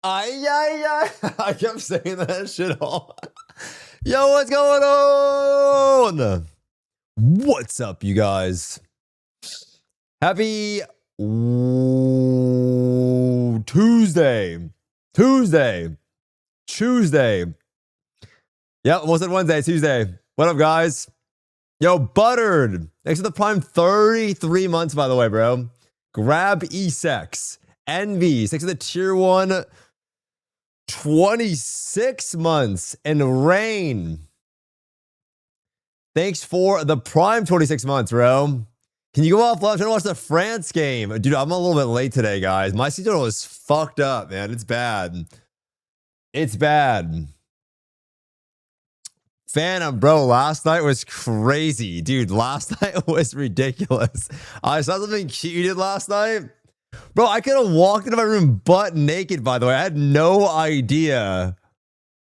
I kept saying that shit all. Yo, what's going on? What's up, you guys? Happy Tuesday. Tuesday. Yep, was it Wednesday? Tuesday. What up, guys? Yo, Buttered. Thanks for the Prime 33 months, by the way, bro. Grab Esex. Envy. Thanks for the Tier 1 26 months. And Rain. Thanks for the Prime 26 months, bro. Can you go off live? I'm trying to watch the France game. Dude, I'm a little bit late today, guys. My schedule is fucked up, man. It's bad. It's bad. Phantom, bro, last night was crazy. Dude, last night was ridiculous. I saw something cute you did last night. Bro, I could have walked into my room butt naked, by the way. I had no idea.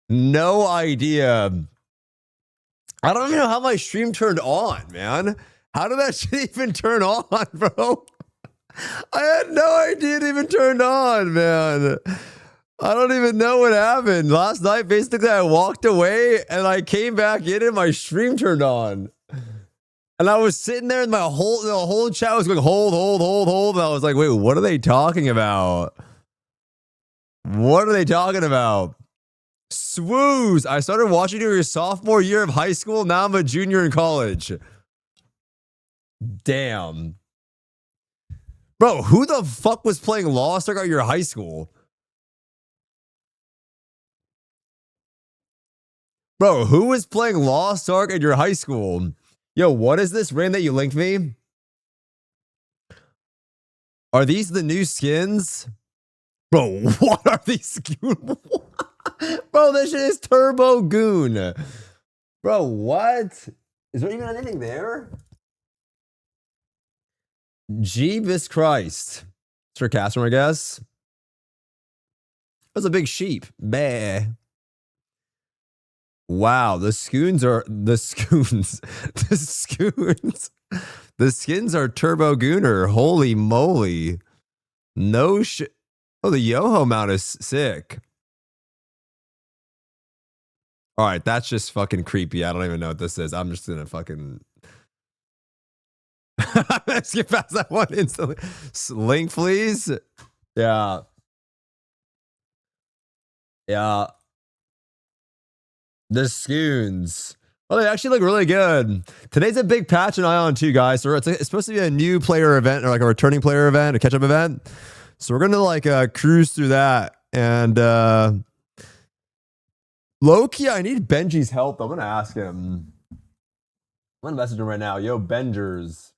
No idea. I don't even know how my stream turned on, man. How did that shit even turn on, bro? I had no idea it even turned on, man. I don't even know what happened. Last night, basically, I walked away and I came back in and my stream turned on. And I was sitting there and the whole chat was going, hold. And I was like, wait, what are they talking about? What are they talking about? Swoos. I started watching you your sophomore year of high school. Now I'm a junior in college. Damn. Bro, who the fuck was playing Lost Ark at your high school? Bro, who was playing Lost Ark at your high school? Yo, what is this rain that you linked me? Are these the new skins? Bro, what are these skins? Bro, this shit is Turbo Goon. Bro, what? Is there even anything there? Jeebus Christ. It's for Castro, I guess. That's a big sheep. Bah. Wow, the skins are Turbo Gooner. Holy moly. No shit. Oh, the Yoho mount is sick. All right, that's just fucking creepy. I don't even know what this is. I'm just gonna fucking let's get past that one instantly. Link, please. Yeah. The Scoons. Oh, they actually look really good. Today's a big patch in Ion too, guys. So it's supposed to be a new player event or like a returning player event, a catch-up event. So we're gonna like cruise through that. And low-key, I need Benji's help. I'm gonna ask him. I'm gonna message him right now. Yo, Bengers.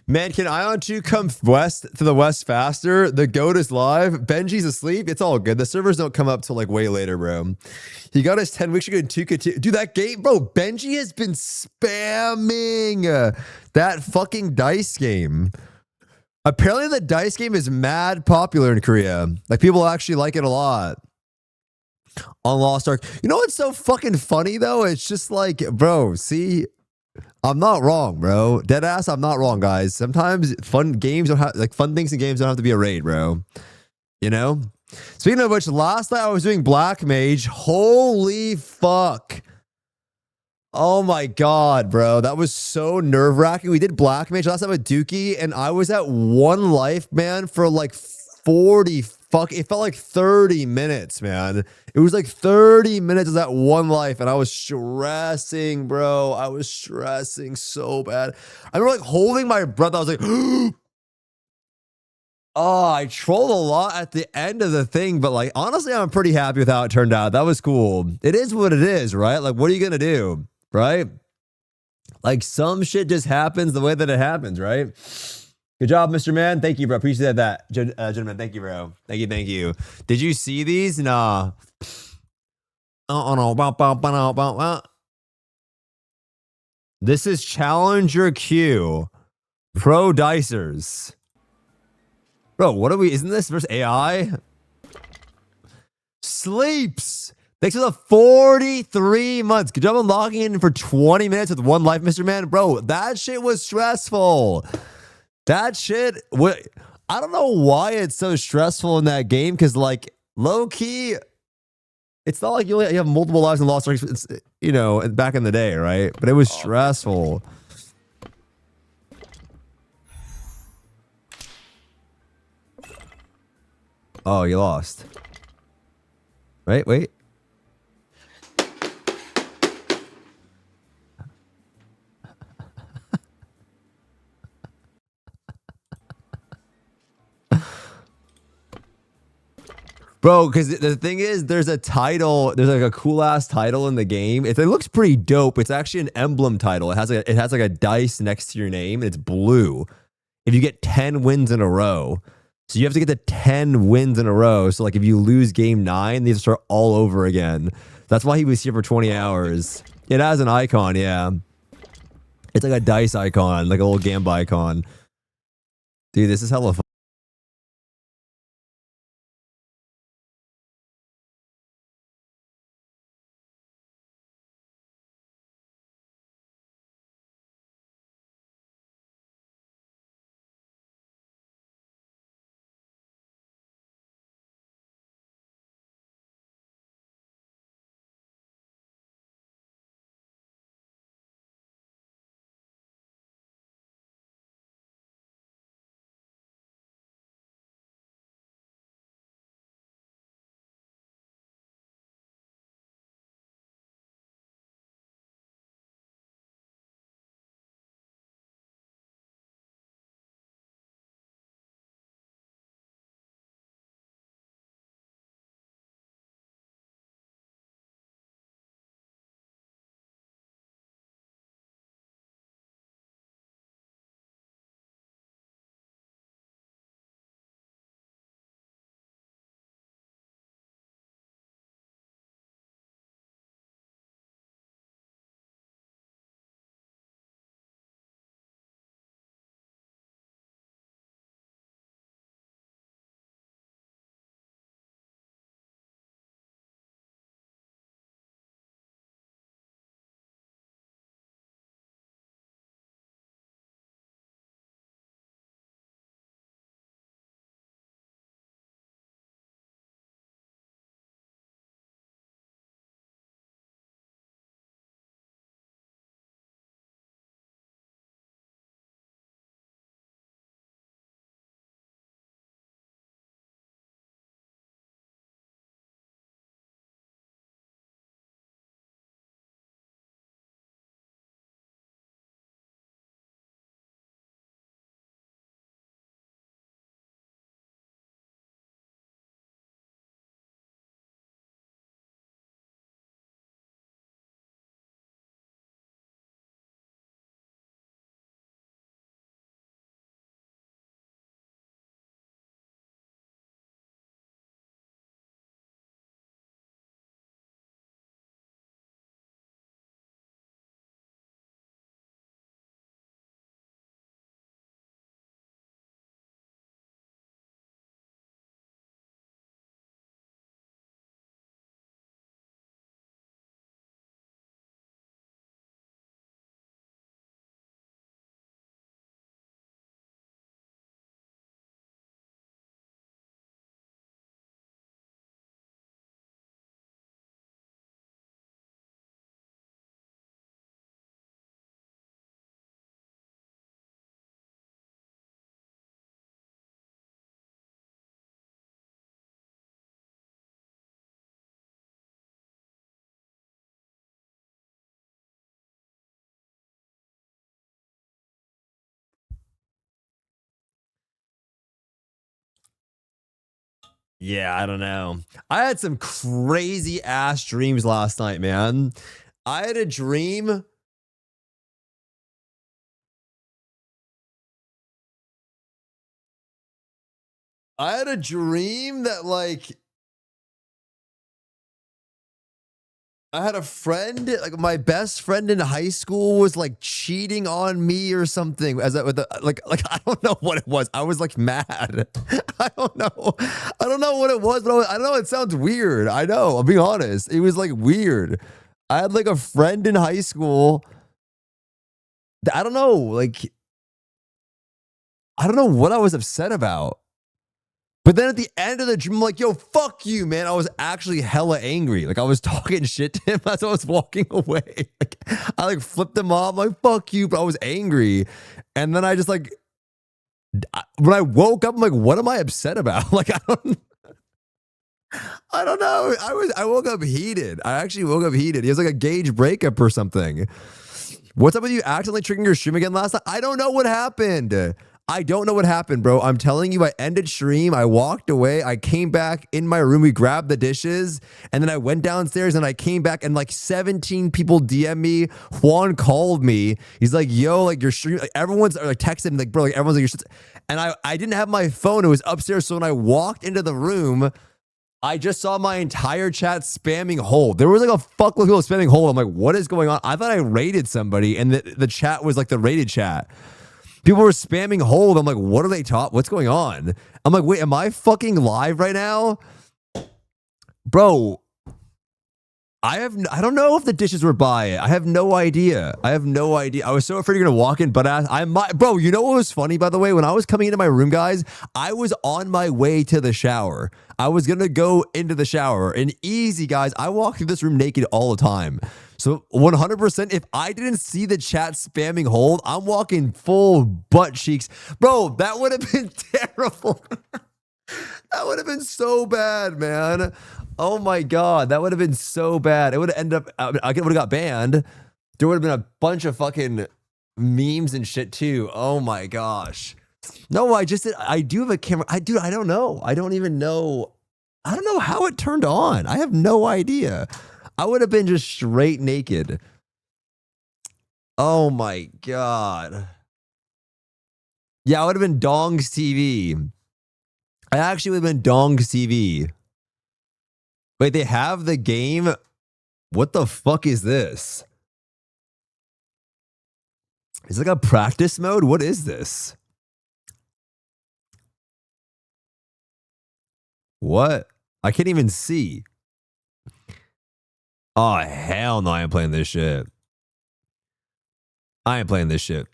Man, can Ion 2 come to the west faster? The GOAT is live. Benji's asleep. It's all good. The servers don't come up till like way later, bro. He got his 10 weeks ago in 2. Dude, that game, bro, Benji has been spamming that fucking dice game. Apparently the dice game is mad popular in Korea. Like people actually like it a lot. On Lost Ark. You know what's so fucking funny though? It's just like, bro, see, I'm not wrong, bro. Deadass, I'm not wrong, guys. Sometimes fun things in games don't have to be a raid, bro. You know? Speaking of which, last night I was doing Black Mage. Holy fuck. Oh my god, bro. That was so nerve-wracking. We did Black Mage last time with Dookie, and I was at 1 life, man, for like 40 it felt like 30 minutes, man. It was like 30 minutes of that 1 life, and I was stressing, bro. I was stressing so bad. I remember like holding my breath. I was like, oh, I trolled a lot at the end of the thing, but like, honestly, I'm pretty happy with how it turned out. That was cool. It is what it is, right? Like, what are you going to do, right? Like, some shit just happens the way that it happens, right? Good job, Mr. Man. Thank you, bro. Appreciate that. Gentlemen, thank you, bro. Thank you. Did you see these? Nah. This is Challenger Q. Pro Dicers. Bro, what are we? Isn't this versus AI? Sleeps. Thanks for the 43 months. Good job on logging in for 20 minutes with 1 life, Mr. Man. Bro, that shit was stressful. That shit. I don't know why it's so stressful in that game because, like, low key, it's not like you have multiple lives and lost, you know, back in the day, right? But it was stressful. Oh, you lost. Wait. Bro, because the thing is, there's a title, there's like a cool ass title in the game. It looks pretty dope. It's actually an emblem title. It has like a dice next to your name, and it's blue. If you get 10 wins in a row, so you have to get to 10 wins in a row. So like if you lose game 9, they have to start all over again. That's why he was here for 20 hours. It has an icon, yeah. It's like a dice icon, like a little Gamba icon. Dude, this is hella fun. Yeah, I don't know. I had some crazy ass dreams last night, man. I had a dream. I had a dream that, like, I had a friend, like my best friend in high school was like cheating on me or something. As with the, like I don't know what it was. I was like mad. I don't know. I don't know what it was, but I don't know. It sounds weird. I know. I'll be honest. It was like weird. I had like a friend in high school. I don't know. Like I don't know what I was upset about. But then at the end of the dream, I'm like, yo, fuck you, man. I was actually hella angry. Like, I was talking shit to him as I was walking away. Like, I like flipped him off. I'm like, fuck you. But I was angry. And then I just like, when I woke up, I'm like, what am I upset about? Like, I don't know. I woke up heated. I actually woke up heated. He was like a Gage breakup or something. What's up with you accidentally triggering your stream again last night? I don't know what happened. I don't know what happened, bro. I'm telling you, I ended stream. I walked away. I came back in my room. We grabbed the dishes. And then I went downstairs and I came back and like 17 people DM me. Juan called me. He's like, yo, like your stream, like everyone's like texting me, like, bro, like everyone's like, your shit's. And I didn't have my phone. It was upstairs. So when I walked into the room, I just saw my entire chat spamming hold. There was like a fuckload of people spamming hold. I'm like, what is going on? I thought I raided somebody and the chat was like the raided chat. People were spamming hold. I'm like, what are they talking? What's going on? I'm like, wait, am I fucking live right now? Bro, I don't know if the dishes were by it. I have no idea. I have no idea. I was so afraid you're going to walk in, but I might. Bro, you know what was funny, by the way? When I was coming into my room, guys, I was on my way to the shower. I was going to go into the shower. And easy, guys, I walk through this room naked all the time. So 100%, if I didn't see the chat spamming hold, I'm walking full butt cheeks. Bro, that would have been terrible. That would have been so bad, man. Oh my God, that would have been so bad. It would have ended up, I would have got banned. There would have been a bunch of fucking memes and shit too. Oh my gosh. No, I do have a camera. I don't know. I don't even know. I don't know how it turned on. I have no idea. I would have been just straight naked. Oh my God. Yeah, I would have been Dong's TV. I actually would have been Dong's TV. Wait, they have the game? What the fuck is this? Is it like a practice mode? What is this? What? I can't even see. Oh, hell no, I ain't playing this shit. I ain't playing this shit.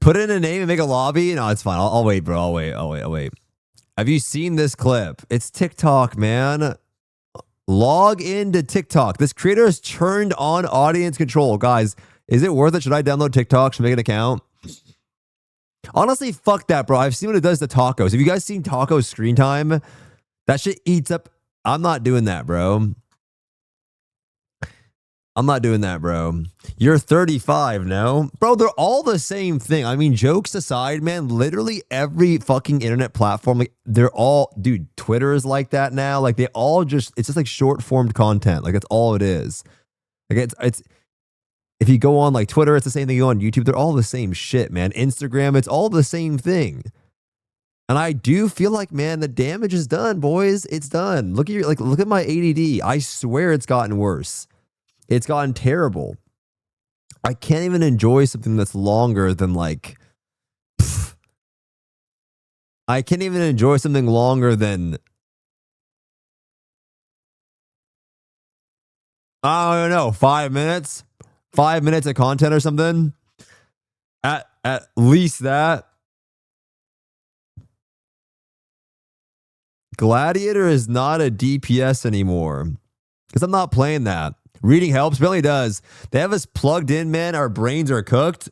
Put in a name and make a lobby? No, it's fine. I'll wait, bro. I'll wait. Have you seen this clip? It's TikTok, man. Log into TikTok. This creator has turned on audience control. Guys, is it worth it? Should I download TikTok? Should I make an account? Honestly, fuck that, bro. I've seen what it does to tacos. Have you guys seen tacos screen time? That shit eats up. I'm not doing that, bro. I'm not doing that, bro. You're 35, no? Bro, they're all the same thing. I mean, jokes aside, man, literally every fucking internet platform, like, they're all, dude, Twitter is like that now. Like, they all just, it's just like short-formed content. Like, that's all it is. Like, it's, if you go on, like, Twitter, it's the same thing. You go on YouTube, they're all the same shit, man. Instagram, it's all the same thing. And I do feel like, man, the damage is done, boys. It's done. Look at my ADD. I swear it's gotten worse. It's gotten terrible. I can't even enjoy something that's longer than like, I can't even enjoy something longer than, I don't know, 5 minutes? 5 minutes of content or something? At least that. Gladiator is not a DPS anymore. Because I'm not playing that. Reading helps, really does. They have us plugged in, man. Our brains are cooked.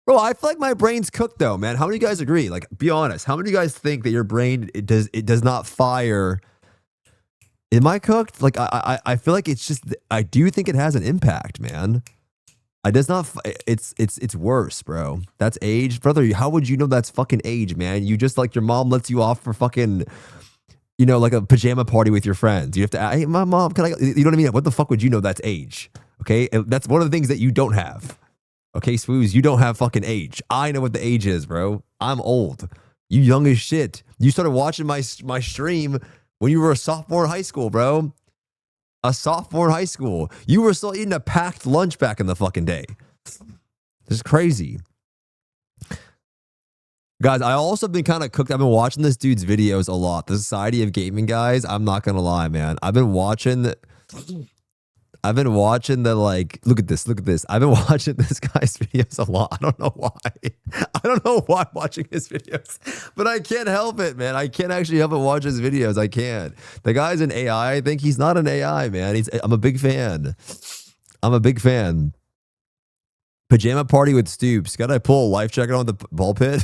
Bro, I feel like my brain's cooked though, man. How many of you guys agree? Like, be honest. How many of you guys think that your brain, it does not fire? Am I cooked? Like, I feel like it's just, I do think it has an impact, man. It does not, it's worse, bro. That's age. Brother, how would you know that's fucking age, man? You just, like, your mom lets you off for fucking, you know, like a pajama party with your friends. You have to, hey, my mom, can I, you know what I mean? What the fuck would you know that's age? Okay? And that's one of the things that you don't have. Okay, Swoos, you don't have fucking age. I know what the age is, bro. I'm old. You young as shit. You started watching my stream when you were a sophomore in high school, bro. a sophomore in high school. You were still eating a packed lunch back in the fucking day. This is crazy. Guys, I also been kind of cooked. I've been watching this dude's videos a lot. The Society of Gaming guys. I'm not going to lie, man. I've been watching the like, look at this. I've been watching this guy's videos a lot. I don't know why. I don't know why I'm watching his videos, but I can't help it, man. I can't actually help but watch his videos. I can't. The guy's an AI. I think he's not an AI, man. I'm a big fan. Pajama party with Stoopzz. Gotta pull a life jacket on the ball pit.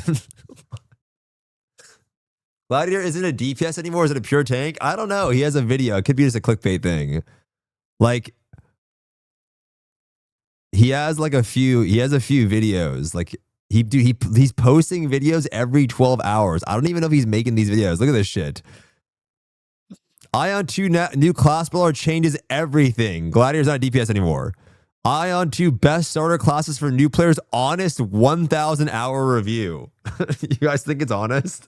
Gladiator isn't a DPS anymore. Is it a pure tank? I don't know. He has a video. It could be just a clickbait thing. Like, he has a few videos. Like, he's posting videos every 12 hours. I don't even know if he's making these videos. Look at this shit. AION 2 new class brawler changes everything. Gladiator's not a DPS anymore. AION 2 best starter classes for new players. Honest 1,000 hour review. You guys think it's honest?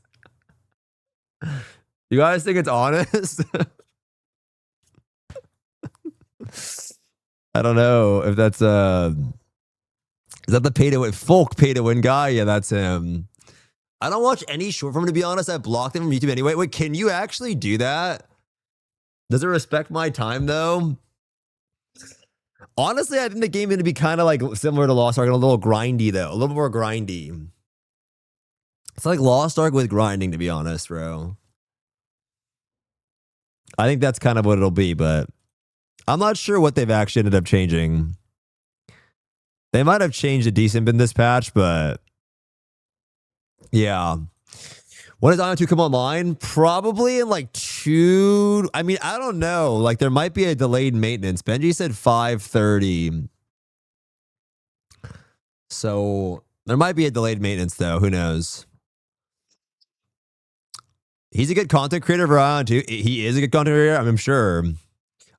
You guys think it's honest? I don't know if that's is that the pay to win folk pay to win guy? Yeah, that's him. I don't watch any short form, to be honest. I blocked him from YouTube anyway. Wait, can you actually do that? Does it respect my time though? Honestly, I think the game is going to be kind of like similar to Lost Ark, a little grindy though, a little more grindy. It's like Lost Ark with grinding, to be honest, bro. I think that's kind of what it'll be, but I'm not sure what they've actually ended up changing. They might have changed a decent bit in this patch, but yeah. When is AION 2 come online? Probably in like 2. I mean, I don't know. Like, there might be a delayed maintenance. Benji said 5:30. So there might be a delayed maintenance, though. Who knows? He's a good content creator for AION 2. He is a good content creator, I'm sure.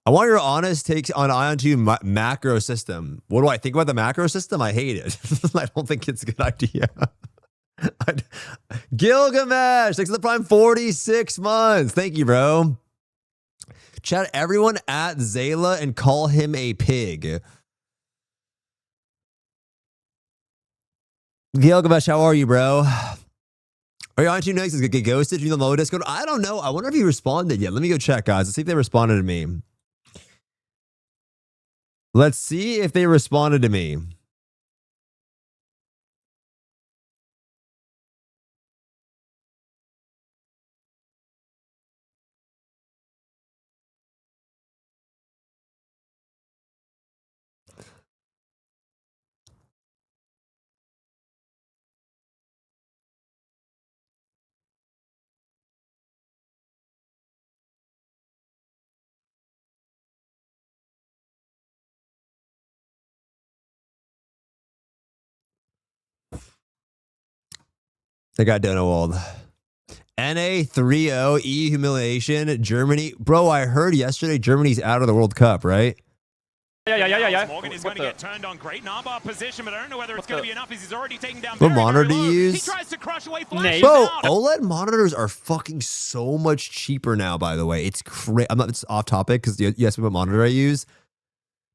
I want your honest takes on AION 2 macro system. What do I think about the macro system? I hate it. I don't think it's a good idea. Gilgamesh, thanks for the prime 46 months. Thank you, bro. Chat everyone at Zayla and call him a pig. Gilgamesh, how are you, bro? Are you on 2 next? Is it get ghosted? You know the low Discord? I don't know. I wonder if he responded yet. Let me go check, guys. Let's see if they responded to me. Let's see if they responded to me. They got Donowald. NA30 EU humiliation. Germany. Bro, I heard yesterday Germany's out of the World Cup, right? Yeah. Morgan is going to get turned on. Great knob-off position, but I don't know whether it's going to be enough as he's already taken down. What monitor do you use? He tries to crush away Flash. Bro, OLED monitors are fucking so much cheaper now, by the way. It's crazy. I'm not, it's off topic because you asked me what monitor I use.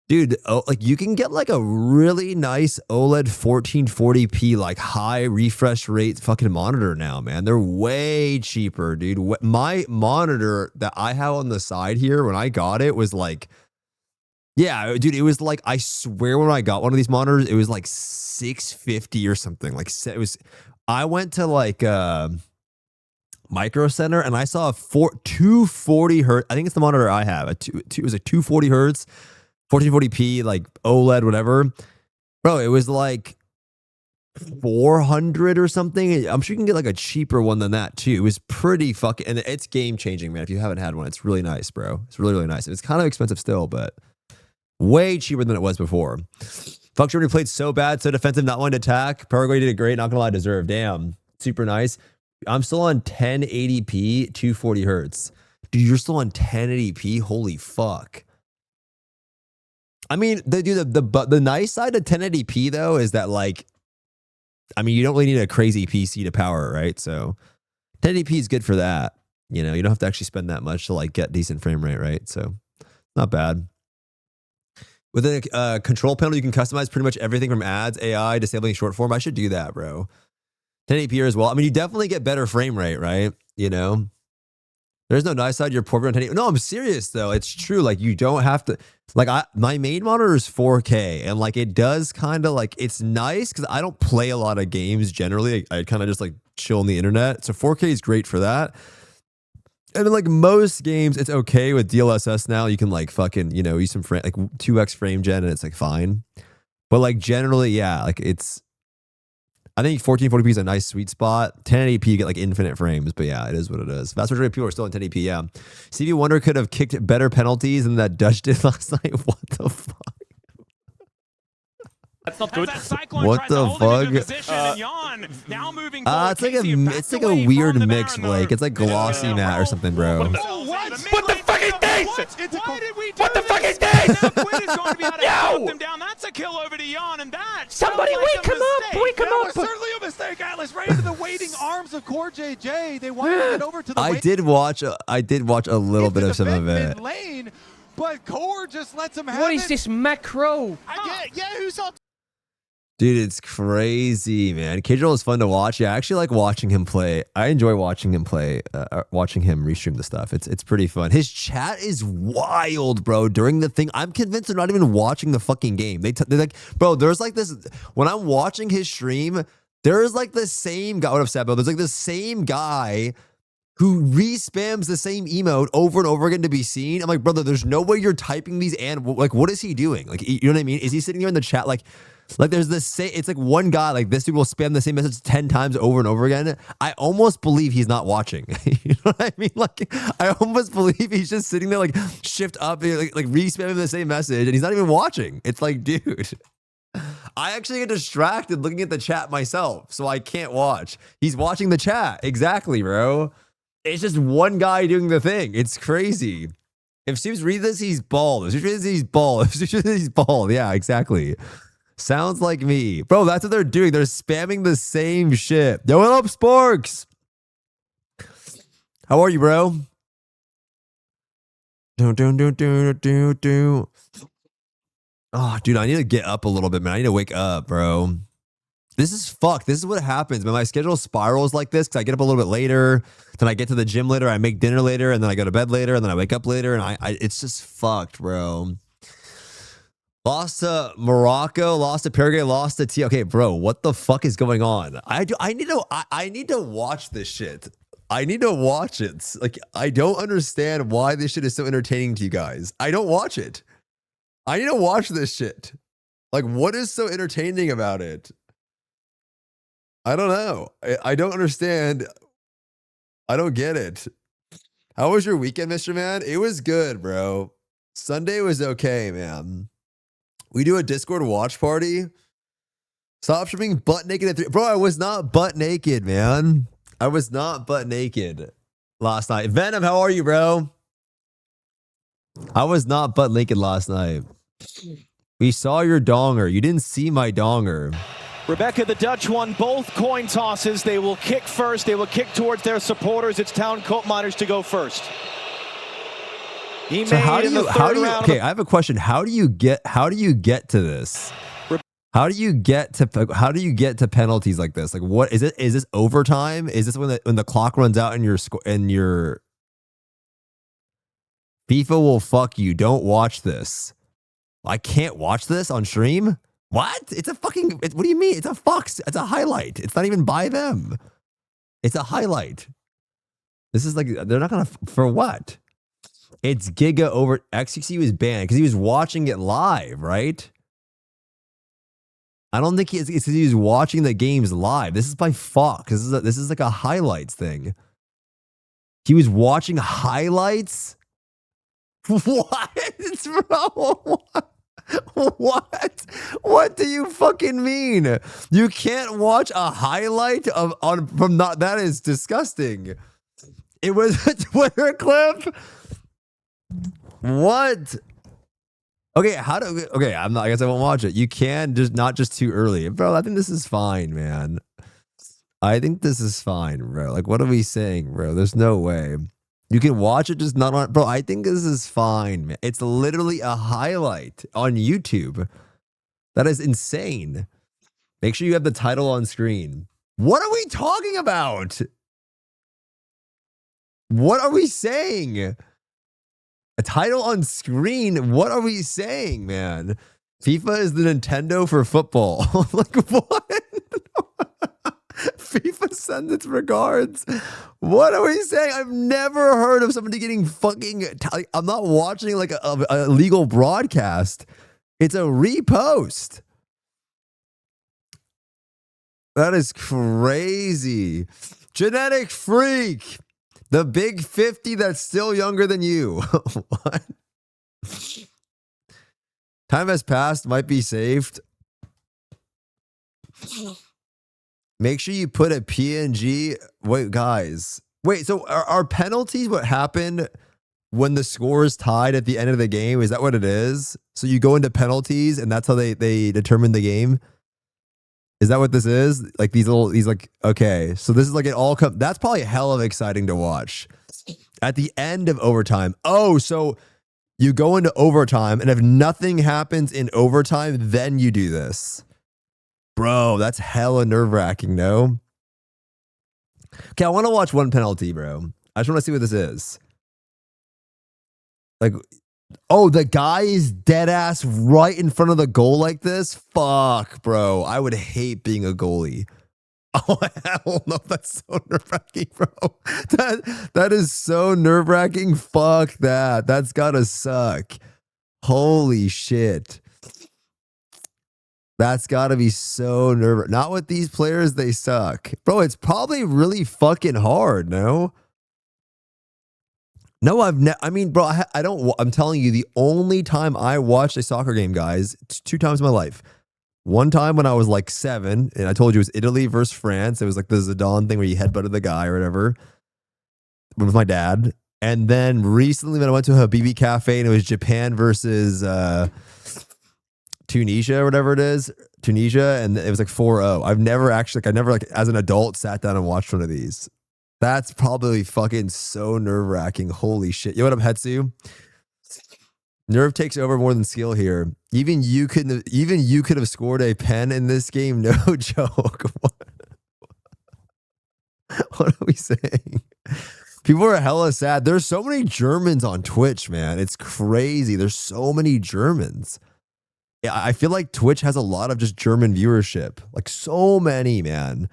Dude, like you can get like a really nice OLED 1440p, like high refresh rate fucking monitor now, man. They're way cheaper, dude. My monitor that I have on the side here when I got it was like, yeah, dude, it was like, I swear when I got one of these monitors, it was like $650 or something. Like it was, I went to like Micro Center and I saw a 240 hertz. I think it's the monitor I have. It was a 240 hertz. 1440p, like OLED, whatever. Bro, it was like 400 or something. I'm sure you can get like a cheaper one than that too. It was pretty fucking, and it's game changing, man. If you haven't had one, it's really nice, bro. It's really, really nice. And it's kind of expensive still, but way cheaper than it was before. Fuck Germany played so bad, so defensive, not wanting to attack. Paraguay did a great, not gonna lie, deserve. Damn, super nice. I'm still on 1080p, 240 hertz. Dude, you're still on 1080p? Holy fuck. I mean, the nice side of 1080p though is that like, I mean, you don't really need a crazy PC to power it, right? So 1080p is good for that. You know, you don't have to actually spend that much to like get decent frame rate, right? So Not bad. Within a control panel, you can customize pretty much everything from ads, AI, disabling short form. I should do that, bro. 1080p as well. I mean, you definitely get better frame rate, right? You know, there's no nice side. You're poor on 1080. No, I'm serious though. It's true. Like you don't have to. Like my main monitor is 4K, and like it does kind of like it's nice because I don't play a lot of games generally. I kind of just like chill on the internet. So 4K is great for that. And in like most games, it's okay with DLSS now. You can like fucking, you know, use some frame, like 2x frame gen and it's like fine. But like generally, yeah, like it's, I think 1440p is a nice sweet spot. 1080p, you get like infinite frames, but yeah, it is what it is. Vast majority of people are still in 1080p, yeah. CV Wonder could have kicked better penalties than that Dutch did last night. What the fuck? That's not good. What the fuck? It's like a weird mix, Blake. It's like glossy matte or something, bro. What the fuck is this? What the fuck is this? Yo! That's a kill over to Yon, and that Somebody wake him up! Wake him That up! was certainly a mistake, Atlas. Right into the waiting arms of Core JJ. They wanted to get over to the I did watch a little bit of some of it. Lane, but Core just lets him have What is this macro? Yeah, who saw? Dude, it's crazy, man. Kidril is fun to watch. Yeah, I actually like watching him play. I enjoy watching him play, watching him restream the stuff. It's pretty fun. His chat is wild, bro. During the thing, I'm convinced they're not even watching the fucking game. They're like, bro, there's like this, when I'm watching his stream, there's like the same guy, what up, Sabo? There's like the same guy who re-spams the same emote over and over again to be seen. I'm like, brother, there's no way you're typing these and like, what is he doing? Like, you know what I mean? Is he sitting there in the chat like there's this same, it's like one guy, like this dude will spam the same message 10 times over and over again. I almost believe he's not watching. You know what I mean? Like, I almost believe he's just sitting there like shift up, like re-spamming the same message and he's not even watching. It's like, dude, I actually get distracted looking at the chat myself, so I can't watch. He's watching the chat. Exactly, bro. It's just one guy doing the thing. It's crazy. If Steve's read this, he's bald. If Steve's read this, he's bald. If Steve's read this, he's bald. Yeah, exactly. Sounds like me. Bro, that's what they're doing. They're spamming the same shit. Yo, what up, Sporks? How are you, bro? Oh, dude, I need to get up a little bit, man. I need to wake up, bro. This is fucked. This is what happens, man. My schedule spirals like this because I get up a little bit later, then I get to the gym later, I make dinner later, and then I go to bed later, and then I wake up later, and it's just fucked, bro. Lost to Morocco, lost to Paraguay, lost to T. Okay, bro, what the fuck is going on? I need to watch this shit. I need to watch it. Like, I don't understand why this shit is so entertaining to you guys. I don't watch it. I need to watch this shit. Like, what is so entertaining about it? I don't know. I don't understand. I don't get it. How was your weekend, Mr. Man? It was good, bro. Sunday was okay, man. We do a Discord watch party. Stop streaming butt naked at 3. Bro, I was not butt naked, man. I was not butt naked last night. Venom, how are you, bro? I was not butt naked last night. We saw your donger. You didn't see my donger. Rebecca, the Dutch won both coin tosses. They will kick first. They will kick towards their supporters. It's Town Coat Miners to go first. So how do you okay, I have a question. How do you get to this? How do you get to penalties like this? Like, what is it? Is this overtime? Is this when the clock runs out and your FIFA will fuck you? Don't watch this. I can't watch this on stream. What? It's a fucking. What do you mean? It's a Fox. It's a highlight. It's not even by them. It's a highlight. This is like they're not gonna for what? It's Giga over XQC was banned because he was watching it live, right? I don't think it's because he was watching the games live. This is by Fox. This is like a highlights thing. He was watching highlights. What, bro? What? What do you fucking mean? You can't watch a highlight from not. That is disgusting. It was a Twitter clip. What? Okay, I guess I won't watch it. You can just not just too early. Bro, I think this is fine, man. I think this is fine, bro. Like, what are we saying, bro? There's no way. You can watch it, just not on. Bro, I think this is fine, man. It's literally a highlight on YouTube. That is insane. Make sure you have the title on screen. What are we talking about? What are we saying? A title on screen? What are we saying, man? FIFA is the Nintendo for football. Like, what? FIFA sends its regards. What are we saying? I've never heard of somebody getting fucking... I'm not watching like a legal broadcast. It's a repost. That is crazy. Genetic freak. The big 50 that's still younger than you. What? Time has passed, might be saved. Make sure you put a PNG. Wait, guys. Wait, so are penalties what happened when the score is tied at the end of the game? Is that what it is? So you go into penalties and that's how they determine the game? Is that what this is? Like these like, okay. So this is like it all comes. That's probably hell of exciting to watch. At the end of overtime. Oh, so you go into overtime and if nothing happens in overtime, then you do this. Bro, that's hella nerve-wracking, no? Okay, I want to watch one penalty, bro. I just want to see what this is. Like, oh, the guy is dead ass right in front of the goal like this? Fuck, bro. I would hate being a goalie. Oh, hell no. That's so nerve-wracking, bro. That is so nerve-wracking. Fuck that. That's gotta suck. Holy shit. That's gotta be so nerve-wracking. Not with these players, they suck. Bro, it's probably really fucking hard, no? No, I mean, bro, I'm telling you, the only time I watched a soccer game, guys, 2 times in my life. One time when I was like 7, and I told you it was Italy versus France. It was like the Zidane thing where you headbutted the guy or whatever with my dad. And then recently when I went to a Habibi Cafe and it was Japan versus Tunisia or whatever it is, Tunisia, and it was like 4-0. I never as an adult sat down and watched one of these. That's probably fucking so nerve-wracking. Holy shit. You know what up, Hetsu? Nerve takes over more than skill here. Even you could have scored a pen in this game. No joke. What are we saying? People are hella sad. There's so many Germans on Twitch, man. It's crazy. There's so many Germans. Yeah, I feel like Twitch has a lot of just German viewership. Like so many, man.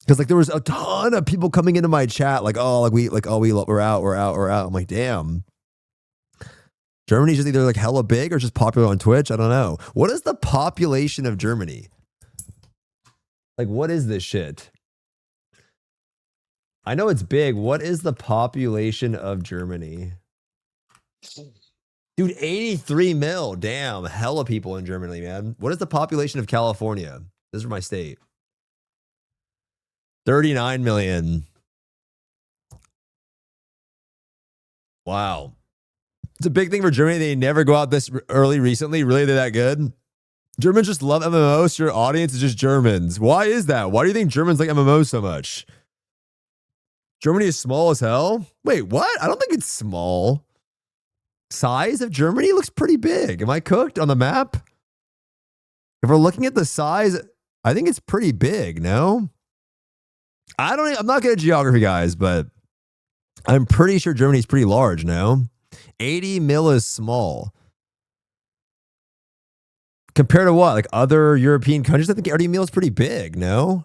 Because like there was a ton of people coming into my chat, like, oh, we're out. I'm like, damn. Germany's just either like hella big or just popular on Twitch. I don't know. What is the population of Germany? Like, what is this shit? I know it's big. What is the population of Germany? Dude, 83 mil. Damn, hella people in Germany, man. What is the population of California? This is my state. 39 million. Wow. It's a big thing for Germany. They never go out this early recently. Really, they're that good? Germans just love MMOs. So your audience is just Germans. Why is that? Why do you think Germans like MMOs so much? Germany is small as hell? Wait, what? I don't think it's small. Size of Germany looks pretty big. Am I cooked on the map? If we're looking at the size, I think it's pretty big, no? I'm not good at geography, guys, but I'm pretty sure Germany's pretty large, no? 80 mil is small. Compared to what? Like other European countries? I think 80 mil is pretty big, no?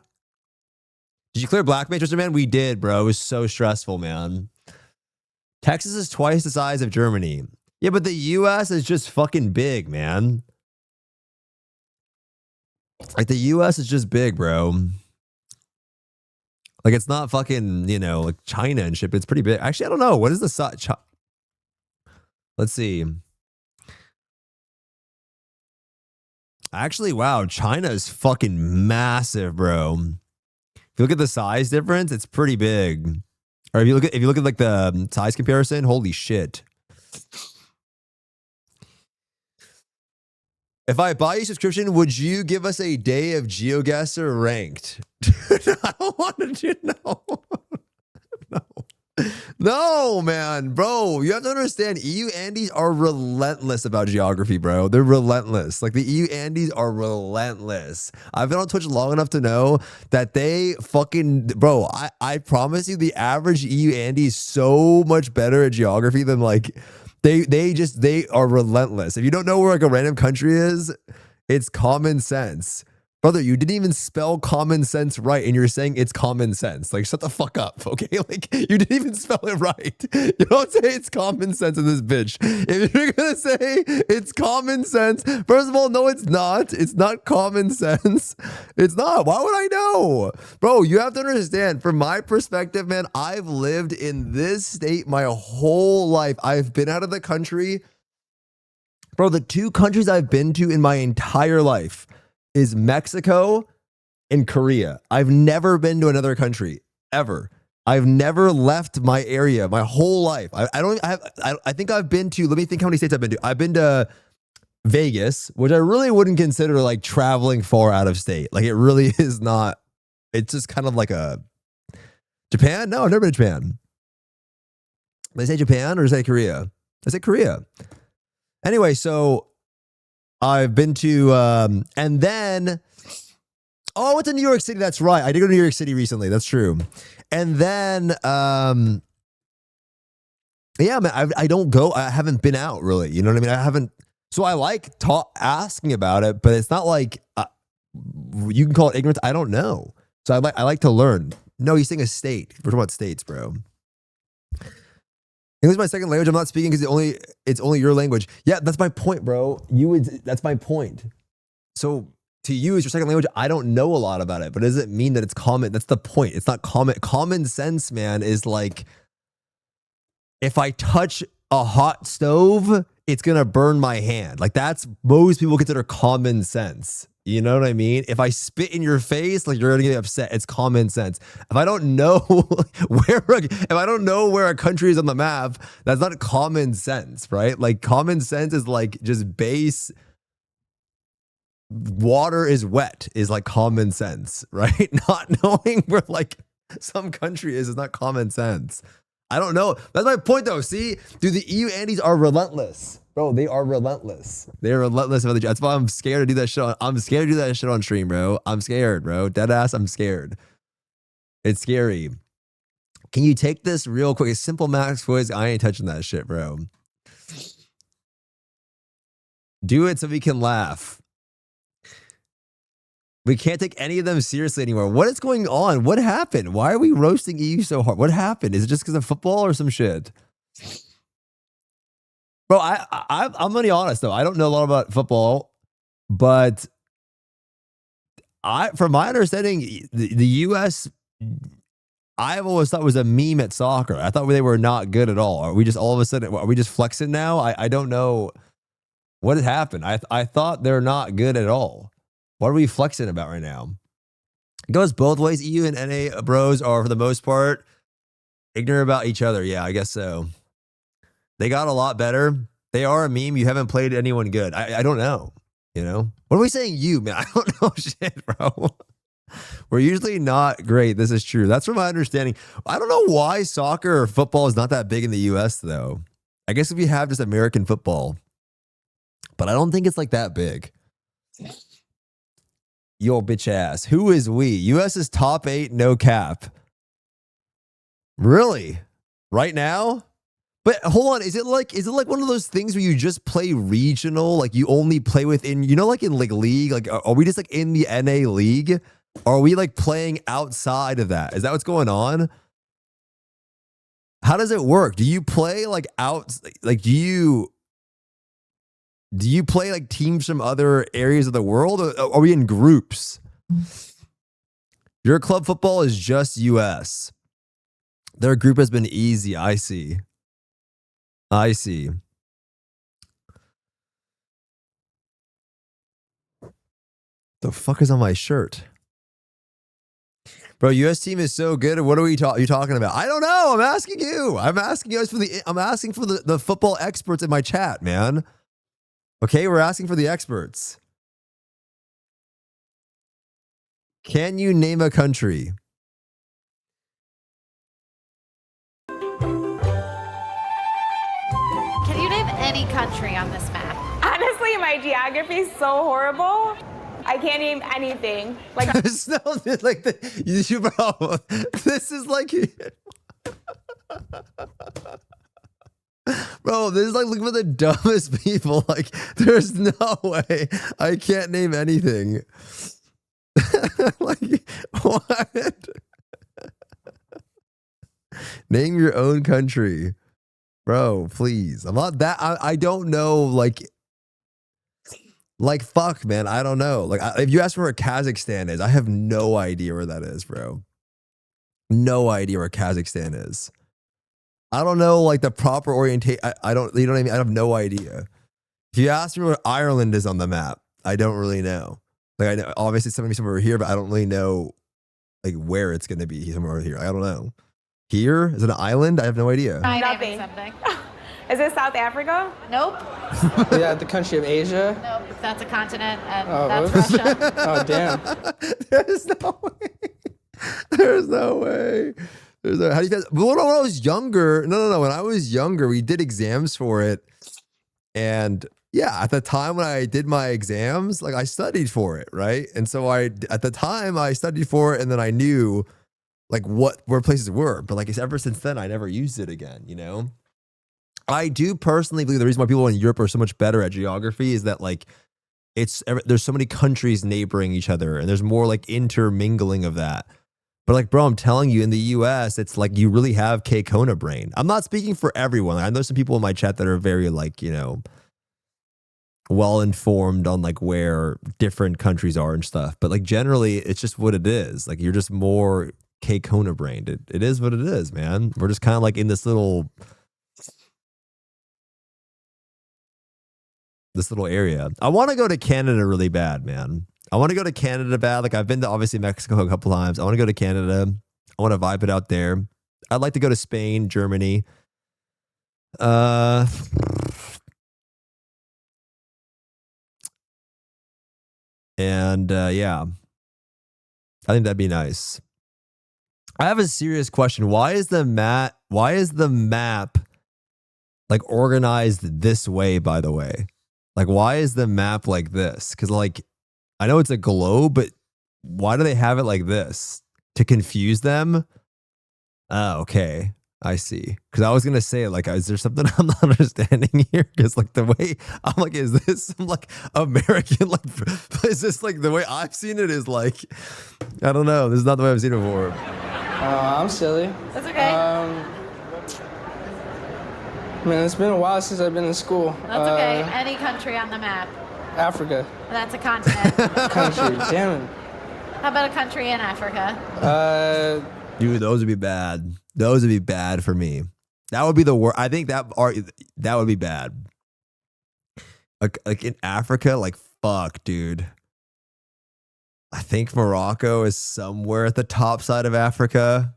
Did you clear Black Mage, man? We did, bro. It was so stressful, man. Texas is twice the size of Germany. Yeah, but the US is just fucking big, man. Like the US is just big, bro. Like it's not fucking, you know, like China and shit, but it's pretty big. Actually, I don't know. What is the size? Let's see. Actually, wow, China is fucking massive, bro. If you look at the size difference, it's pretty big. Or if you look at like the size comparison, holy shit. If I buy you a subscription, would you give us a day of GeoGuessr ranked? I don't want to do no. No, man, bro. You have to understand, EU Andes are relentless about geography, bro. They're relentless. Like the EU Andes are relentless. I've been on Twitch long enough to know that they fucking, bro. I promise you, the average EU Andes is so much better at geography than like they are relentless. If you don't know where like a random country is, it's common sense. Brother, you didn't even spell common sense right, and you're saying it's common sense. Like, shut the fuck up, okay? Like, you didn't even spell it right. You don't say it's common sense in this bitch. If you're gonna say it's common sense, first of all, no, it's not. It's not common sense. It's not. Why would I know? Bro, you have to understand, from my perspective, man, I've lived in this state my whole life. I've been out of the country. Bro, the 2 countries I've been to in my entire life is Mexico and Korea. I've never been to another country ever. I've never left my area my whole life. I think I've been to, let me think how many states I've been to. I've been to Vegas, which I really wouldn't consider like traveling far out of state. Like it really is not. It's just kind of like a Japan. No, I've never been to Japan. Did I say Japan or did I say Korea? I said Korea. Anyway, so I've been to, and then, oh, it's in New York City. That's right. I did go to New York City recently. That's true. And then, yeah, man, I don't go. I haven't been out really. You know what I mean? I haven't. So I like asking about it, but it's not like you can call it ignorance. I don't know. So I like to learn. No, he's saying a state. We're talking about states, bro. English is my second language. I'm not speaking because it's only your language. Yeah, that's my point, bro. That's my point. So to you as your second language, I don't know a lot about it, but does it mean that it's common? That's the point. It's not common. Common sense, man, is like if I touch a hot stove, it's gonna burn my hand. Like that's most people consider common sense. You know what I mean? If I spit in your face, like you're gonna get upset. It's common sense. If I don't know where a country is on the map, that's not common sense, right? Like common sense is like just base. Water is wet is like common sense, right? Not knowing where like some country is not common sense. I don't know. That's my point though. See, dude, the EU Andes are relentless. Bro, they are relentless. They're relentless. That's why I'm scared to do that shit. I'm scared to do that shit on stream, bro. I'm scared, bro. Deadass, I'm scared. It's scary. Can you take this real quick? A simple max voice. I ain't touching that shit, bro. Do it so we can laugh. We can't take any of them seriously anymore. What is going on? What happened? Why are we roasting EU so hard? What happened? Is it just because of football or some shit? Bro, I'm gonna be honest though. I don't know a lot about football, but from my understanding, the U.S. I've always thought was a meme at soccer. I thought they were not good at all. Are we just all of a sudden? Are we just flexing now? I don't know what has happened. I thought they're not good at all. What are we flexing about right now? It goes both ways. EU and NA bros are for the most part ignorant about each other. Yeah, I guess so. They got a lot better. They are a meme. You haven't played anyone good. I don't know. You know? What are we saying you, man? I don't know shit, bro. We're usually not great. This is true. That's from my understanding. I don't know why soccer or football is not that big in the US, though. I guess if we have just American football. But I don't think it's like that big. Yo, bitch ass. Who is we? US is top 8, no cap. Really? Right now? But hold on, is it like one of those things where you just play regional, like you only play within, you know, like in like league, like are we just like in the NA league? Or are we like playing outside of that? Is that what's going on? How does it work? Do you play like like do you play like teams from other areas of the world? Or are we in groups? Your club football is just US. Their group has been easy, I see. I see. The fuck is on my shirt? Bro, US team is so good. What are you talking about? I don't know. I'm asking you. I'm asking for the football experts in my chat, man. Okay, we're asking for the experts. Can you name a country? country on this map. Honestly, my geography is so horrible. I can't name anything. Like, There's no, like, bro, this is like, bro, this is like looking for the dumbest people. Like, there's no way I can't name anything. Like, what? Name your own country, bro. Please, I'm not that. I don't know. Like fuck, man. I don't know. Like, if you ask me where Kazakhstan is, I have no idea where that is, bro. No idea where Kazakhstan is. I don't know, like, the proper orientation. I don't, you know what I mean? I have no idea. If you ask me where Ireland is on the map, I don't really know. Like, I know, obviously it's somewhere over here, but I don't really know, like, where it's going to be somewhere over here. I don't know. Here? Is it an island? I have no idea. nothing. Something. Is it South Africa? Nope. Yeah, the country of Asia. Nope. That's a continent, and Oh, that's Russia. Oh, damn. There's no way. There's no way. There's no, how do you guys, when I was younger, no. When I was younger, we did exams for it. And yeah, at the time when I did my exams, like, I studied for it, right? And so at the time I studied for it, and then I knew like where places were. But like, it's ever since then, I never used it again, you know? I do personally believe the reason why people in Europe are so much better at geography is that, like, there's so many countries neighboring each other, and there's more like intermingling of that. But like, bro, I'm telling you, in the US, it's like you really have K-Kona brain. I'm not speaking for everyone. I know some people in my chat that are very, like, you know, well-informed on like where different countries are and stuff. But like, generally, it's just what it is. Like, you're just more K-Kona brained. It is what it is, man. We're just kind of like in this little area. I want to go to Canada really bad, man. I want to go to Canada bad. Like, I've been to obviously Mexico a couple times. I want to go to Canada. I want to vibe it out there. I'd like to go to Spain, Germany. Yeah, I think that'd be nice. I have a serious question. Why is the map like organized this way, by the way? Like, why is the map like this? Because, like, I know it's a globe, but why do they have it like this? To confuse them? Oh, okay. I see. Because I was going to say, like, is there something I'm not understanding here? Because, like, the way I'm like, is this some, like, American, like, is this, like, the way I've seen it is, like, I don't know. This is not the way I've seen it before. I'm silly. That's okay. Man, it's been a while since I've been in school. That's okay. Any country on the map. Africa. That's a continent. Country, damn it. How about a country in Africa? Dude, those would be bad. Those would be bad for me. That would be the worst. I think that would be bad. Like in Africa, like, fuck, dude. I think Morocco is somewhere at the top side of Africa.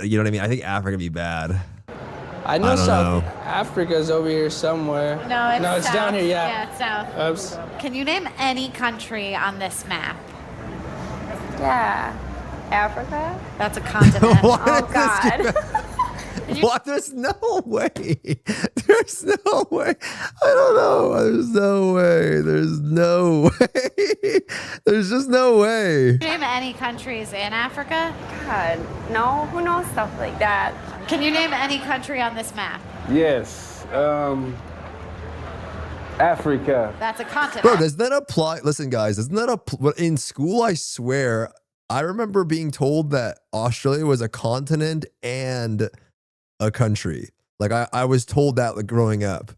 You know what I mean? I think Africa would be bad. I know South Africa's over here somewhere. No, it's it's south. down here, yeah. Yeah, it's south. Oops. Can you name any country on this map? Yeah. Africa? That's a continent. Oh, God. What? There's no way. There's no way. I don't know. There's no way. There's no way. There's just no way. Can you name any countries in Africa? God, no. Who knows stuff like that? Can you name any country on this map? Yes. Africa. That's a continent. Bro, does that apply? Listen, guys, doesn't that in school? I swear, I remember being told that Australia was a continent and a country. Like, I was told that, like, growing up.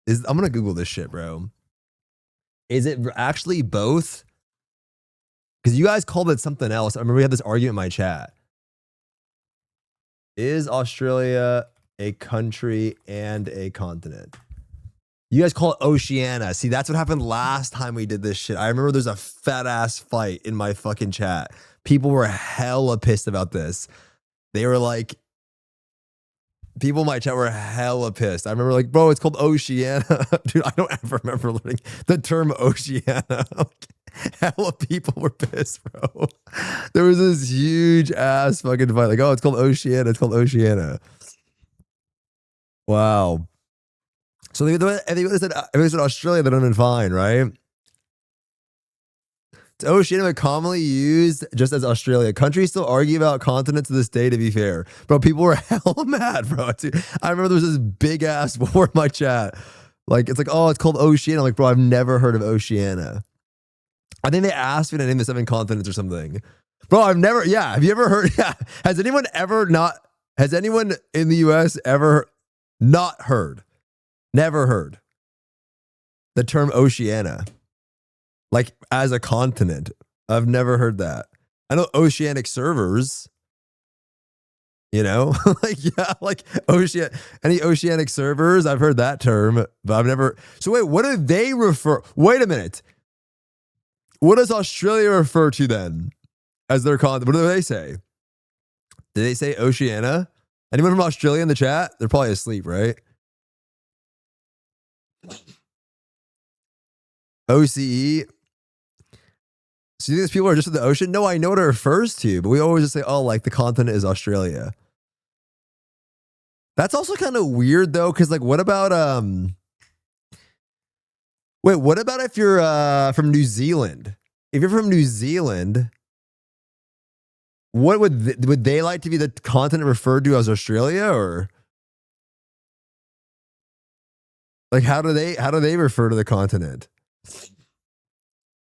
I'm gonna Google this shit, bro. Is it actually both? Because you guys called it something else. I remember we had this argument in my chat. Is Australia a country and a continent? You guys call it Oceania. See, that's what happened last time we did this shit. I remember there's a fat ass fight in my fucking chat. People were hella pissed about this. They were like, people in my chat were hella pissed. I remember, like, bro, it's called Oceania. Dude, I don't ever remember learning the term Oceania. Hella people were pissed, bro. There was this huge ass fucking fight. Like, oh, it's called Oceania. It's called Oceania. Wow. So they said Australia, they're doing fine, right? It's Oceania, but commonly used just as Australia. Countries still argue about continents to this day, to be fair. Bro, people were hell mad, bro. Dude, I remember there was this big ass war in my chat. Like, it's like, oh, it's called Oceania. I'm like, bro, I've never heard of Oceania. I think they asked me to name the 7 continents or something. Bro, I've never, yeah. Have you ever heard? Yeah. Has anyone in the US ever not heard? Never heard the term Oceania, like as a continent. I've never heard that. I know oceanic servers, you know, like, yeah, like any oceanic servers. I've heard that term, but I've never. So wait, what do they refer? Wait a minute. What does Australia refer to then as their continent? What do they say? Did they say Oceania? Anyone from Australia in the chat? They're probably asleep, right? OCE. So you think these people are just in the ocean? No, I know what it refers to, but we always just say, oh, like the continent is Australia. That's also kind of weird though, because like what about wait, what about if you're from New Zealand? If you're from New Zealand, what would they like to be the continent referred to as Australia, or like how do they refer to the continent?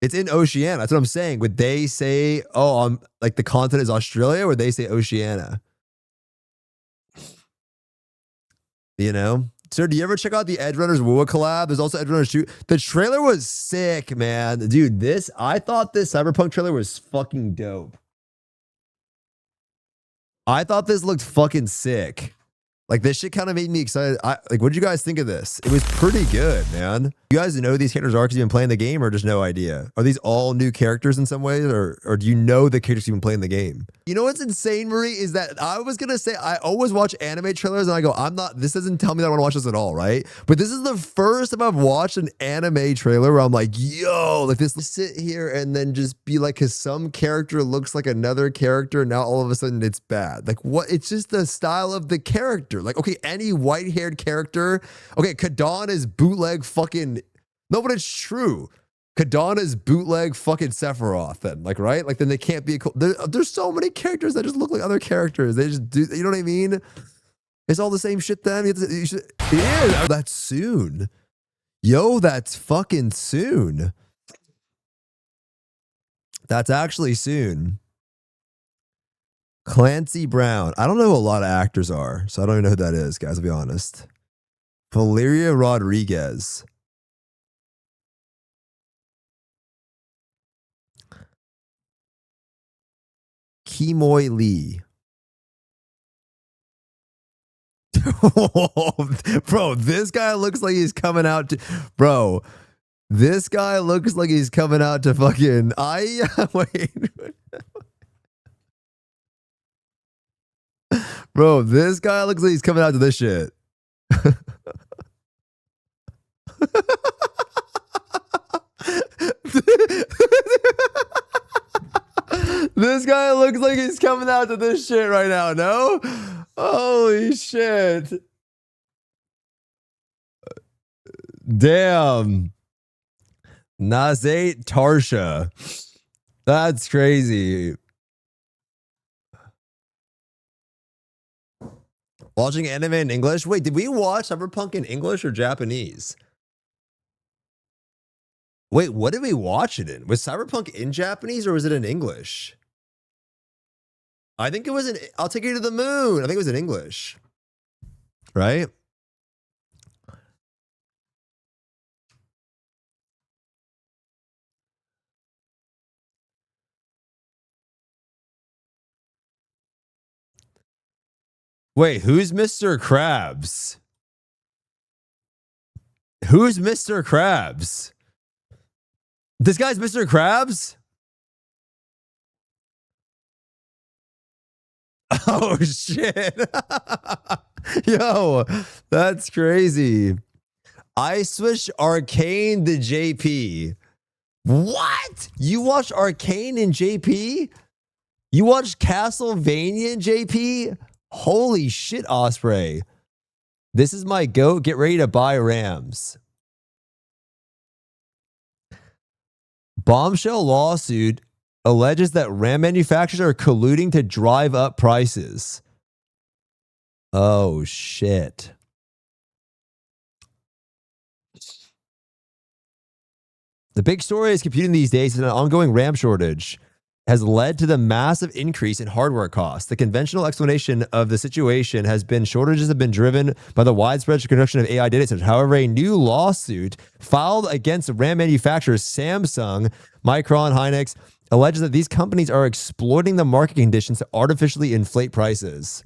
It's in Oceania. That's what I'm saying. Would they say, oh, like the continent is Australia, or would they say Oceania? You know? Sir, do you ever check out the Edge Runners Wua collab? There's also Edge Runners 2. The trailer was sick, man. Dude, I thought this Cyberpunk trailer was fucking dope. I thought this looked fucking sick. Like, this shit kind of made me excited. Like, what did you guys think of this? It was pretty good, man. You guys know who these characters are because you've been playing the game, or just no idea? Are these all new characters in some ways, or do you know the characters you've been playing the game? You know what's insane, Marie, is that I was going to say, I always watch anime trailers and I go, this doesn't tell me that I want to watch this at all, right? But this is the first time I've watched an anime trailer where I'm like, yo, like this, sit here and then just be like, because some character looks like another character, and now all of a sudden it's bad. Like, what? It's just the style of the character. Like, okay, any white-haired character. Okay, Kadon is bootleg fucking... No, but it's true. Kadon is bootleg fucking Sephiroth then, like, right? Like, then they can't be... There's so many characters that just look like other characters. They just do... You know what I mean? It's all the same shit then. It is. That's soon. Yo, that's fucking soon. That's actually soon. Clancy Brown. I don't know who a lot of actors are, so I don't even know who that is, guys, to be honest. Valeria Rodriguez. Kimoy Lee. Bro, this guy looks like he's coming out to... Bro, this guy looks like he's coming out to fucking... Wait... Bro, this guy looks like he's coming out to this shit. This guy looks like he's coming out to this shit right now, no? Holy shit. Damn. Nazate Tarsha. That's crazy. Watching anime in English? Wait, did we watch Cyberpunk in English or Japanese? Wait, what did we watch it in? Was Cyberpunk in Japanese or was it in English? I think it was in... I'll Take You to the Moon. I think it was in English. Right? Wait, who's Mr. Krabs? Who's Mr. Krabs? This guy's Mr. Krabs? Oh, shit. Yo, that's crazy. I switched Arcane to JP. What? You watched Arcane in JP? You watched Castlevania in JP? Holy shit, Osprey. This is my goat. Get ready to buy Rams. Bombshell lawsuit alleges that RAM manufacturers are colluding to drive up prices. Oh, shit. The big story is computing these days is an ongoing RAM shortage has led to the massive increase in hardware costs. The conventional explanation of the situation has been shortages have been driven by the widespread construction of AI data centers. However, a new lawsuit filed against RAM manufacturers Samsung, Micron, Hynix alleges that these companies are exploiting the market conditions to artificially inflate prices.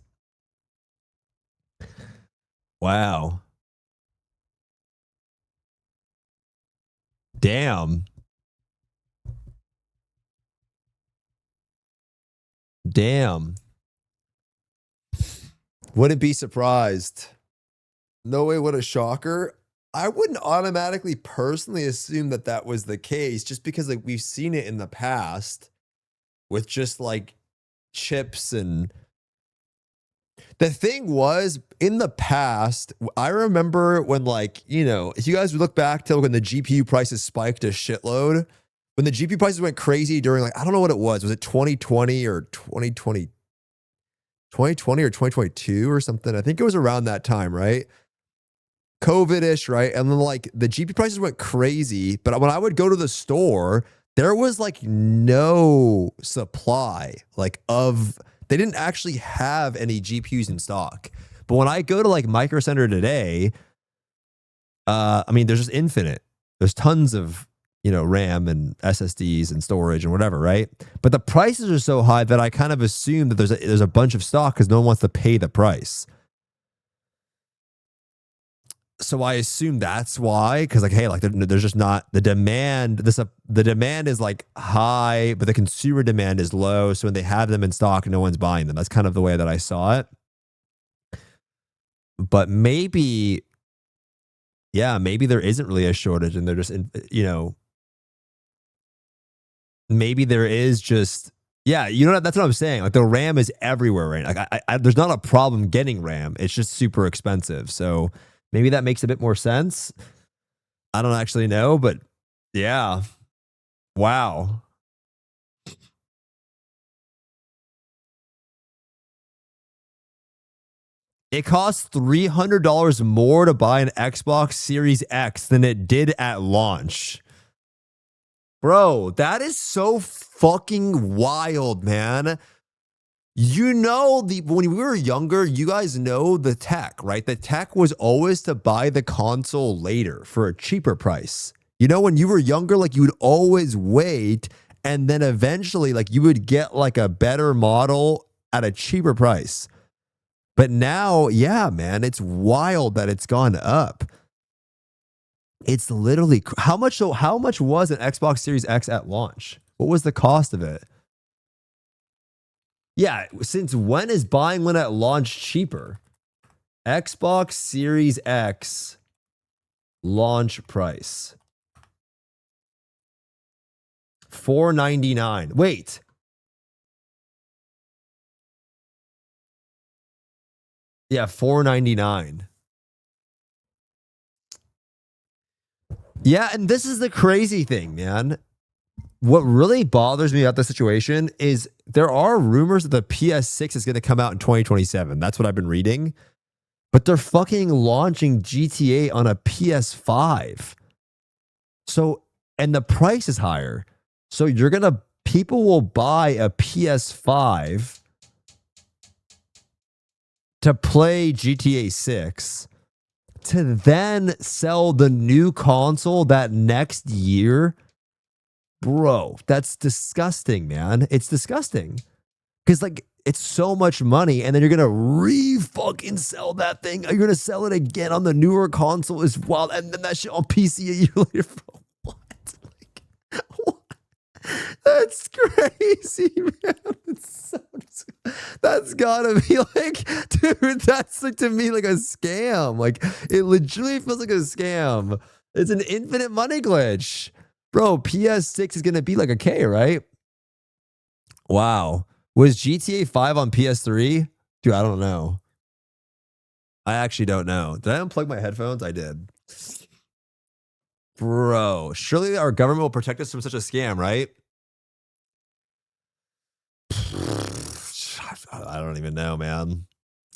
Wow. Damn. Damn. Wouldn't be surprised. No way, what a shocker. I wouldn't automatically personally assume that that was the case just because like we've seen it in the past with just like chips. And the thing was in the past, I remember when like, you know, if you guys look back to when the GPU prices spiked a shitload, when the GPU prices went crazy during like, I don't know what it was. Was it 2020 or 2020 or 2022 or something? I think it was around that time, right? COVID-ish, right? And then like the GPU prices went crazy. But when I would go to the store, there was like no supply like of, they didn't actually have any GPUs in stock. But when I go to like Micro Center today, I mean, there's just infinite. There's tons of, you know, RAM and SSDs and storage and whatever, right? But the prices are so high that I kind of assume that there's a bunch of stock because no one wants to pay the price. So I assume that's why, because like, hey, like there's just not the demand. The demand is like high, but the consumer demand is low. So when they have them in stock, no one's buying them. That's kind of the way that I saw it. But maybe, yeah, maybe there isn't really a shortage, and they're just, you know, maybe there is just, yeah, you know, that's what I'm saying. Like the RAM is everywhere right now. Like there's not a problem getting RAM. It's just super expensive. So maybe that makes a bit more sense. I don't actually know, but yeah. Wow. It costs $300 more to buy an Xbox Series X than it did at launch. Bro, that is so fucking wild, man. You know, when we were younger, you guys know the tech, right? The tech was always to buy the console later for a cheaper price. You know, when you were younger, like you would always wait, and then eventually like you would get like a better model at a cheaper price. But now, yeah, man, it's wild that it's gone up. It's literally how much was an Xbox Series X at launch? What was the cost of it? Yeah, since when is buying one at launch cheaper? Xbox Series X launch price. $499. Wait. Yeah, $499. Yeah, and this is the crazy thing, man. What really bothers me about the situation is there are rumors that the PS6 is going to come out in 2027. That's what I've been reading. But they're fucking launching GTA on a PS5. So, and the price is higher. So people will buy a PS5 to play GTA 6 to then sell the new console that next year. Bro, that's disgusting, man. It's disgusting. Because, like, it's so much money, and then you're going to re-fucking sell that thing. You're going to sell it again on the newer console as well, and then that shit on PC a year later. Bro, what? Like, what? That's crazy, man. That's gotta be like, dude, that's like to me like a scam. Like, it legitimately feels like a scam. It's an infinite money glitch. Bro, PS6 is going to be like a K, right? Wow. Was GTA 5 on PS3? Dude, I don't know. I actually don't know. Did I unplug my headphones? I did. Bro, surely our government will protect us from such a scam, right? I don't even know, man.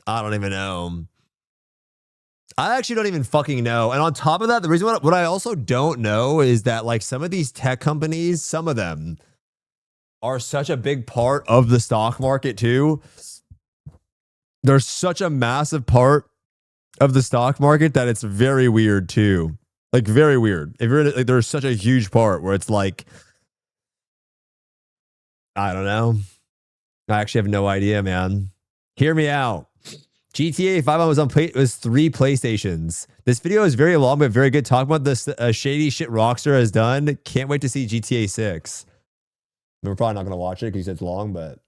I don't even know. I actually don't even fucking know. And on top of that, the reason what I also don't know is that like some of these tech companies, some of them are such a big part of the stock market too. They're such a massive part of the stock market that it's very weird too. Like very weird. If you're like, there's such a huge part where it's like, I don't know. I actually have no idea, man. Hear me out. GTA 5 was 3 PlayStations. This video is very long, but very good. Talk about this shady shit Rockstar has done. Can't wait to see GTA 6. We're probably not going to watch it because it's long, but...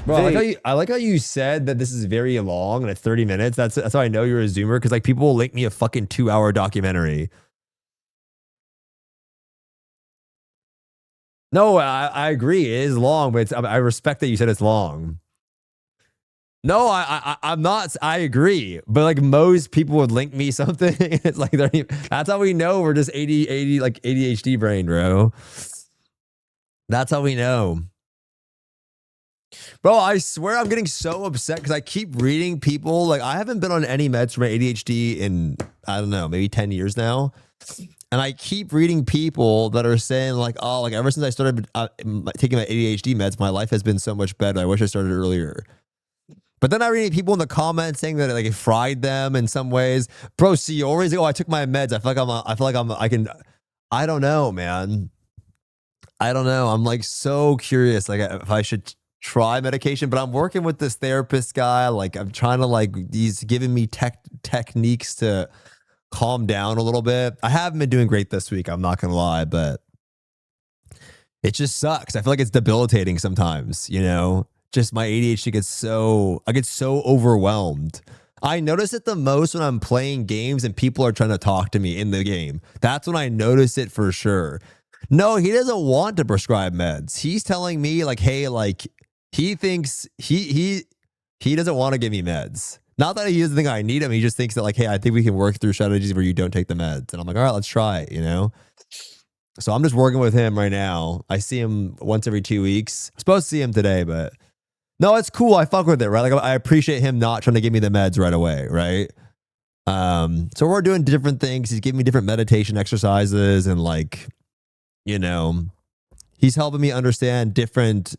Bro, I like how you said that this is very long and it's 30 minutes. That's how I know you're a Zoomer, because like people will link me a fucking 2-hour documentary. No, I agree. It is long, but I respect that you said it's long. No, I'm not. I agree. But like most people would link me something. It's like, that's how we know we're just like ADHD brain, bro. That's how we know. Bro, I swear I'm getting so upset because I keep reading people. Like, I haven't been on any meds for my ADHD in, I don't know, maybe 10 years now. And I keep reading people that are saying like, oh, like ever since I started taking my ADHD meds, my life has been so much better. I wish I started earlier. But then I read people in the comments saying that like it fried them in some ways. Bro, Ciore's like, oh, I took my meds. I don't know, man. I don't know. I'm like so curious, like if I should try medication, but I'm working with this therapist guy. Like I'm trying to like, he's giving me techniques to calm down a little bit. I haven't been doing great this week, I'm not gonna lie, but it just sucks. I feel like it's debilitating sometimes, you know? Just my ADHD I get so overwhelmed. I notice it the most when I'm playing games and people are trying to talk to me in the game. That's when I notice it for sure. No, he doesn't want to prescribe meds. He's telling me like, hey, like he thinks he doesn't want to give me meds. Not that he doesn't think I need him. He just thinks that like, hey, I think we can work through strategies where you don't take the meds. And I'm like, all right, let's try it, you know? So I'm just working with him right now. I see him once every 2 weeks. I'm supposed to see him today, but no, it's cool. I fuck with it, right? Like I appreciate him not trying to give me the meds right away, right? So we're doing different things. He's giving me different meditation exercises and like, you know, he's helping me understand different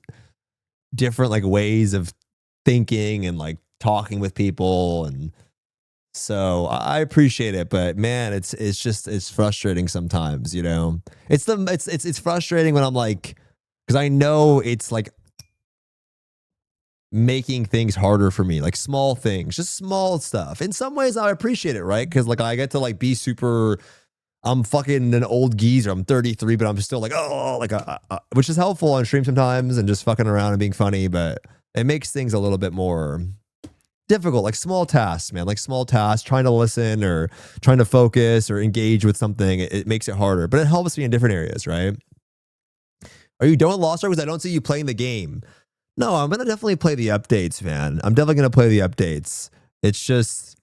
like ways of thinking and like talking with people, and so I appreciate it, but man, it's frustrating sometimes, you know. It's frustrating when I'm like, because I know it's like making things harder for me, like small things, just small stuff. In some ways I appreciate it, right? Because like I get to like be super, I'm fucking an old geezer. I'm 33, but I'm still like, oh, like which is helpful on stream sometimes and just fucking around and being funny, but it makes things a little bit more difficult, like small tasks, man, like small tasks, trying to listen or trying to focus or engage with something. It makes it harder, but it helps me in different areas, right? Are you done with Lost Ark? Because I don't see you playing the game. No, I'm going to definitely play the updates, man. I'm definitely going to play the updates. It's just,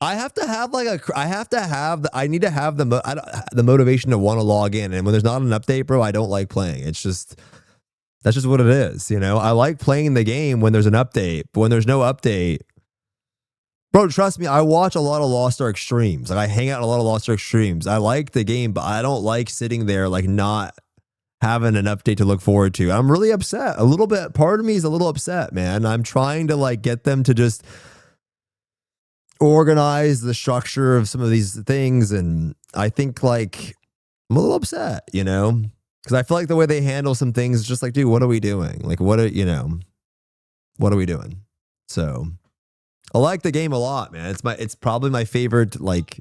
I need to have the motivation to want to log in. And when there's not an update, bro, I don't like playing. It's just, that's just what it is, you know? I like playing the game when there's an update, but when there's no update, bro, trust me, I watch a lot of Lost Ark streams. Like I hang out in a lot of Lost Ark streams. I like the game, but I don't like sitting there like not having an update to look forward to. I'm really upset. A little bit, part of me is a little upset, man. I'm trying to like get them to just organize the structure of some of these things, and I think like I'm a little upset, you know? Because I feel like the way they handle some things is just like, dude, what are we doing? Like, what are we doing? So I like the game a lot, man. It's probably my favorite. Like,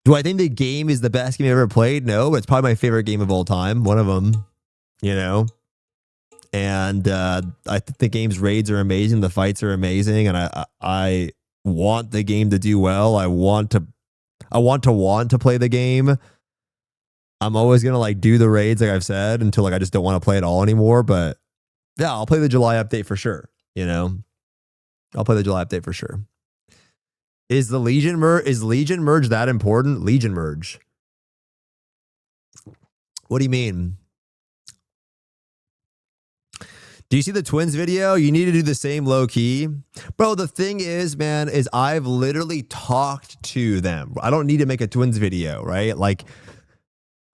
do I think the game is the best game I've ever played? No, but it's probably my favorite game of all time. One of them, you know? And I think the game's raids are amazing. The fights are amazing. And I want the game to do well. I want to play the game. I'm always gonna like do the raids like I've said until like I just don't want to play it all anymore. But yeah, I'll play the July update for sure. You know, I'll play the July update for sure. Is the Legion merge that important? Legion merge. What do you mean? Do you see the twins video? You need to do the same low key. Bro, the thing is, man, is I've literally talked to them. I don't need to make a twins video, right? Like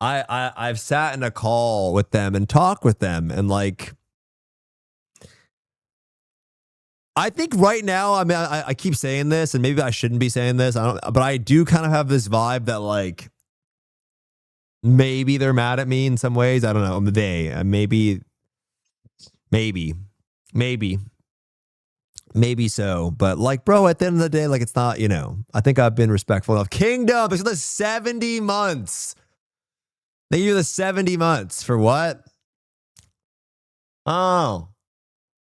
I've sat in a call with them and talked with them and like I think right now, I mean, I keep saying this and maybe I shouldn't be saying this. But I do kind of have this vibe that like maybe they're mad at me in some ways. I don't know. Maybe so. But like, bro, at the end of the day, like it's not, you know, I think I've been respectful of Kingdom. It's the 70 months. They give you the 70 months for what? Oh,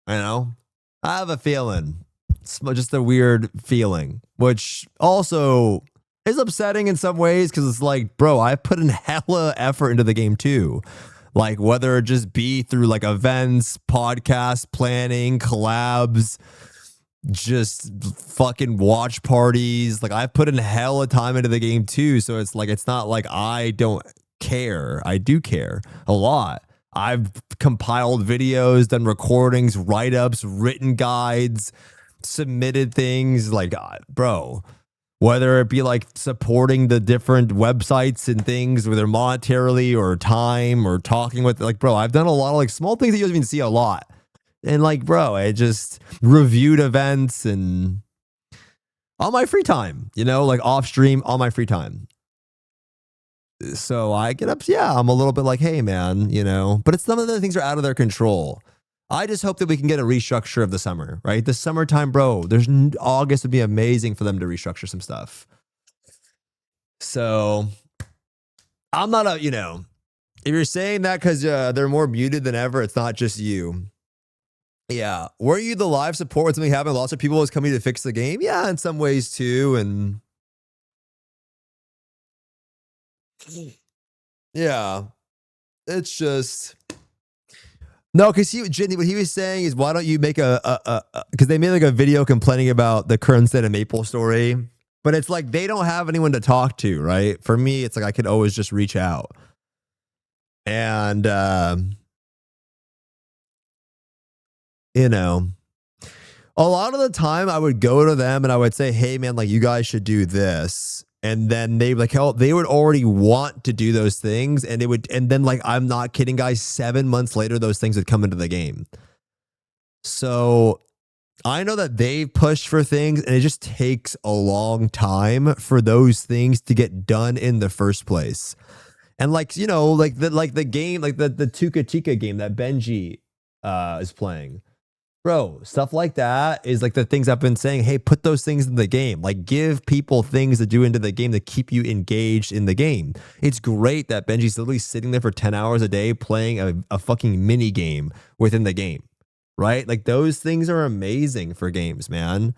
I know. I have a feeling. It's just a weird feeling, which also is upsetting in some ways because it's like, bro, I put in hella effort into the game too. Like whether it just be through like events, podcasts, planning, collabs, just fucking watch parties. Like I've put in hella time into the game too. So it's like, it's not like I don't care. I do care a lot. I've compiled videos, done recordings, write-ups, written guides, submitted things like, bro, whether it be like supporting the different websites and things, whether monetarily or time or talking with, like, bro, I've done a lot of like small things that you don't even see a lot. And like, bro, I just reviewed events and on my free time, you know, like off stream, on my free time. So I get up, yeah, I'm a little bit like, hey, man, you know, but it's some of the things are out of their control. I just hope that we can get a restructure of the summer, right? The summertime, bro, August would be amazing for them to restructure some stuff. So I'm not you know, if you're saying that because they're more muted than ever, it's not just you. Yeah. Were you the live support when something happened? Lots of people was coming to fix the game. Yeah, in some ways too. And yeah, it's just no, because what he was saying is, why don't you make because they made like a video complaining about the current state of Maple story, but it's like they don't have anyone to talk to, right? For me, it's like I could always just reach out, and you know, a lot of the time I would go to them and I would say, hey man, like you guys should do this. And then they like, hell, they would already want to do those things. And then like, I'm not kidding, guys, 7 months later, those things would come into the game. So I know that they've pushed for things and it just takes a long time for those things to get done in the first place. And like, you know, like the game, like the Tuka Tika game that Benji is playing. Bro, stuff like that is like the things I've been saying. Hey, put those things in the game. Like give people things to do into the game to keep you engaged in the game. It's great that Benji's literally sitting there for 10 hours a day playing a fucking mini game within the game, right? Like those things are amazing for games, man.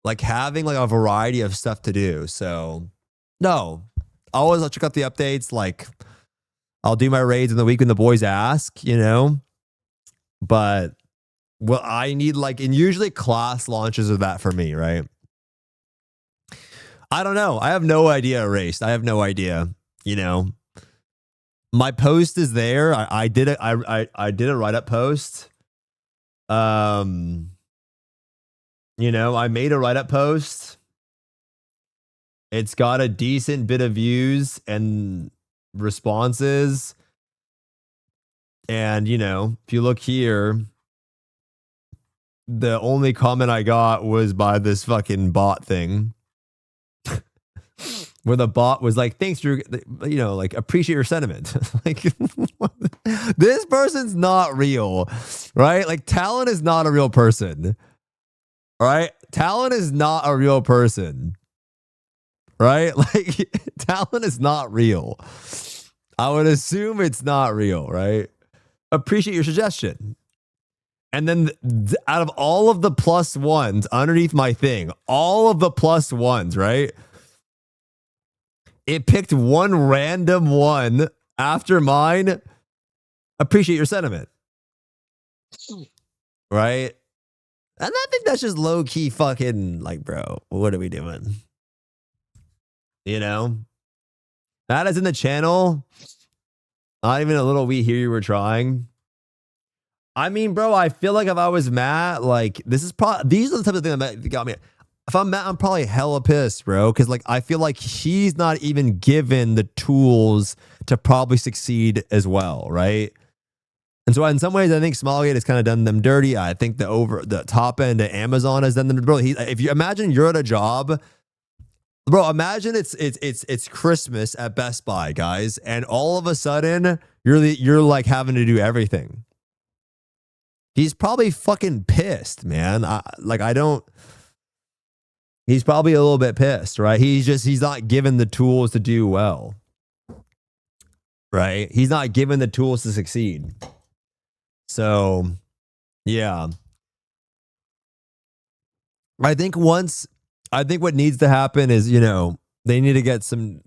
Like having like a variety of stuff to do. So no, always I'll check out the updates. Like I'll do my raids in the week when the boys ask, you know, but well, I need like, and usually class launches are that for me, right? I don't know. I have no idea, Erased. I have no idea, you know. My post is there. I did it. I did a write-up post. You know, I made a write-up post. It's got a decent bit of views and responses. And, you know, if you look here, the only comment I got was by this fucking bot thing where the bot was like, thanks for, you know, like appreciate your sentiment. Like this person's not real, right? Like Talon is not a real person, right? Talon is not a real person, right? Like Talon is not real. I would assume it's not real, right? Appreciate your suggestion. And then out of all of the plus ones underneath my thing, all of the plus ones, right? It picked one random one after mine. Appreciate your sentiment. Right? And I think that's just low key fucking like, bro, what are we doing? You know? That is in the channel. Not even a little we hear you were trying. I mean, bro, I feel like if I was Matt, like this is probably these are the type of things that got me. If I'm Matt, I'm probably hella pissed, bro. Cause like I feel like he's not even given the tools to probably succeed as well, right? And so in some ways, I think Smilegate has kind of done them dirty. I think the top end of Amazon has done them. Bro, if you imagine you're at a job, bro, imagine it's Christmas at Best Buy, guys, and all of a sudden you're like having to do everything. He's probably fucking pissed, man. He's probably a little bit pissed, right? He's not given the tools to do well, right? He's not given the tools to succeed. So, yeah. I think what needs to happen is, you know, they need to get some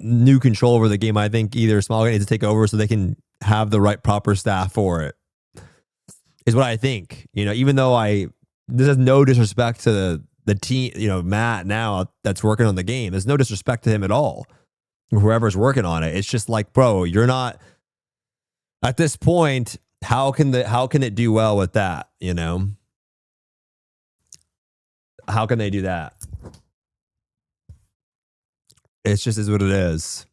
new control over the game. I think either Smilegate needs to take over so they can have the right proper staff for it. Is what I think. You know, even though this is no disrespect to the team, you know, Matt now that's working on the game. There's no disrespect to him at all. Whoever's working on it. It's just like, bro, you're not at this point, how can it do well with that, you know? How can they do that? It's just is what it is.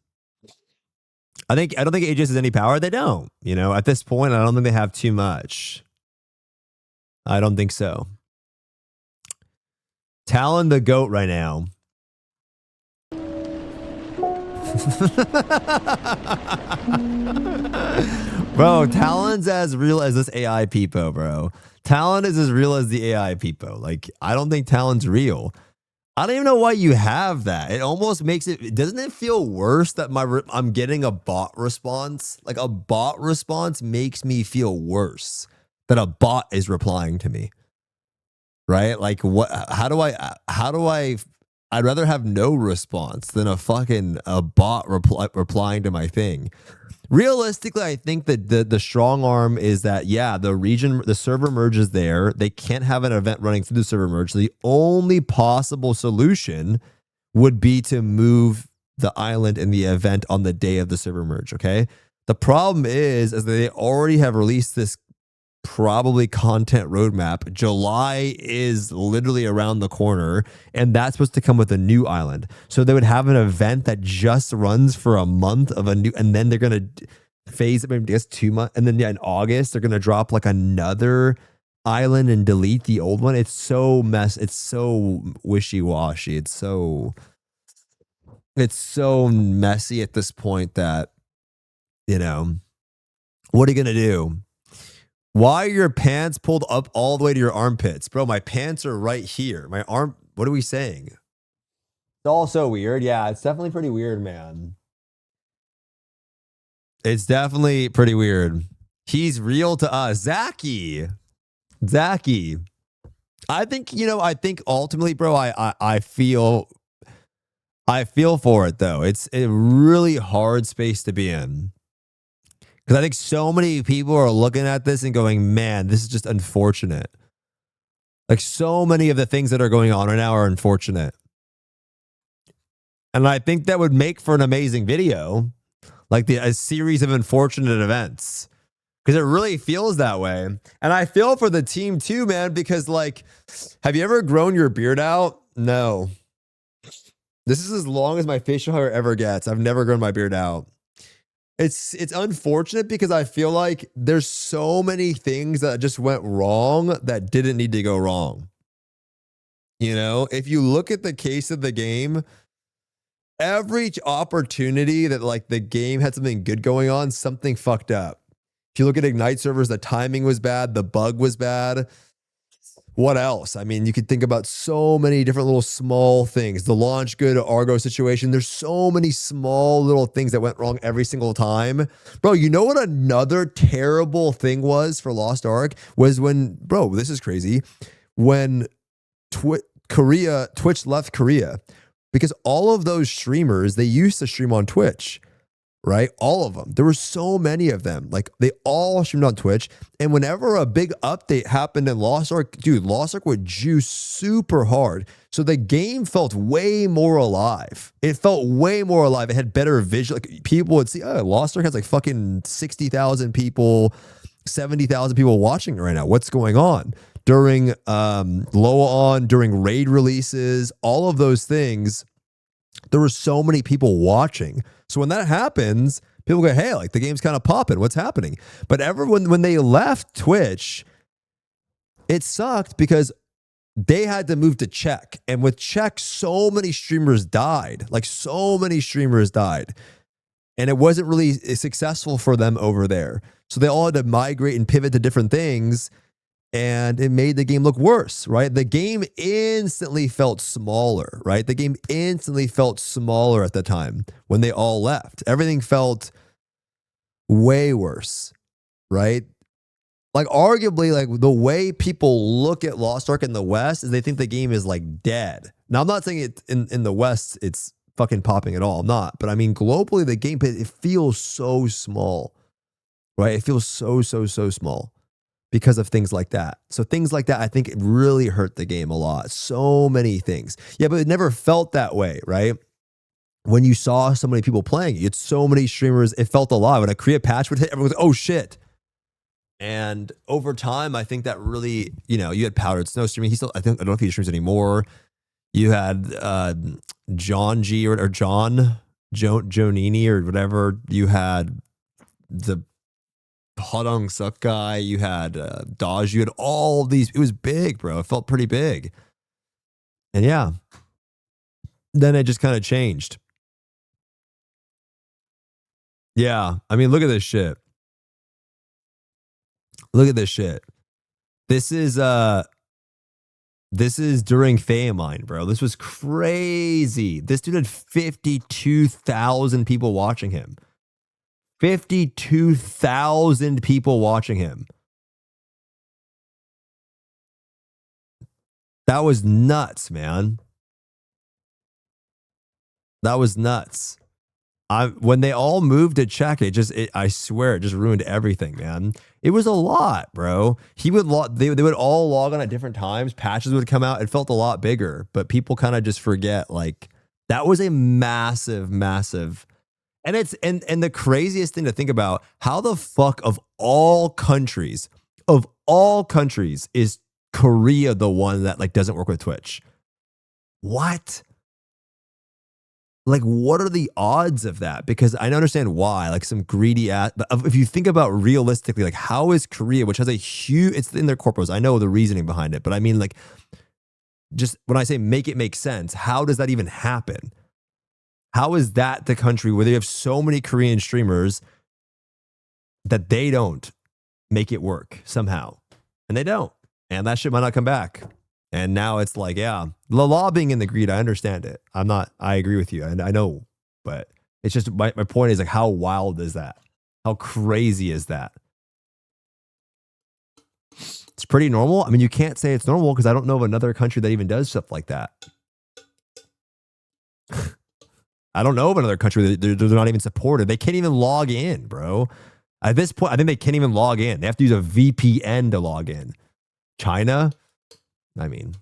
I don't think AJS has any power. They don't. You know, at this point, I don't think they have too much. I don't think so. Talon the GOAT right now. Bro, Talon's as real as this AI peepo, bro. Talon is as real as the AI peepo. Like, I don't think Talon's real. I don't even know why you have that. It almost makes it, doesn't it feel worse that I'm getting a bot response? Like a bot response makes me feel worse that a bot is replying to me. Right? Like how do I I'd rather have no response than a bot replying to my thing. Realistically, I think that the strong arm is that, yeah, the server merge is there. They can't have an event running through the server merge. So the only possible solution would be to move the island in the event on the day of the server merge, okay? The problem is that they already have released this probably content roadmap. July is literally around the corner, and that's supposed to come with a new island. So they would have an event that just runs for a month of a new, and then they're gonna phase it, maybe I guess 2 months, and then in August they're gonna drop like another island and delete the old one. It's so wishy-washy. It's so messy at this point that, you know, what are you gonna do? Why are your pants pulled up all the way to your armpits? Bro, my pants are right here. My arm, what are we saying? It's all so weird. Yeah, it's definitely pretty weird, man. It's definitely pretty weird. He's real to us. Zaki. I think, you know, ultimately, bro, I feel for it, though. It's a really hard space to be in. Because I think so many people are looking at this and going, man, this is just unfortunate. Like, so many of the things that are going on right now are unfortunate. And I think that would make for an amazing video. Like a series of unfortunate events. Because it really feels that way. And I feel for the team too, man. Because, like, have you ever grown your beard out? No. This is as long as my facial hair ever gets. I've never grown my beard out. It's unfortunate because I feel like there's so many things that just went wrong that didn't need to go wrong. You know, if you look at the case of the game, every opportunity that like the game had something good going on, something fucked up. If you look at Ignite servers, the timing was bad, the bug was bad. What else? I mean, you could think about so many different little small things. The launch good Argo situation. There's so many small little things that went wrong every single time. Bro, you know what another terrible thing was for Lost Ark? Was when, bro, this is crazy. When Twitch left Korea, because all of those streamers, they used to stream on Twitch, right? All of them. There were so many of them. Like they all streamed on Twitch. And whenever a big update happened in Lost Ark, dude, Lost Ark would juice super hard. So the game felt way more alive. It felt way more alive. It had better visual. Like people would see, oh, Lost Ark has like fucking 60,000 people, 70,000 people watching it right now. What's going on? During low-on, during raid releases, all of those things, there were so many people watching. So when that happens, people go, hey, like the game's kind of popping. What's happening? But everyone, when they left Twitch, it sucked because they had to move to Czech. And with Czech, so many streamers died. Like so many streamers died. And it wasn't really successful for them over there. So they all had to migrate and pivot to different things. And it made the game look worse, right? The game instantly felt smaller, right? The game instantly felt smaller at the time when they all left. Everything felt way worse, right? Like arguably, like the way people look at Lost Ark in the West is they think the game is like dead. Now, I'm not saying it in the West, it's fucking popping at all. I'm not. But I mean, globally, the game, it feels so small, right? It feels so small. Because of things like that. So things like that, I think it really hurt the game a lot. So many things. Yeah, but it never felt that way, right? When you saw so many people playing, you had so many streamers, it felt alive. When a Korea patch would hit, everyone was like, oh shit. And over time, I think that really, you know, you had Powdered Snow streaming. I don't know if he streams anymore. You had John G or John Jonini or whatever. You had the Hodong Suk guy, you had Dodge, you had all these. It was big, bro. It felt pretty big. And yeah, then it just kind of changed. Yeah, I mean, look at this shit. Look at this shit. This is during Famine, bro. This was crazy. This dude had 52,000 people watching him. 52,000 people watching him. That was nuts, man. That was nuts. When they all moved to Czech, I swear, it just ruined everything, man. It was a lot, bro. They would all log on at different times. Patches would come out. It felt a lot bigger, but people kind of just forget, like, that was a massive. And it's and the craziest thing to think about, how the fuck of all countries is Korea the one that like doesn't work with Twitch? What? Like, what are the odds of that? Because I don't understand why, like some greedy ass, but if you think about realistically, like how is Korea, which has a huge, it's in their corporates, I know the reasoning behind it, but I mean, like, just when I say make it make sense, how does that even happen? How is that the country where they have so many Korean streamers that they don't make it work somehow? And they don't. And that shit might not come back. And now it's like, yeah, the lobbying and the greed, I understand it. I agree with you. And I know, but it's just, my point is like, how wild is that? How crazy is that? It's pretty normal. I mean, you can't say it's normal because I don't know of another country that even does stuff like that. I don't know of another country that they're not even supported. They can't even log in, bro. At this point, I think they can't even log in. They have to use a VPN to log in. China, I mean,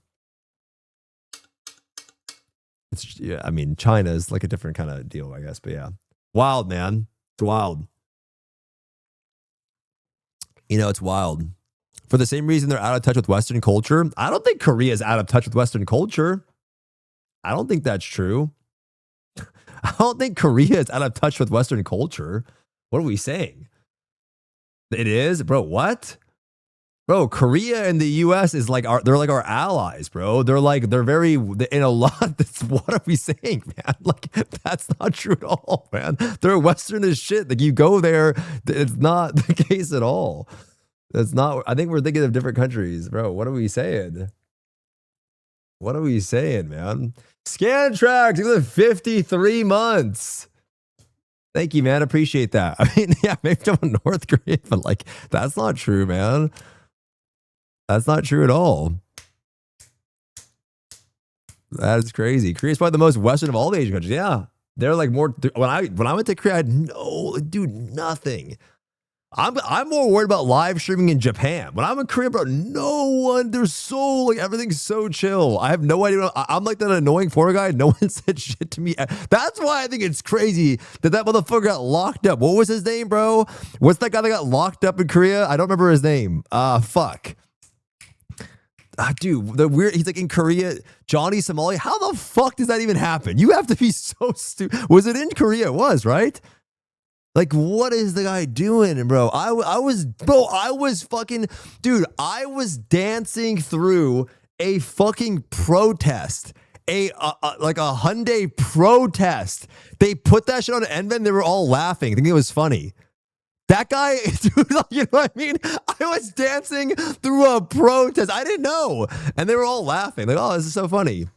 yeah, I mean, China is like a different kind of deal, I guess. But yeah, wild, man. It's wild. You know, it's wild. For the same reason they're out of touch with Western culture. I don't think Korea is out of touch with Western culture. I don't think that's true. I don't think Korea is out of touch with Western culture. What are we saying? It is? Bro, what? Bro, Korea and the US is like they're like our allies, bro. They're very in a lot. What are we saying, man? Like, that's not true at all, man. They're Western as shit. Like, you go there, it's not the case at all. That's not, I think we're thinking of different countries, bro. What are we saying? What are we saying, man? Scan tracks, you live 53 months. Thank you, man. Appreciate that. I mean, yeah, maybe I'm North Korea, but like, that's not true, man. That's not true at all. That is crazy. Korea's probably the most Western of all the Asian countries. Yeah. They're like more, when I went to Korea, I had nothing. I'm more worried about live streaming in Japan. When I'm in Korea, bro, there's so, like, everything's so chill. I have no idea. I'm like that annoying foreign guy. No one said shit to me. That's why I think it's crazy that motherfucker got locked up. What was his name, bro? What's that guy that got locked up in Korea? I don't remember his name. Fuck. Dude, he's like in Korea, Johnny Somali. How the fuck does that even happen? You have to be so stupid. Was it in Korea? It was, right? Like, what is the guy doing, bro? I was fucking, dude, I was dancing through a fucking protest, like a Hyundai protest. They put that shit on NVIDIA, they were all laughing, thinking it was funny. That guy, dude, you know what I mean? I was dancing through a protest. I didn't know. And they were all laughing. Like, oh, this is so funny.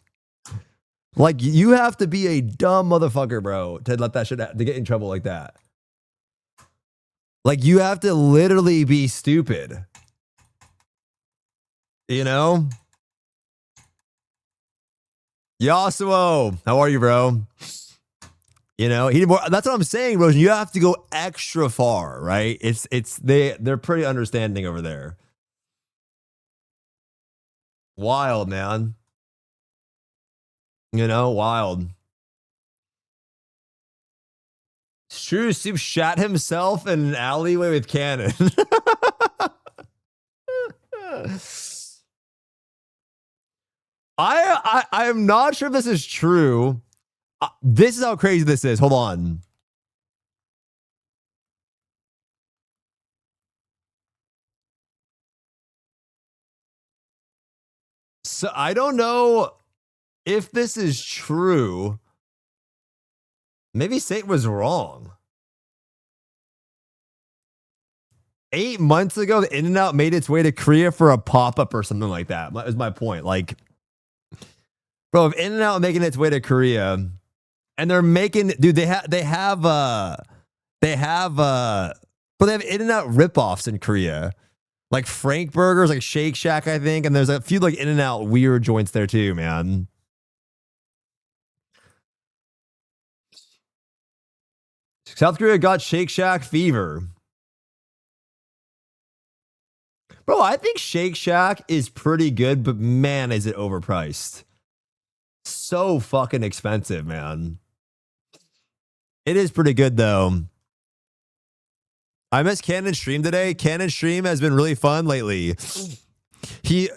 Like, you have to be a dumb motherfucker, bro, to let that shit, to get in trouble like that. Like, you have to literally be stupid. You know? Yasuo, how are you, bro? You know, that's what I'm saying, bro. You have to go extra far, right? They're pretty understanding over there. Wild, man. You know, wild. It's true, Stoopzz shat himself in an alleyway with cannon. I am not sure if this is true. This is how crazy this is. Hold on. So I don't know if this is true. Maybe Satan was wrong. 8 months ago, the In-N-Out made its way to Korea for a pop-up or something like that. That was my point. Like, bro, if In-N-Out making its way to Korea, and they're making, dude, they have In-N-Out ripoffs in Korea, like Frank Burgers, like Shake Shack, I think, and there's a few like In-N-Out weird joints there too, man. South Korea got Shake Shack fever. Bro, I think Shake Shack is pretty good, but man, is it overpriced. So fucking expensive, man. It is pretty good, though. I missed Cannon's stream today. Cannon's stream has been really fun lately. He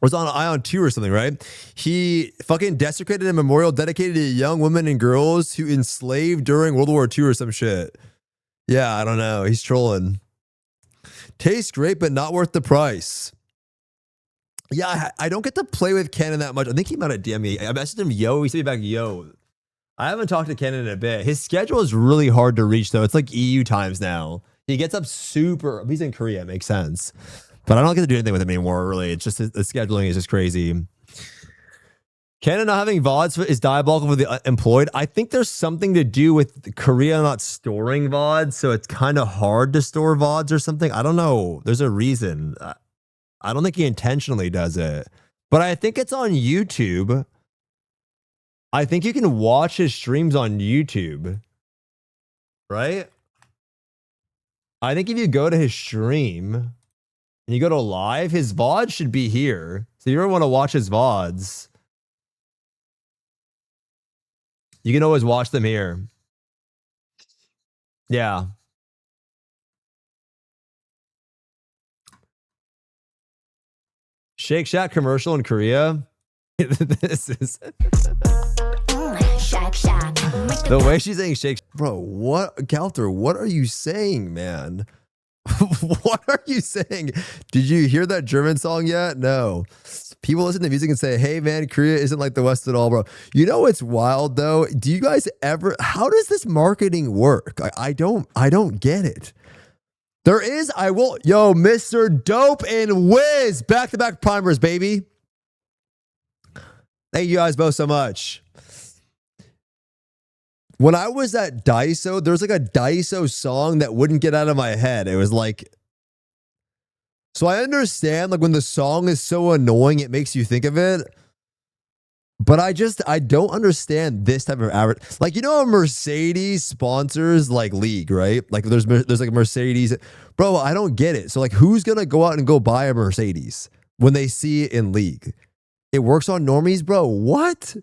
was on AION 2 or something, right? He fucking desecrated a memorial dedicated to young women and girls who enslaved during World War II or some shit. Yeah, I don't know. He's trolling. Tastes great, but not worth the price. Yeah, I don't get to play with Cannon that much. I think he might have DM'd me. I messaged him, yo. He sent me back, yo. I haven't talked to Cannon in a bit. His schedule is really hard to reach, though. It's like EU times now. He gets up super... He's in Korea. It makes sense. But I don't get to do anything with him anymore, really. It's just the scheduling is just crazy. Cannon not having VODs is diabolical for the employed. I think there's something to do with Korea not storing VODs, so it's kind of hard to store VODs or something. I don't know. There's a reason. I don't think he intentionally does it. But I think it's on YouTube. I think you can watch his streams on YouTube. Right? I think if you go to his stream and you go to live, his VOD should be here. So if you ever want to watch his VODs, you can always watch them here. Yeah. Shake Shack commercial in Korea. This is the way she's saying Shake. Bro, what, Galter, what are you saying, man? What are you saying? Did you hear that German song yet? No. People listen to music and say, hey, man, Korea isn't like the West at all, bro. You know what's wild, though? Do you guys ever... How does this marketing work? I don't get it. There is... Yo, Mr. Dope and Wiz. Back-to-back primers, baby. Thank you guys both so much. When I was at Daiso, there was like a Daiso song that wouldn't get out of my head. It was like... So I understand like when the song is so annoying, it makes you think of it. But I don't understand this type of average. Like, you know, Mercedes sponsors like League, right? Like there's like a Mercedes. Bro, I don't get it. So like who's going to go out and go buy a Mercedes when they see it in League? It works on normies, bro. What?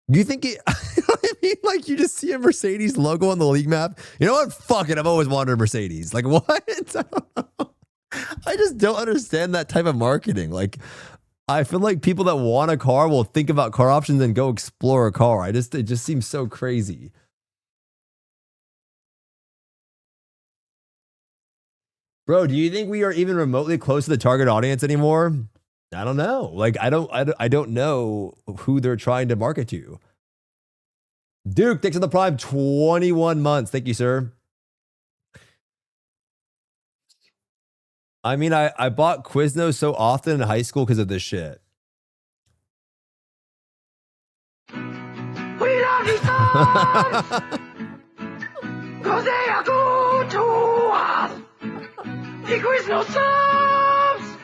You think it, you know what I mean? Like you just see a Mercedes logo on the League map. You know what? Fuck it. I've always wanted a Mercedes. Like what? I don't know. I just don't understand that type of marketing. Like, I feel like people that want a car will think about car options and go explore a car. It just seems so crazy. Bro, do you think we are even remotely close to the target audience anymore? I don't know. Like, I don't know who they're trying to market to. Duke, thanks for the prime, 21 months. Thank you, sir. I mean, I bought Quiznos so often in high school because of this shit. We love you, Stoopzz! Cause they are good to us! The Quiznos subs!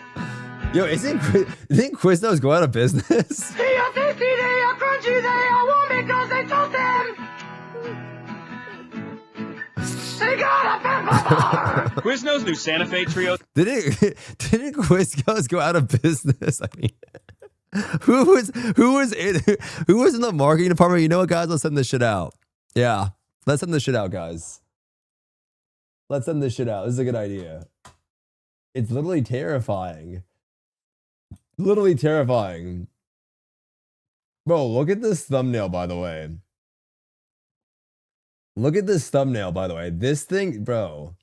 Yo, isn't Quiznos go out of business? They are tasty, they are crunchy, they are warm because they toast them! They got a pepper bar! Quiznos new Santa Fe trio. Didn't Quiznos go out of business? I mean, who was in the marketing department? You know what, guys? Let's send this shit out. Yeah, let's send this shit out, guys. Let's send this shit out. This is a good idea. It's literally terrifying. Literally terrifying. Bro, look at this thumbnail, by the way. Look at this thumbnail, by the way. This thing, bro.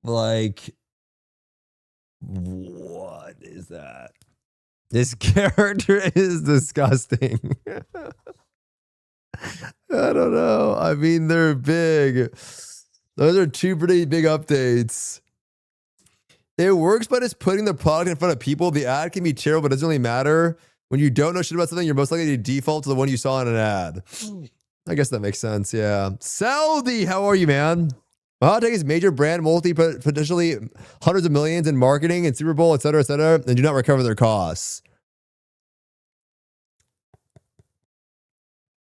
Like, what is that? This character is disgusting. I don't know. I mean, they're big. Those are two pretty big updates. It works by just putting the product in front of people. The ad can be terrible, but it doesn't really matter. When you don't know shit about something, you're most likely to default to the one you saw in an ad. I guess that makes sense, yeah. Saldi, how are you, man? My hot take is major brand, potentially hundreds of millions in marketing and Super Bowl, et cetera, and do not recover their costs.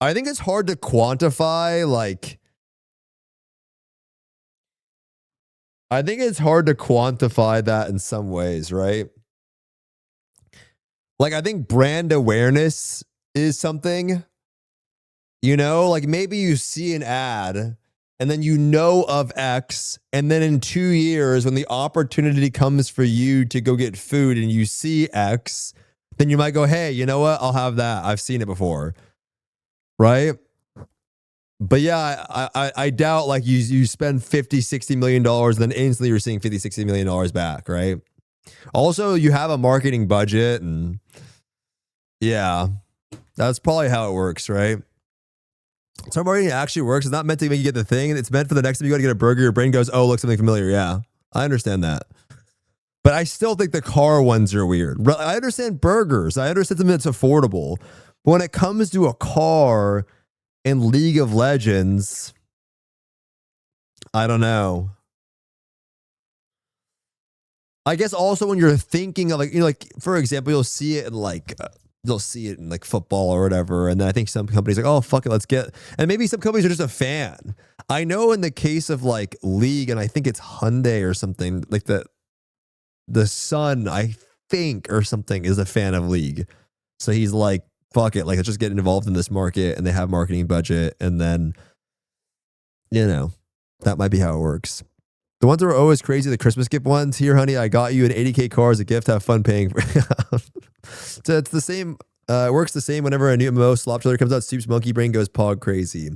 I think it's hard to quantify, like... I think it's hard to quantify that in some ways, right? Like, I think brand awareness is something, you know, like maybe you see an ad and then you know of X, and then in 2 years when the opportunity comes for you to go get food and you see X, then you might go, hey, you know what? I'll have that. I've seen it before. Right? But yeah, I doubt like you spend $50-60 million and then instantly you're seeing $50-60 million back, right? Also, you have a marketing budget, and yeah, that's probably how it works, right? So marketing actually works. It's not meant to make you get the thing. It's meant for the next time you go to get a burger, your brain goes, oh, look, something familiar. Yeah, I understand that. But I still think the car ones are weird. I understand burgers. I understand something that's affordable. But when it comes to a car in League of Legends, I don't know. I guess also when you're thinking of like, you know, like for example, you'll see it in like football or whatever. And then I think some companies are like, oh, fuck it, let's get, and maybe some companies are just a fan. I know in the case of like League, and I think it's Hyundai or something, like the son, I think, or something, is a fan of League. So he's like, fuck it, like let's just get involved in this market, and they have marketing budget, and then, you know, that might be how it works. The ones that are always crazy, the Christmas gift ones. Here, honey, I got you an 80K car as a gift. Have fun paying for it. So it's the same. It works the same whenever a new MMO slop trailer comes out. Stoopzz monkey brain goes pog crazy.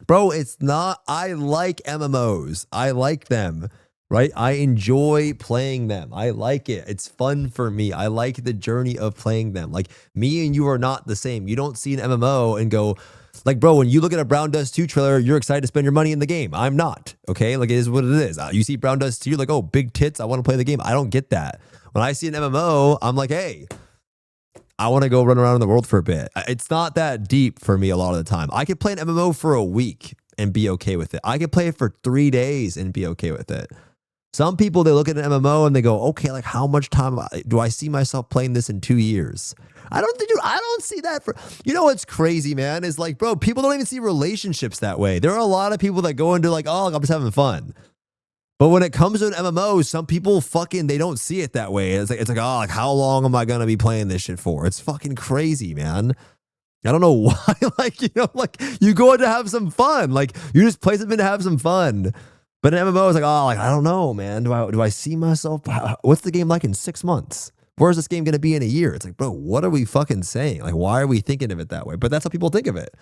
Bro, it's not. I like MMOs. I like them, right? I enjoy playing them. I like it. It's fun for me. I like the journey of playing them. Like, me and you are not the same. You don't see an MMO and go, like, bro, when you look at a Brown Dust 2 trailer, you're excited to spend your money in the game. I'm not, okay? Like, it is what it is. You see Brown Dust 2, you're like, oh, big tits, I want to play the game. I don't get that. When I see an MMO, I'm like, hey, I want to go run around in the world for a bit. It's not that deep for me a lot of the time. I could play an MMO for a week and be okay with it. I can play it for 3 days and be okay with it. Some people, they look at an MMO and they go, okay, like how much time do I see myself playing this in 2 years? I don't see that for, you know what's crazy, man, is like, bro, people don't even see relationships that way. There are a lot of people that go into like, oh, I'm just having fun. But when it comes to an MMO, some people fucking, they don't see it that way. It's like, oh, like how long am I going to be playing this shit for? It's fucking crazy, man. I don't know why, like, you know, like you go in to have some fun. Like you just play something to have some fun. But an MMO is like, oh, like, I don't know, man. Do I see myself? What's the game like in 6 months? Where's this game going to be in a year? It's like, bro, what are we fucking saying? Like, why are we thinking of it that way? But that's how people think of it.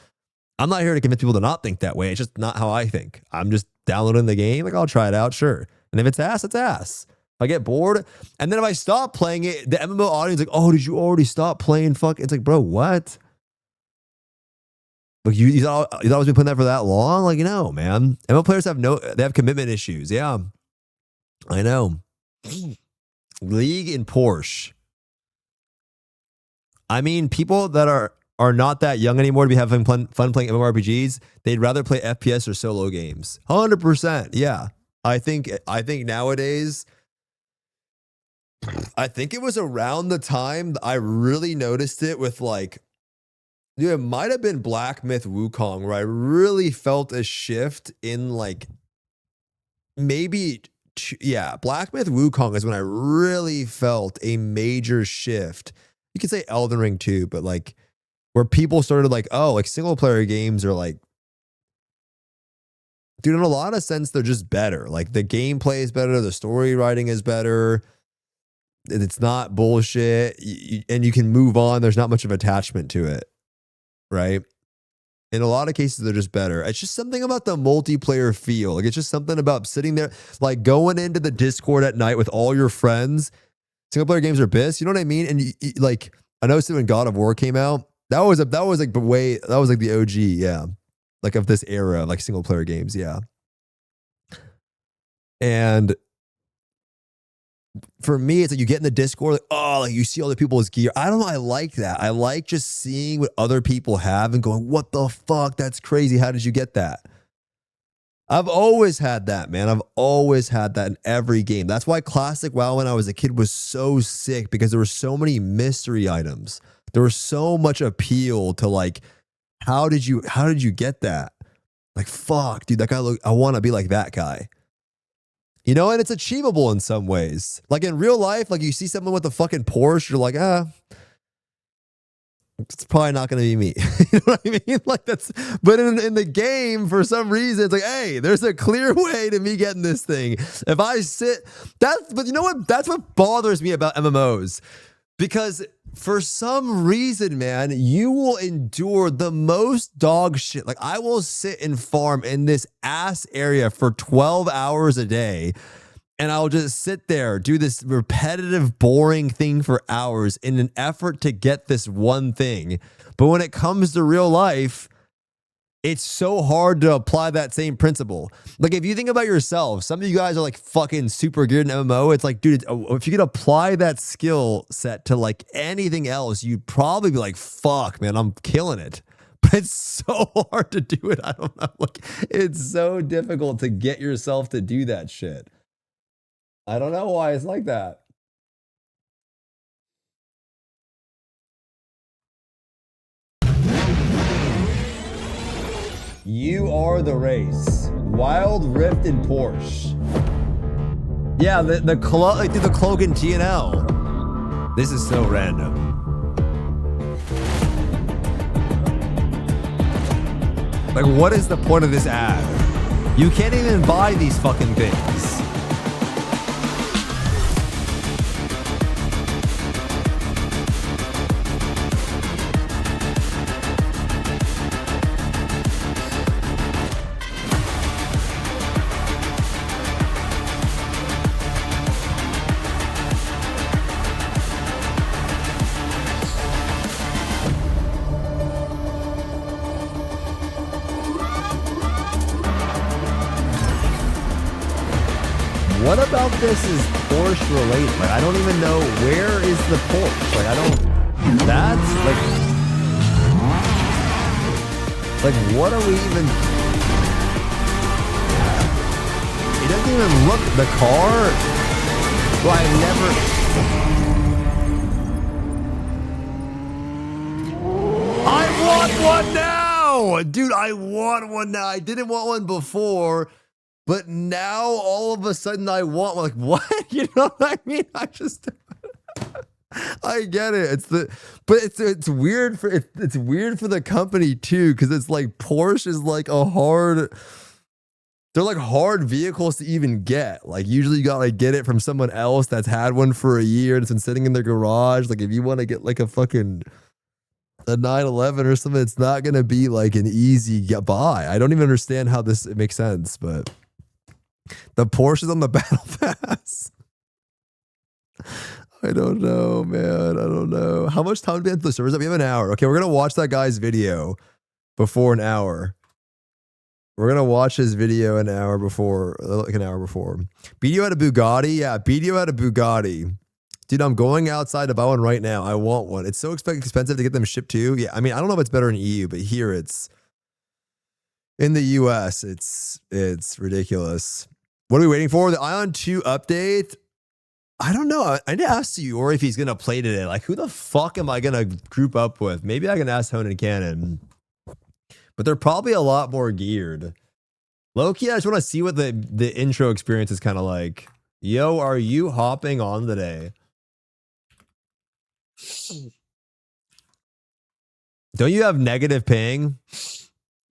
I'm not here to convince people to not think that way. It's just not how I think. I'm just downloading the game. Like, I'll try it out, sure. And if it's ass, it's ass. If I get bored, and then if I stop playing it, the MMO audience is like, oh, did you already stop playing? Fuck. It's like, bro, what? Like you thought I was been playing that for that long? Like, you know, man. MMO players they have commitment issues. Yeah, I know. League and Porsche. I mean, people that are not that young anymore to be having fun playing MMORPGs, they'd rather play FPS or solo games. 100%. Yeah. I think nowadays, I think it was around the time I really noticed it with like, dude, it might have been Black Myth Wukong where I really felt a shift in like maybe, yeah, Black Myth Wukong is when I really felt a major shift. You could say Elden Ring too, but like where people started like, oh, like single player games are like, dude, in a lot of sense, they're just better. Like the gameplay is better. The story writing is better. It's not bullshit. And you can move on. There's not much of attachment to it. Right? In a lot of cases, they're just better. It's just something about the multiplayer feel. Like it's just something about sitting there, like going into the Discord at night with all your friends. Single player games are BIS. You know what I mean? And like, I know when God of War came out, that was like the OG, yeah. Like of this era, like single player games, yeah. And for me, it's like you get in the Discord, like, oh, like you see all the people's gear. I don't know. I like that. I like just seeing what other people have and going, what the fuck? That's crazy. How did you get that? I've always had that, man. I've always had that in every game. That's why Classic WoW when I was a kid was so sick, because there were so many mystery items. There was so much appeal to like, how did you get that? Like, fuck, dude, that guy I want to be like that guy. You know, and it's achievable in some ways. Like in real life, like you see someone with a fucking Porsche, you're like, it's probably not going to be me. You know what I mean? Like that's, but in the game, for some reason, it's like, hey, there's a clear way to me getting this thing. If I sit, but you know what? That's what bothers me about MMOs. Because for some reason, man, you will endure the most dog shit. Like I will sit and farm in this ass area for 12 hours a day. And I'll just sit there, do this repetitive, boring thing for hours in an effort to get this one thing. But when it comes to real life, it's so hard to apply that same principle. Like if you think about yourself, some of you guys are like fucking super good in MMO. It's like, dude, if you could apply that skill set to like anything else, you'd probably be like, fuck, man, I'm killing it. But it's so hard to do it. I don't know. Like it's so difficult to get yourself to do that shit. I don't know why it's like that. You are the race. Wild Rift and Porsche. Yeah, the cloak and TNL. This is so random. Like, what is the point of this ad? You can't even buy these fucking things. What about this is Porsche related? Like, I don't even know where is the Porsche. Like, I don't. That's like what are we even? didn't even look at the car. Well, I want one now, dude. I want one now. I didn't want one before, but now all of a sudden I want one. Like, what? You know what I mean? I just, I get it. But it's weird for it's weird for the company too, because it's like Porsche is like a hard. They're like hard vehicles to even get. Like usually you gotta get it from someone else that's had one for a year and it's been sitting in their garage. Like if you want to get like a 911 or something, it's not gonna be like an easy buy. I don't even understand how it makes sense, but the Porsche is on the battle pass. I don't know, man. I don't know. How much time do we have to the servers? We have an hour. Okay, we're gonna watch that guy's video before an hour. We're going to watch his video an hour before, like an hour before. BDO had a Bugatti? Yeah, BDO had a Bugatti. Dude, I'm going outside to buy one right now. I want one. It's so expensive to get them shipped too. Yeah, I mean, I don't know if it's better in EU, but here it's, in the US, it's ridiculous. What are we waiting for? The Ion 2 update? I don't know. I need to ask you, or if he's going to play today. Like, who the fuck am I going to group up with? Maybe I can ask Honan Cannon. But they're probably a lot more geared. Low-key, I just want to see what the intro experience is kind of like. Yo, are you hopping on today? Don't you have negative ping?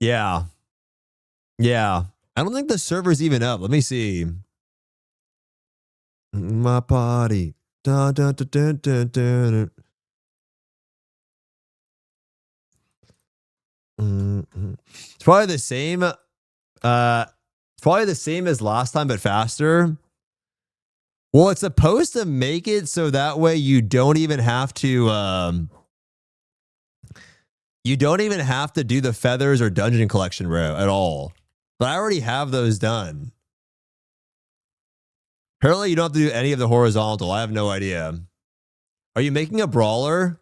Yeah. Yeah. I don't think the server's even up. Let me see. My body. Da, da, da, da, da, da. It's probably the same. Probably the same as last time, but faster. Well, it's supposed to make it so that way you don't even have to. You don't even have to do the feathers or dungeon collection route at all. But I already have those done. Apparently, you don't have to do any of the horizontal. I have no idea. Are you making a brawler?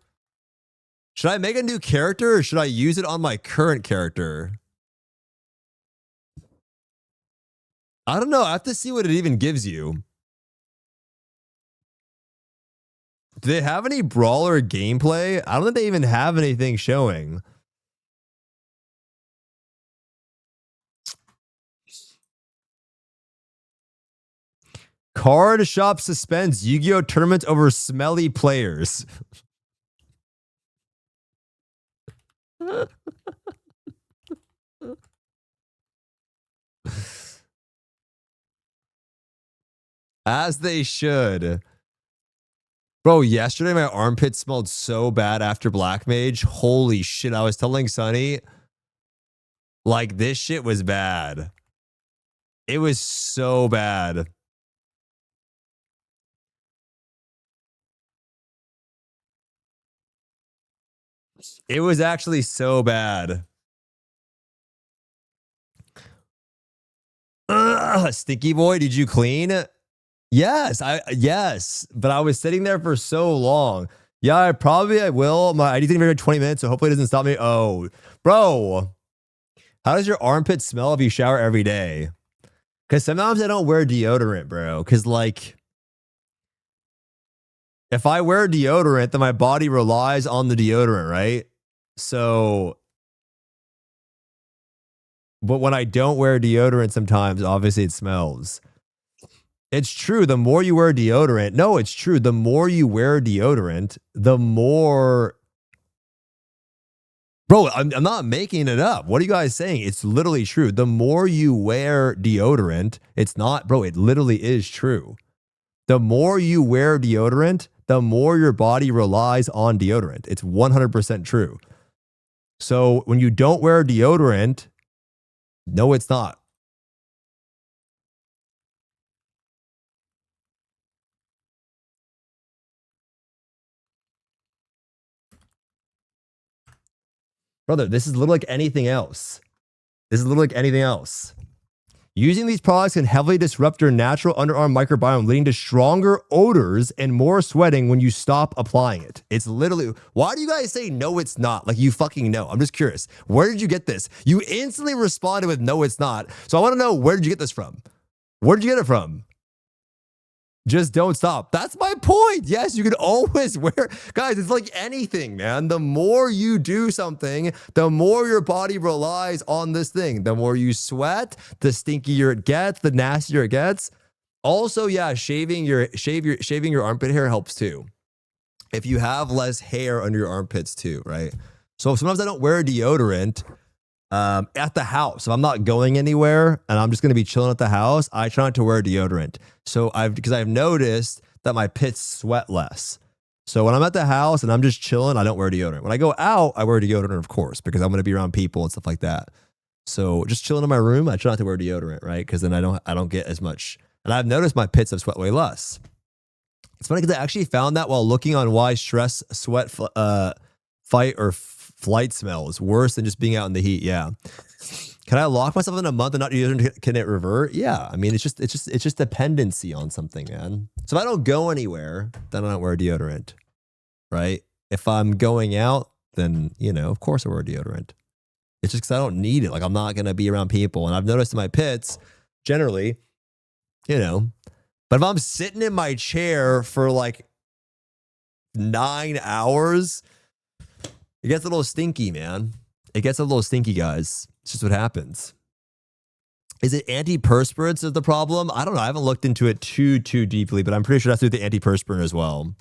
Should I make a new character or should I use it on my current character? I don't know. I have to see what it even gives you. Do they have any brawler gameplay? I don't think they even have anything showing. Card shop suspends Yu-Gi-Oh! Tournament over smelly players. As they should. Bro, yesterday my armpit smelled so bad after Black Mage. Holy shit, I was telling Sonny, like, this shit was bad. It was so bad. It was actually so bad. Stinky boy, did you clean? Yes, yes, but I was sitting there for so long. Yeah, I will. I need to take 20 minutes, so hopefully it doesn't stop me. Oh, bro, how does your armpit smell if you shower every day? Because sometimes I don't wear deodorant, bro. Because like, if I wear deodorant, then my body relies on the deodorant, right? So, but when I don't wear deodorant, sometimes obviously it smells. It's true. The more you wear deodorant, no, it's true. The more you wear deodorant, the more. Bro, I'm not making it up. What are you guys saying? It's literally true. The more you wear deodorant, it's not, bro, it literally is true. The more you wear deodorant, the more your body relies on deodorant. It's 100% true. So when you don't wear deodorant, no, it's not. Brother, this is literally like anything else. This is literally like anything else. Using these products can heavily disrupt your natural underarm microbiome, leading to stronger odors and more sweating when you stop applying it. It's literally, why do you guys say no, it's not? Like you fucking know. I'm just curious. Where did you get this? You instantly responded with no, it's not. So I want to know, where did you get this from? Where'd you get it from? Just don't stop. That's my point. Yes, you can always wear. Guys, it's like anything, man. The more you do something, the more your body relies on this thing. The more you sweat, the stinkier it gets, the nastier it gets. Also, yeah, shaving your armpit hair helps too. If you have less hair under your armpits too, right? So sometimes I don't wear deodorant at the house. If I'm not going anywhere and I'm just going to be chilling at the house, I try not to wear deodorant. So because I've noticed that my pits sweat less. So when I'm at the house and I'm just chilling, I don't wear deodorant. When I go out, I wear deodorant, of course, because I'm going to be around people and stuff like that. So just chilling in my room, I try not to wear deodorant, right? Because then I don't get as much. And I've noticed my pits have sweat way less. It's funny because I actually found that while looking on why stress, sweat, fight, or flight smell is worse than just being out in the heat. Yeah. Can I lock myself in a month and not use it? Can it revert? Yeah. I mean, it's just dependency on something, man. So if I don't go anywhere, then I don't wear deodorant, right? If I'm going out, then, you know, of course I wear deodorant. It's just because I don't need it. Like, I'm not going to be around people. And I've noticed in my pits, generally, you know, but if I'm sitting in my chair for like 9 hours, it gets a little stinky, man. It gets a little stinky, guys. It's just what happens. Is it antiperspirants is the problem? I don't know. I haven't looked into it too deeply, but I'm pretty sure that's with the antiperspirant as well.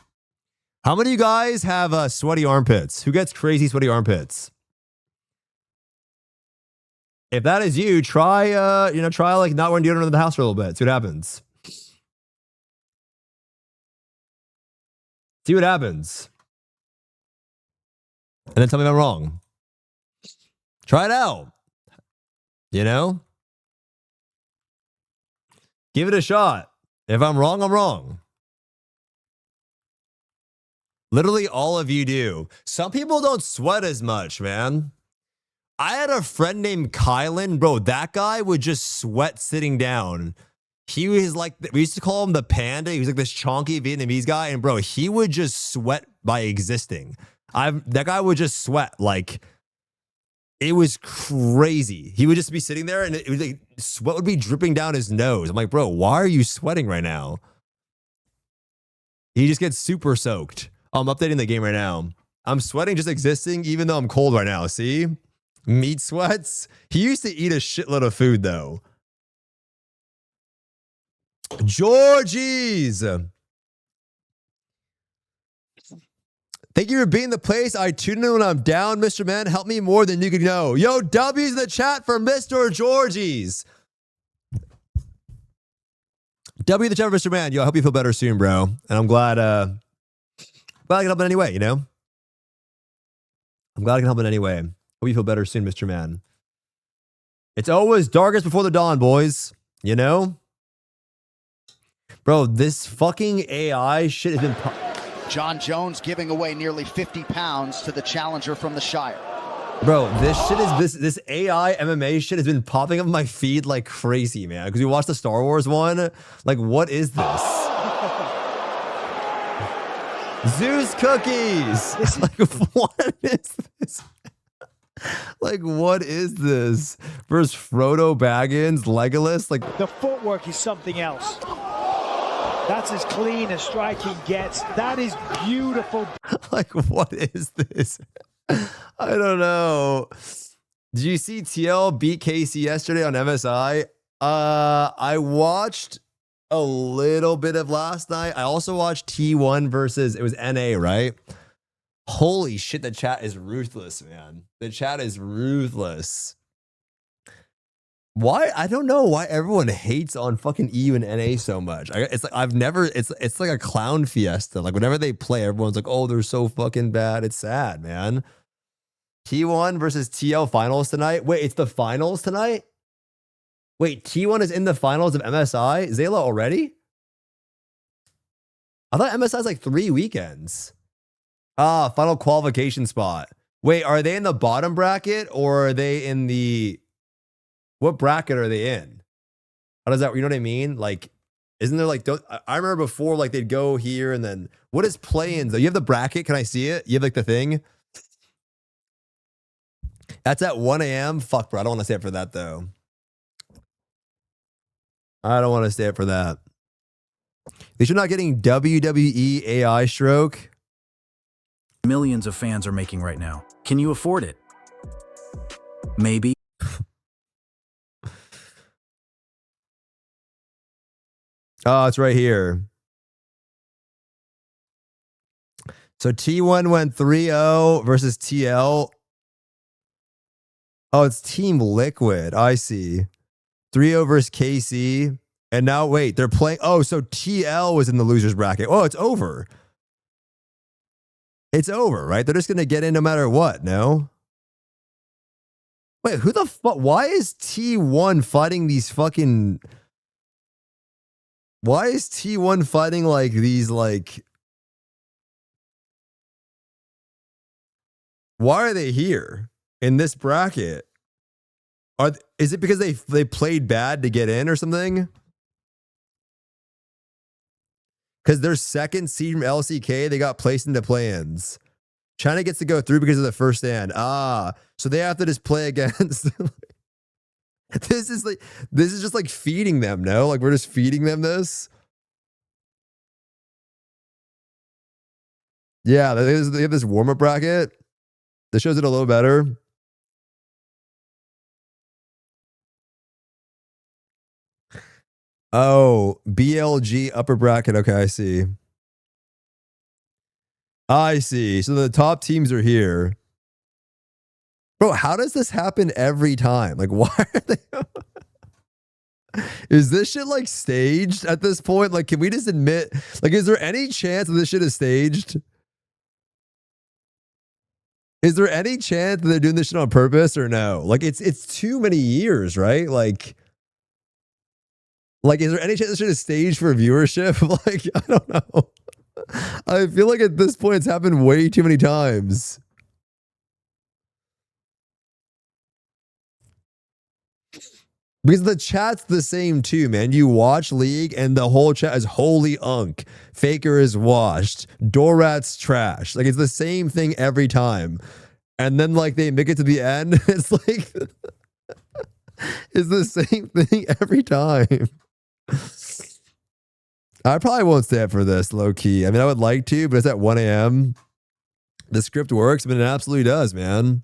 How many of you guys have sweaty armpits? Who gets crazy sweaty armpits? If that is you, try like not wearing deodorant in the house for a little bit. See what happens. See what happens. And then tell me if I'm wrong. Try it out. You know? Give it a shot. If I'm wrong, I'm wrong. Literally all of you do. Some people don't sweat as much, man. I had a friend named Kylan. Bro, that guy would just sweat sitting down. He was like, we used to call him the panda. He was like this chonky Vietnamese guy. And bro, he would just sweat by existing. That guy would just sweat. Like, it was crazy. He would just be sitting there and it was like, sweat would be dripping down his nose. I'm like, bro, why are you sweating right now? He just gets super soaked. Oh, I'm updating the game right now. I'm sweating just existing even though I'm cold right now. See? Meat sweats. He used to eat a shitload of food though. Georgie's. Thank you for being the place I tune in when I'm down, Mr. Man. Help me more than you could know. Yo, W's in the chat for Mr. Georgie's. W in the chat for Mr. Man. Yo, I hope you feel better soon, bro. And I'm glad I can help in any way, you know? I'm glad I can help in any way. Hope you feel better soon, Mr. Man. It's always darkest before the dawn, boys. You know? Bro, this fucking AI shit has been... John Jones giving away nearly 50 pounds to the challenger from the Shire. Bro, this shit is this AI MMA shit has been popping up my feed like crazy, man. Because we watched the Star Wars one. Like, what is this? Zeus cookies. It's like, what is this? Like, what is this? Versus Frodo Baggins, Legolas. Like, the footwork is something else. That's as clean as striking gets. That is beautiful. Like, what is this? I don't know. Did you see TL beat Casey yesterday on MSI? I watched a little bit of last night. I also watched T1 versus, it was NA, right? Holy shit, the chat is ruthless, man. The chat is ruthless. Why? I don't know why everyone hates on fucking EU and NA so much. It's like it's like a clown fiesta. Like whenever they play, everyone's like, oh, they're so fucking bad. It's sad, man. T1 versus TL finals tonight. Wait, it's the finals tonight? Wait, T1 is in the finals of MSI? Zayla already? I thought MSI is like 3 weekends. Ah, final qualification spot. Wait, are they in the bottom bracket or are they in the... What bracket are they in? How does that, you know what I mean? Like, isn't there like, I remember before, like they'd go here and then, what is play-ins though? You have the bracket, can I see it? You have like the thing? That's at 1 a.m.? Fuck, bro, I don't want to stay up for that though. I don't want to stay up for that. At least you're not getting WWE AI stroke. Millions of fans are making right now. Can you afford it? Maybe. Oh, it's right here. So T1 went 3-0 versus TL. Oh, it's Team Liquid. I see. 3-0 versus KC. And now, wait, they're playing. Oh, so TL was in the loser's bracket. Oh, it's over. It's over, right? They're just going to get in no matter what, no? Wait, who the fuck? Why is T1 fighting these fucking... Why is T1 fighting like these, like... Why are they here in this bracket? Is it because they played bad to get in or something? Because their second seed from LCK, they got placed into play-ins. China gets to go through because of the first stand. Ah, so they have to just play against... This is just like feeding them, no? Like we're just feeding them this. Yeah, they have this warm-up bracket. This shows it a little better. Oh, BLG upper bracket. Okay, I see. I see. So the top teams are here. Bro, how does this happen every time? Like, why are they... Is this shit like staged at this point? Like, can we just admit, like, is there any chance that this shit is staged? Is there any chance that they're doing this shit on purpose or no? Like, it's too many years, right? Like, is there any chance this shit is staged for viewership? Like, I don't know. I feel like at this point it's happened way too many times. Because the chat's the same too, man. You watch League and the whole chat is holy unk. Faker is washed. Dorat's trash. Like, it's the same thing every time. And then, like, they make it to the end. It's like... it's the same thing every time. I probably won't stay up for this, low-key. I mean, I would like to, but it's at 1 a.m. The script works, but it absolutely does, man.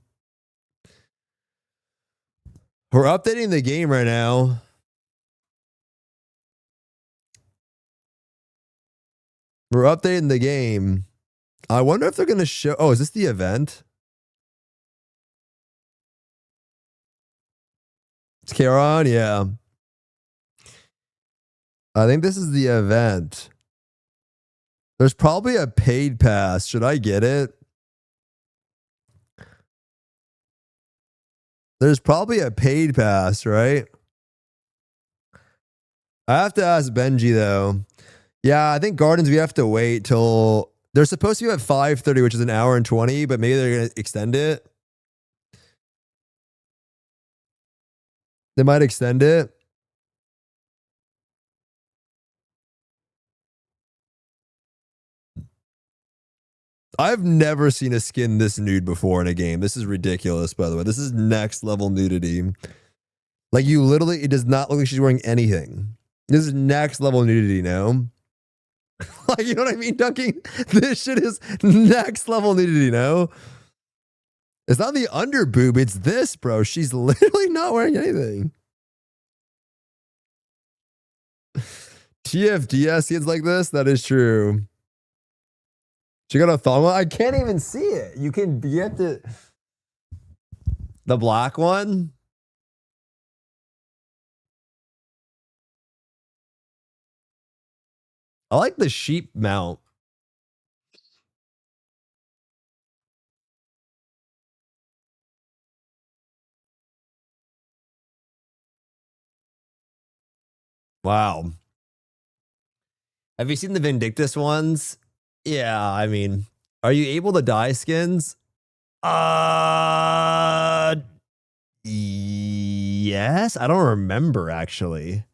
We're updating the game right now. We're updating the game. I wonder if they're going to show... Oh, is this the event? It's Karon? Yeah. I think this is the event. There's probably a paid pass. Should I get it? There's probably a paid pass, right? I have to ask Benji, though. Yeah, I think Gardens, we have to wait till... They're supposed to be at 5:30, which is an hour and 20, but maybe they're going to extend it. They might extend it. I've never seen a skin this nude before in a game. This is ridiculous, by the way. This is next level nudity. Like, you literally, it does not look like she's wearing anything. This is next level nudity, no? Like, you know what I mean, Dunking? This shit is next level nudity, no? It's not the under boob, it's this, bro. She's literally not wearing anything. TFDS skins like this? That is true. She got a thong on? I can't even see it. You have to... The black one? I like the sheep mount. Wow. Have you seen the Vindictus ones? Yeah, I mean, are you able to dye skins? Yes. I don't remember, actually.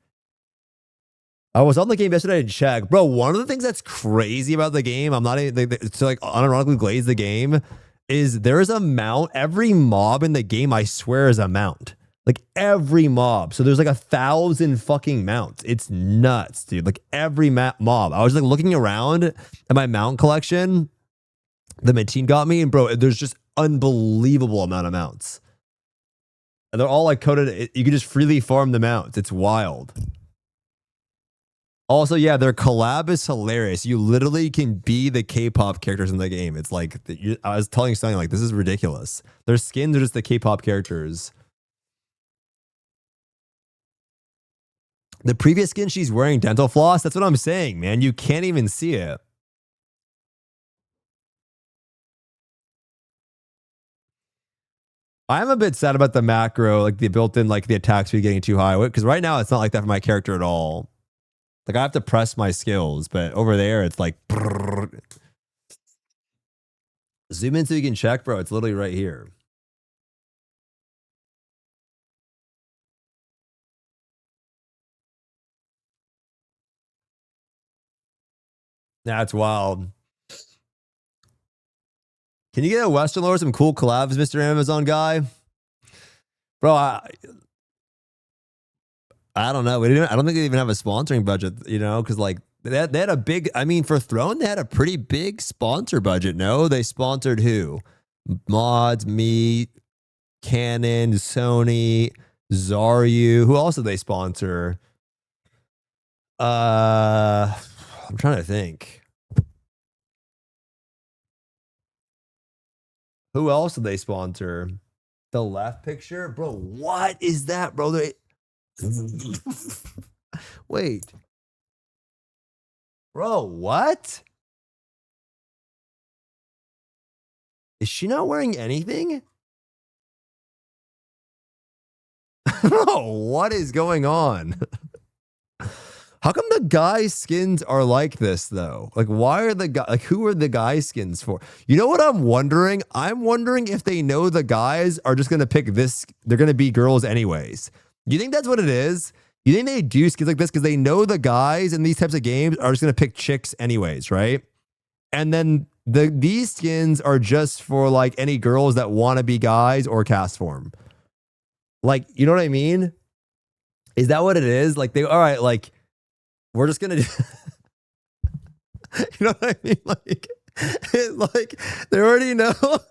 I was on the game yesterday to check. Bro, one of the things that's crazy about the game, I'm not even, to like unironically glaze the game, is there's a mount. Every mob in the game, I swear, is a mount. Like every mob. So there's like 1,000 fucking mounts. It's nuts, dude. Like every mob. I was like looking around at my mount collection. The mid-teen got me, and bro, there's just unbelievable amount of mounts. And they're all like coded. You can just freely farm the mounts. It's wild. Also, yeah, their collab is hilarious. You literally can be the K-pop characters in the game. It's like, I was telling something like, this is ridiculous. Their skins are just the K-pop characters. The previous skin, she's wearing dental floss. That's what I'm saying, man. You can't even see it. I'm a bit sad about the macro, like the built-in, like the attack speed getting too high. Because right now, it's not like that for my character at all. Like I have to press my skills, but over there, it's like... Brrr. Zoom in so you can check, bro. It's literally right here. That's wild. Can you get a Western Lord some cool collabs, Mr. Amazon guy? Bro, I don't know. I don't think they even have a sponsoring budget, you know, because like they had a big, I mean, for Throne, they had a pretty big sponsor budget. No, they sponsored who? Mods, me, Canon, Sony, Zaryu. Who else did they sponsor? I'm trying to think. Who else did they sponsor? The left picture? Bro, what is that, bro? Wait. Bro, what? Is she not wearing anything? Bro, what is going on? How come the guy skins are like this though? Like, why are the guy, like, who are the guy skins for? You know what I'm wondering? I'm wondering if they know the guys are just gonna pick this. They're gonna be girls anyways. You think that's what it is? You think they do skins like this because they know the guys in these types of games are just gonna pick chicks anyways, right? And then these skins are just for like any girls that want to be guys or cast form. Like, you know what I mean? Is that what it is? Like, all right, like, we're just gonna do you know what I mean? Like, they already know that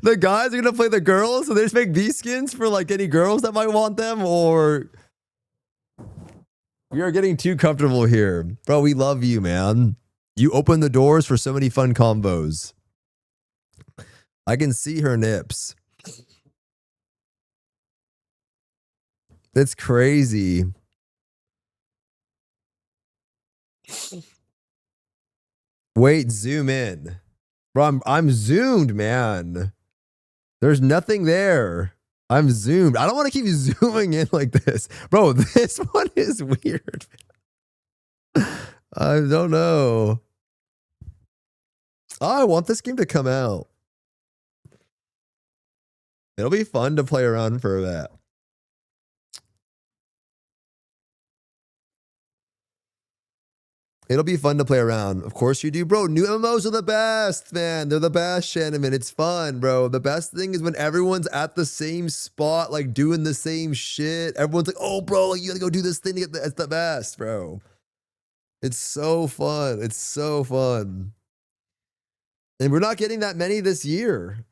the guys are gonna play the girls, so they just make these skins for like any girls that might want them, or we are getting too comfortable here. Bro, we love you, man. You open the doors for so many fun combos. I can see her nips. It's crazy. Wait, zoom in. Bro, I'm zoomed, man. There's nothing there. I'm zoomed. I don't want to keep zooming in like this. Bro, this one is weird. I don't know. Oh, I want this game to come out. It'll be fun to play around for that. It'll be fun to play around. Of course you do, bro. New MMOs are the best, man. They're the best, Shannon. It's fun, bro. The best thing is when everyone's at the same spot, like doing the same shit. Everyone's like, oh, bro, like, you gotta go do this thing to get it's the best, bro. It's so fun. It's so fun. And we're not getting that many this year.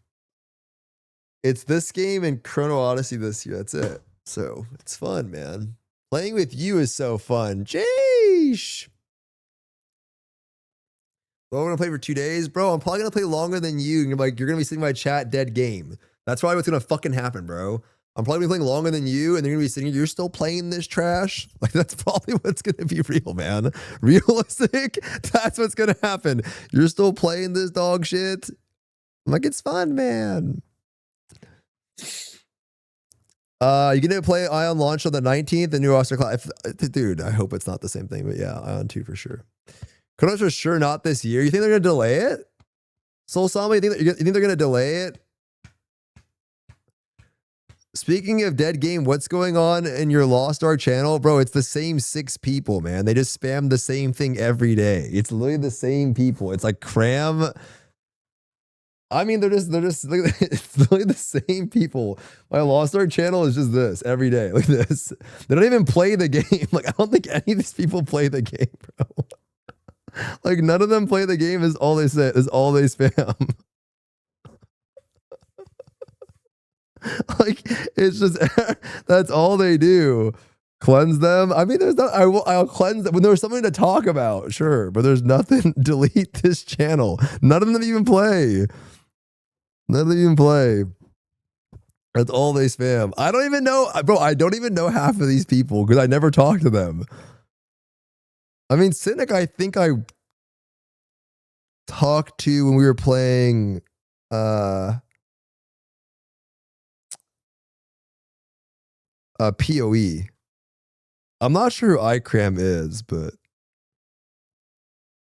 It's this game and Chrono Odyssey this year. That's it. So it's fun, man. Playing with you is so fun. Jeesh. Well, I'm gonna play for 2 days, bro. I'm probably gonna play longer than you. You're like, you're gonna be sitting in my chat dead game. That's probably what's gonna fucking happen, bro. I'm probably gonna be playing longer than you, and they're gonna be sitting here. You're still playing this trash. Like, that's probably what's gonna be real, man. Realistic. That's what's gonna happen. You're still playing this dog shit. I'm like, it's fun, man. You gonna play Ion launch on the 19th, the new roster class? Dude, I hope it's not the same thing, but yeah, Ion 2 for sure. Chronos for sure not this year. You think they're gonna delay it? Soul Sama, you think they're gonna delay it? Speaking of dead game, what's going on in your Lost Ark channel? Bro, it's the same 6 people, man. They just spam the same thing every day. It's literally the same people. It's like Cram, I mean, they're just it's literally the same people. My Lost Ark channel is just this every day. Like this. They don't even play the game. Like, I don't think any of these people play the game, bro. Like, none of them play the game is all they say, is all they spam. Like, it's just that's all they do. Cleanse them. I mean, there's not. I'll cleanse them when there's something to talk about, sure, but there's nothing. Delete this channel. None of them even play. None of them even play. That's all they spam. I don't even know, bro. I don't even know half of these people because I never talk to them. I mean, Cynic, I think I talked to when we were playing. PoE. I'm not sure who iCram is, but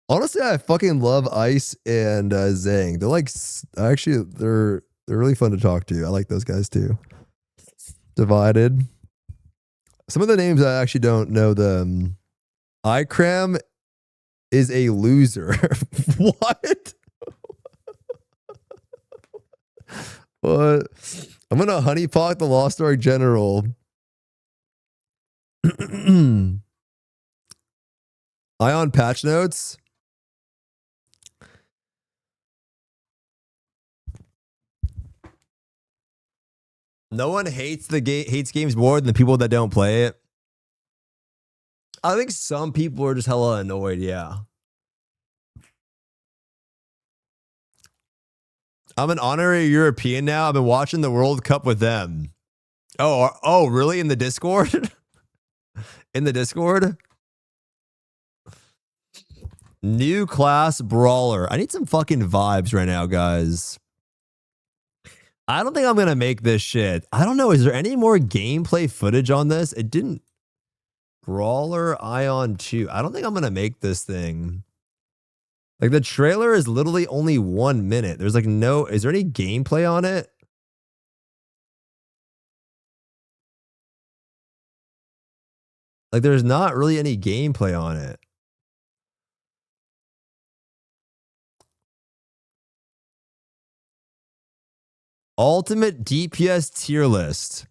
honestly, I fucking love Ice and Zang. They're like, actually, they're really fun to talk to. I like those guys too. Divided. Some of the names I actually don't know them. iCram is a loser. What? What? I'm gonna honeypot the Lost Ark General. Ion patch notes. No one hates hates games more than the people that don't play it. I think some people are just hella annoyed, yeah. I'm an honorary European now. I've been watching the World Cup with them. Oh, really? In the Discord? In the Discord? New class brawler. I need some fucking vibes right now, guys. I don't think I'm going to make this shit. I don't know. Is there any more gameplay footage on this? It didn't. Brawler Ion 2. I don't think I'm going to make this thing. Like, the trailer is literally only 1 minute. There's like no... Is there any gameplay on it? Like, there's not really any gameplay on it. Ultimate DPS tier list.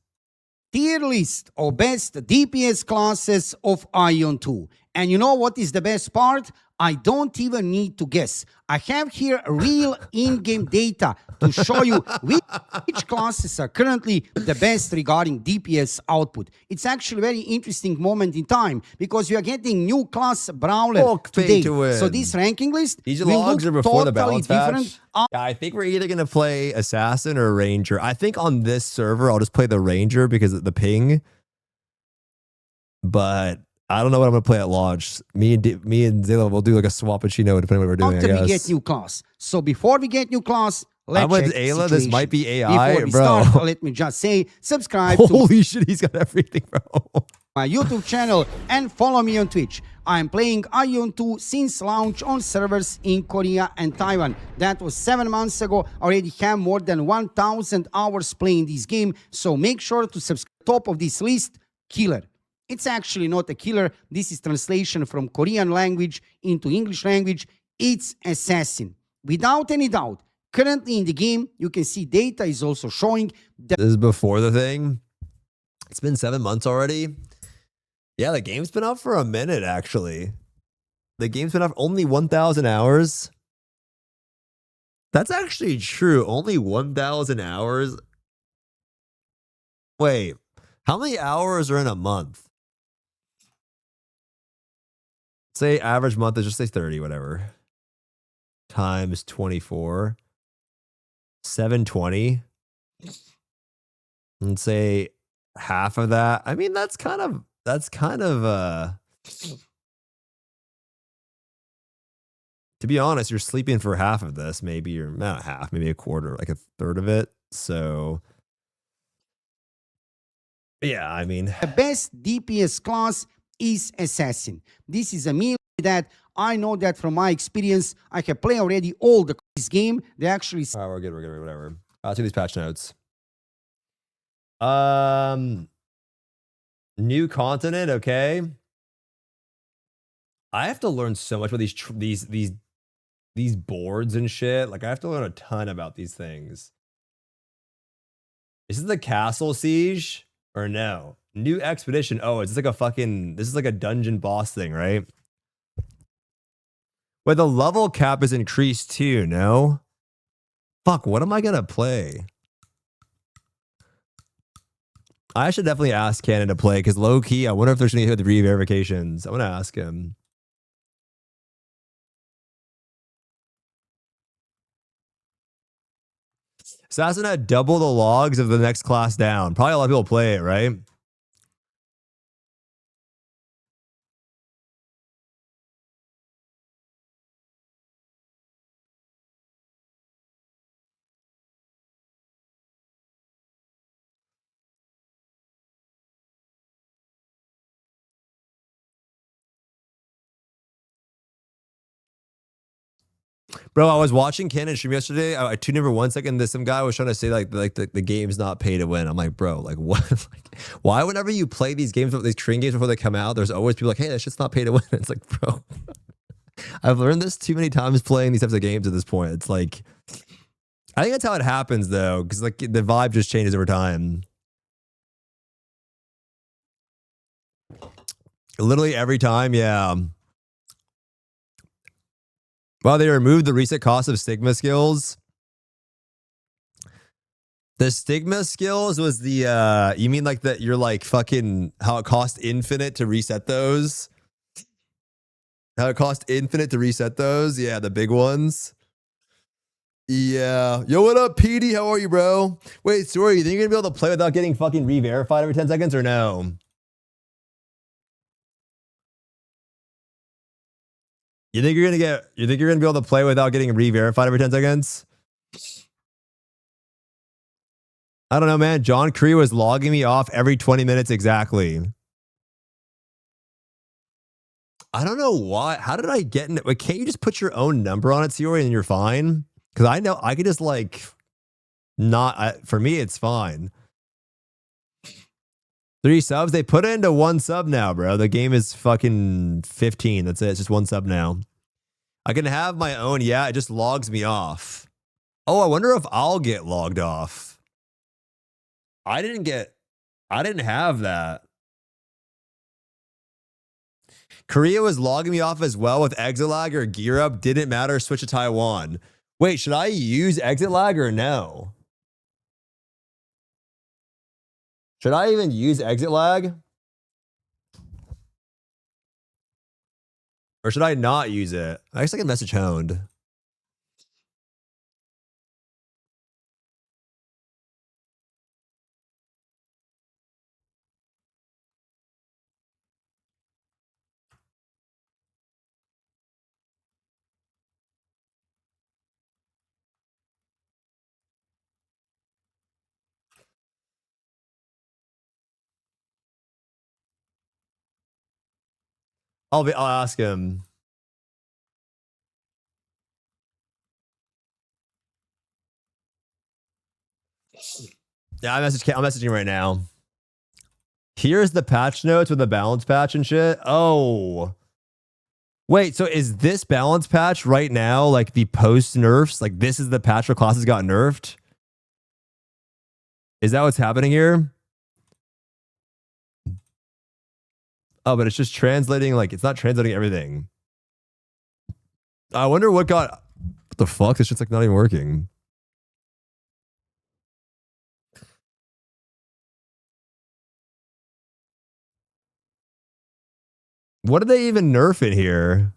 Tier list of best DPS classes of AION 2. And you know what is the best part? I don't even need to guess. I have here real in-game data to show you which classes are currently the best regarding DPS output. It's actually a very interesting moment in time because you are getting new class Brawler today. So this ranking list These will logs look are before totally the balance different. patch. Yeah, I think we're either going to play Assassin or Ranger. I think on this server, I'll just play the Ranger because of the ping. But I don't know what I'm going to play at launch. Me and Zayla will do like a swappuccino depending on what we're doing, After I guess. we get new class. So before we get new class, let's I'm with check Ayla. This might be AI, Before we bro. start, let me just say, subscribe Holy shit, he's got everything, bro. my YouTube channel and follow me on Twitch. I'm playing AION 2 since launch on servers in Korea and Taiwan. That was 7 months ago. I already have more than 1,000 hours playing this game, so make sure to subscribe. Top of this list, Killer. It's actually not a killer. This is translation from Korean language into English language. It's Assassin. Without any doubt, currently in the game, you can see data is also showing that This is before the thing. It's been 7 months already. Yeah, the game's been out for a minute, actually. The game's been out for only 1,000 hours. That's actually true. Only 1,000 hours. Wait, how many hours are in a month? Say average month is just say 30, whatever. Times 24. 720. And say half of that. I mean, that's kind of to be honest, you're sleeping for half of this, maybe, you're not half, maybe a quarter, like a third of it. So yeah, I mean, the best DPS class is Assassin. This is a meal that I know that from my experience. I have played already all this game. They actually... All right, we're good, whatever. I'll do these patch notes. New continent, okay. I have to learn so much about these these boards and shit. Like I have to learn a ton about these things. Is this the castle siege or no? New expedition. Oh, it's like a fucking, this is like a dungeon boss thing, right? Wait, the level cap is increased too, no? Fuck, what am I gonna play? I should definitely ask Cannon to play, because low key, I wonder if there's any hit the re-verifications. I want to ask him. Assassin had double the logs of the next class down. Probably a lot of people play it, right? Bro, I was watching Cannon stream yesterday. I tuned in for 1 second. Some guy was trying to say like the game's not pay to win. I'm like, bro, like what? Like, why whenever you play these games, these Korean games before they come out, there's always people like, hey, that shit's not pay to win. It's like, bro, I've learned this too many times playing these types of games at this point. It's like, I think that's how it happens though, because like the vibe just changes over time. Literally every time, yeah. Well, they removed the reset cost of Stigma skills. The Stigma skills was the, you mean like that you're like fucking, how it cost infinite to reset those? How it cost infinite to reset those? Yeah, the big ones. Yeah. Yo, what up, PD? How are you, bro? Wait, sorry, you think you're gonna be able to play without getting fucking re-verified every 10 seconds or no? You think you're gonna be able to play without getting re-verified every 10 seconds? I don't know, man. John Cree was logging me off every 20 minutes exactly. I don't know why. How did I get in it? Like, can't you just put your own number on it, Siori, and you're fine? Because I know I could just like not. For me, it's fine. 3 subs. They put it into 1 sub now, bro. The game is fucking 15. That's it. It's just 1 sub now. I can have my own. Yeah, it just logs me off. Oh, I wonder if I'll get logged off. I didn't have that. Korea was logging me off as well with exit lag or gear up. Didn't matter. Switch to Taiwan. Wait, should I use exit lag or no? Should I even use exit lag? Or should I not use it? I guess I can message Honed. I'll ask him. Yeah, I'm messaging right now. Here's the patch notes with the balance patch and shit. Oh. Wait, so is this balance patch right now like the post nerfs? Like this is the patch where classes got nerfed? Is that what's happening here? Oh, but it's just translating, like it's not translating everything. I wonder what the fuck? This shit's like not even working. What did they even nerf in here?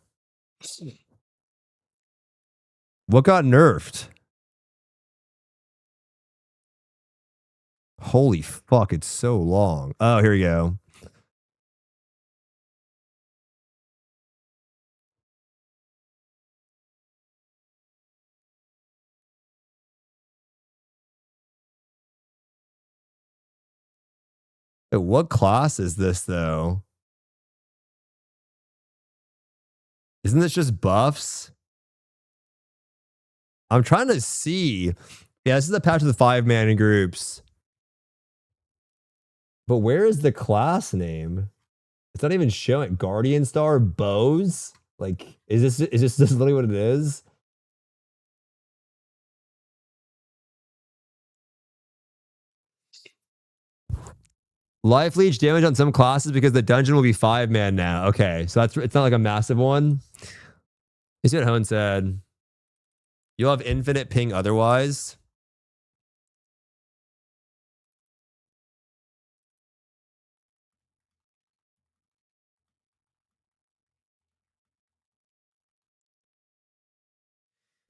What got nerfed? Holy fuck, it's so long. Oh, here we go. What class is this though? Isn't this just buffs? I'm trying to see. Yeah, this is the patch of the 5-man groups. But where is the class name? It's not even showing. Guardian Star Bows? Like, is this literally what it is? Life leech damage on some classes because the dungeon will be 5-man now. Okay, so it's not like a massive one. You see what Hone said? You'll have infinite ping otherwise.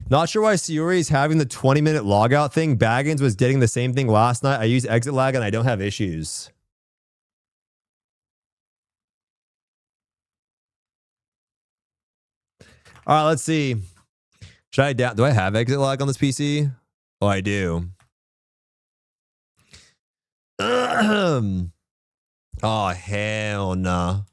Not sure why Siori is having the 20-minute logout thing. Baggins was getting the same thing last night. I use exit lag and I don't have issues. All right, let's see. Should I do I have exit lag on this PC? Oh, I do. Oh, hell no.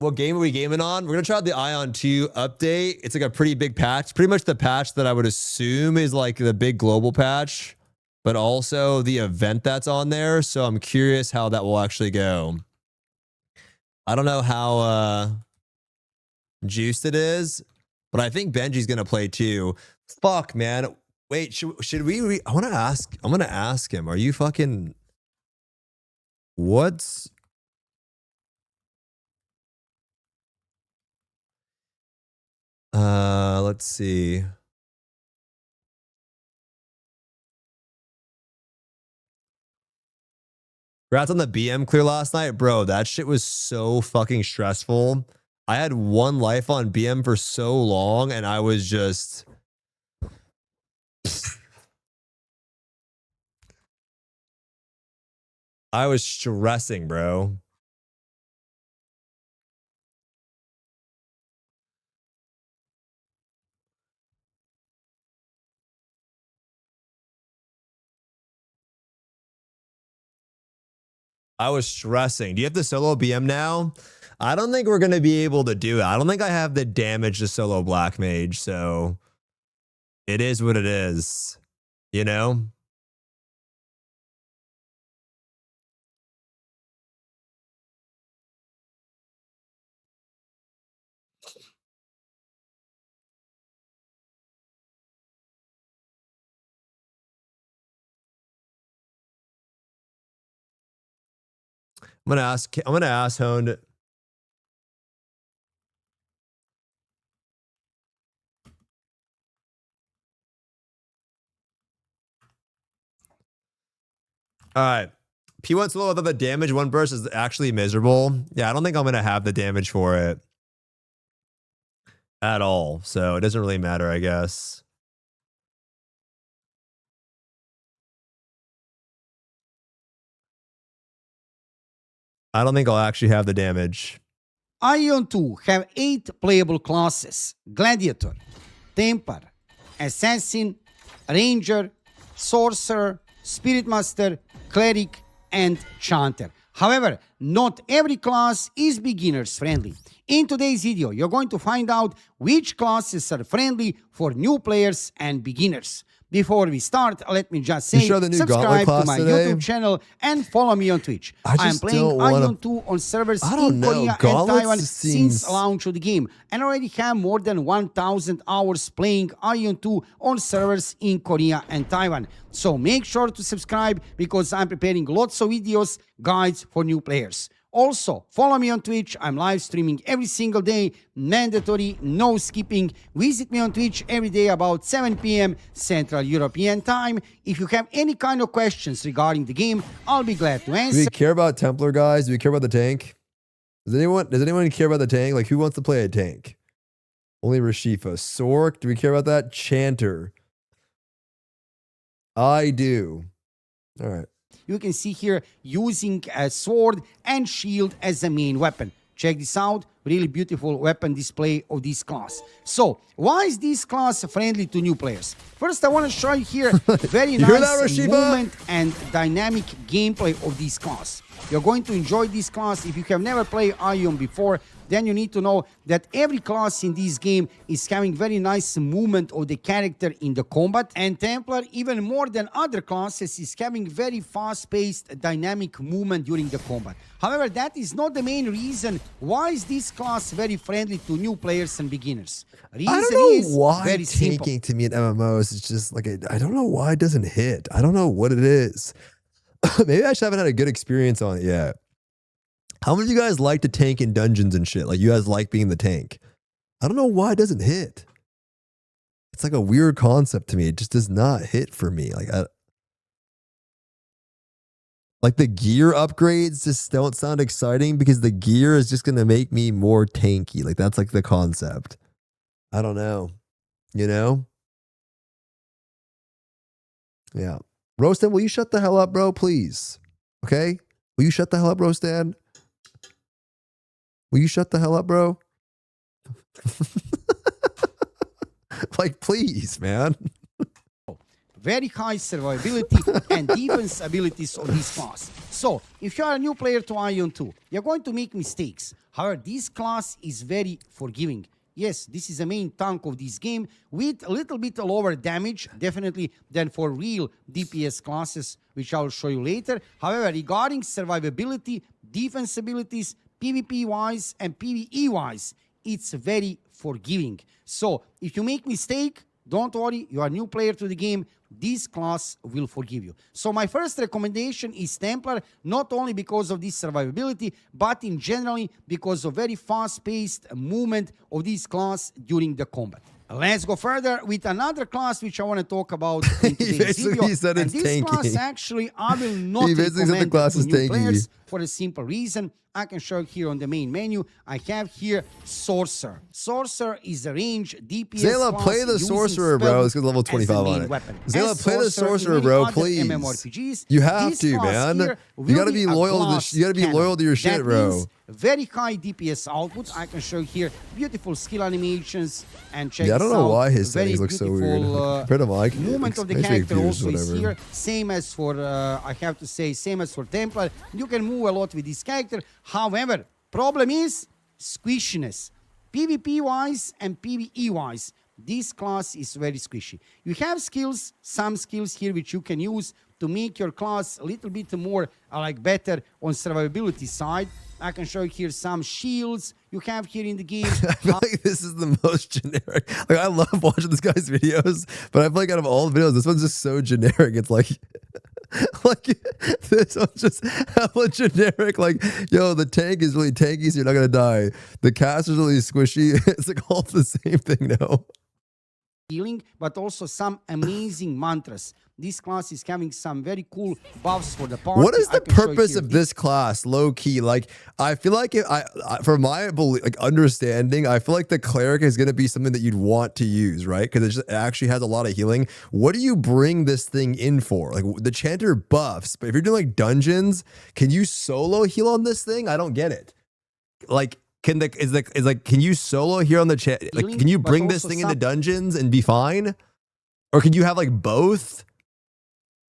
What game are we gaming on? We're gonna try out the AION 2 update. It's like a pretty big patch. Pretty much the patch that I would assume is like the big global patch, but also the event that's on there. So I'm curious how that will actually go. I don't know how juiced it is, but I think Benji's gonna play too. Fuck, man. Wait, should we? I'm gonna ask him. Are you fucking? What's? Let's see. Congrats on the BM clear last night, bro. That shit was so fucking stressful. I had one life on BM for so long, and I was just. I was stressing, bro. I was stressing. Do you have the solo BM now? I don't think we're going to be able to do it. I don't think I have the damage to solo Black Mage, so it is what it is, you know? I'm gonna ask Hone. All right. P1 solo without the damage, one burst is actually miserable. Yeah, I don't think I'm gonna have the damage for it at all. So it doesn't really matter, I guess. I don't think I'll actually have the damage. AION 2 have 8 playable classes: Gladiator, Templar, Assassin, Ranger, Sorcerer, Spirit Master, Cleric, and Chanter. However, not every class is beginners friendly. In today's video, you're going to find out which classes are friendly for new players and beginners. Before we start, let me just say, subscribe to my YouTube channel and follow me on Twitch. I'm playing AION 2 on servers in Korea and Taiwan since launch of the game, and already have more than 1,000 hours playing AION 2 on servers in Korea and Taiwan. So make sure to subscribe because I'm preparing lots of videos, guides for new players. Also, follow me on Twitch. I'm live streaming every single day, mandatory, no skipping. Visit me on Twitch every day about 7 p.m. Central European Time. If you have any kind of questions regarding the game, I'll be glad to answer. Do we care about Templar, guys? Do we care about the tank? Does anyone care about the tank? Like, who wants to play a tank? Only Rashifa. Sork, do we care about that? Chanter. I do. All right. You can see here using a sword and shield as the main weapon. Check this out, really beautiful weapon display of this class. So, why is this class friendly to new players? First, I want to show you here very nice movement and dynamic gameplay of this class. You're going to enjoy this class. If you have never played AION before, then you need to know that every class in this game is having very nice movement of the character in the combat, and Templar, even more than other classes, is having very fast-paced dynamic movement during the combat. However, that is not the main reason why is this class very friendly to new players and beginners. Reason I don't know is why very simple. tanking to me in MMOs is just like, I don't know why it doesn't hit. I don't know what it is. Maybe I just haven't had a good experience on it yet. How many of you guys like to tank in dungeons and shit? Like, you guys like being the tank? I don't know why it doesn't hit. It's like a weird concept to me. It just does not hit for me. Like the gear upgrades just don't sound exciting because the gear is just going to make me more tanky. Like, that's like the concept. I don't know. You know? Yeah. Rostan, will you shut the hell up, bro? Please. Okay? Will you shut the hell up, Rostan? Will you shut the hell up, bro? Like, please, man. Very high survivability and defense abilities of this class. So, if you are a new player to Ion 2, you're going to make mistakes. However, this class is very forgiving. Yes, this is the main tank of this game with a little bit lower damage, definitely, than for real DPS classes, which I will show you later. However, regarding survivability, defense abilities, PvP-wise and PvE-wise, it's very forgiving. So, if you make mistake, don't worry, you are a new player to the game, this class will forgive you. So my first recommendation is Templar, not only because of this survivability, but in generally because of very fast-paced movement of this class during the combat. Let's go further with another class which I want to talk about in today's video. He said it's and this tanky. class actually I will not He basically said the recommend class to is new tanky. players for a simple reason. I can show here on the main menu. I have here Sorcerer. Sorcerer is a range DPS Zayla, class play the using Sorcerer, bro. Let's spell go level as the 25 on main it. weapon. Zayla, As play the Sorcerer in Sorcerer, many bro, other please. MMORPGs, You have this to, class man. here You gotta will be a loyal to glass this. You gotta be cannon. loyal to your That shit, bro. means very high DPS output. I can show here beautiful skill animations and check Yeah, I don't know out. why his Very settings look so weird. beautiful, Compared to Mike, movement of the makes me character confused, also is whatever. here. Same as for, I have to say, same as for Templar. You can move a lot with this character. However, problem is squishiness. PvP-wise and PvE-wise, this class is very squishy. You have skills, some skills here which you can use to make your class a little bit more like better on survivability side. I can show you here some shields you have here in the game. I feel like this is the most generic. Like, I love watching this guy's videos, but I feel like out of all the videos, this one's just so generic. It's like, like this one's just hella generic. Like, yo, the tank is really tanky, so you're not gonna die. The cast is really squishy. It's like all the same thing now. Healing, but also some amazing mantras. This class is having some very cool buffs for the party. What is the I can show you purpose here. of this class, low key? Like, I feel like from my understanding, I feel like the cleric is going to be something that you'd want to use, right? Because it actually has a lot of healing. What do you bring this thing in for? Like, the chanter buffs, but if you're doing like dungeons, can you solo heal on this thing? I don't get it. Like, can you solo here on the chat? Like, can you bring this thing into dungeons and be fine? Or can you have like both?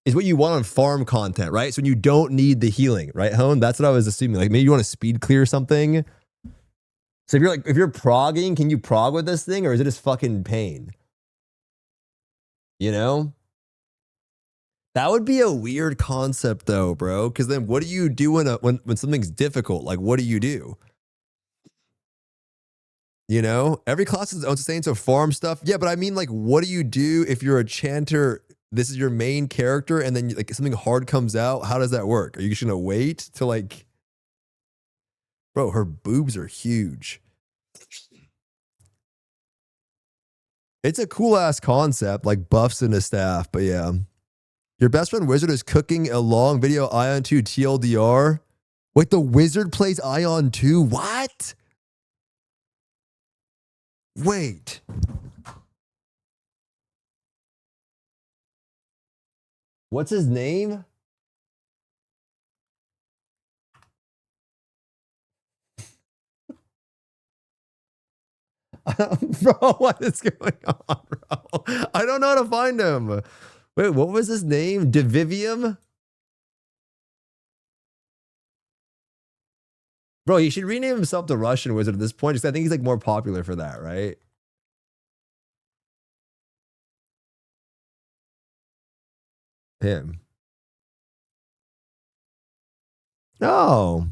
Is what you want on farm content, right? So when you don't need the healing, right, Hone? That's what I was assuming. Like, maybe you want to speed clear something. So if you're progging, can you prog with this thing, or is it just fucking pain? You know? That would be a weird concept though, bro. Because then what do you do when something's difficult? Like, what do you do? You know? Every class is saying so farm stuff. Yeah, but I mean, like, what do you do if you're a chanter? This is your main character, and then like something hard comes out. How does that work? Are you just gonna wait to like, bro? Her boobs are huge. It's a cool ass concept, like buffs in a staff. But yeah, your best friend Wizard is cooking a long video Ion 2 TLDR. Wait, the Wizard plays Ion 2? What? Wait. What's his name? Bro, what is going on, bro? I don't know how to find him. Wait, what was his name? Divivium? Bro, he should rename himself the Russian Wizard at this point, because I think he's like more popular for that, right? Him. Oh.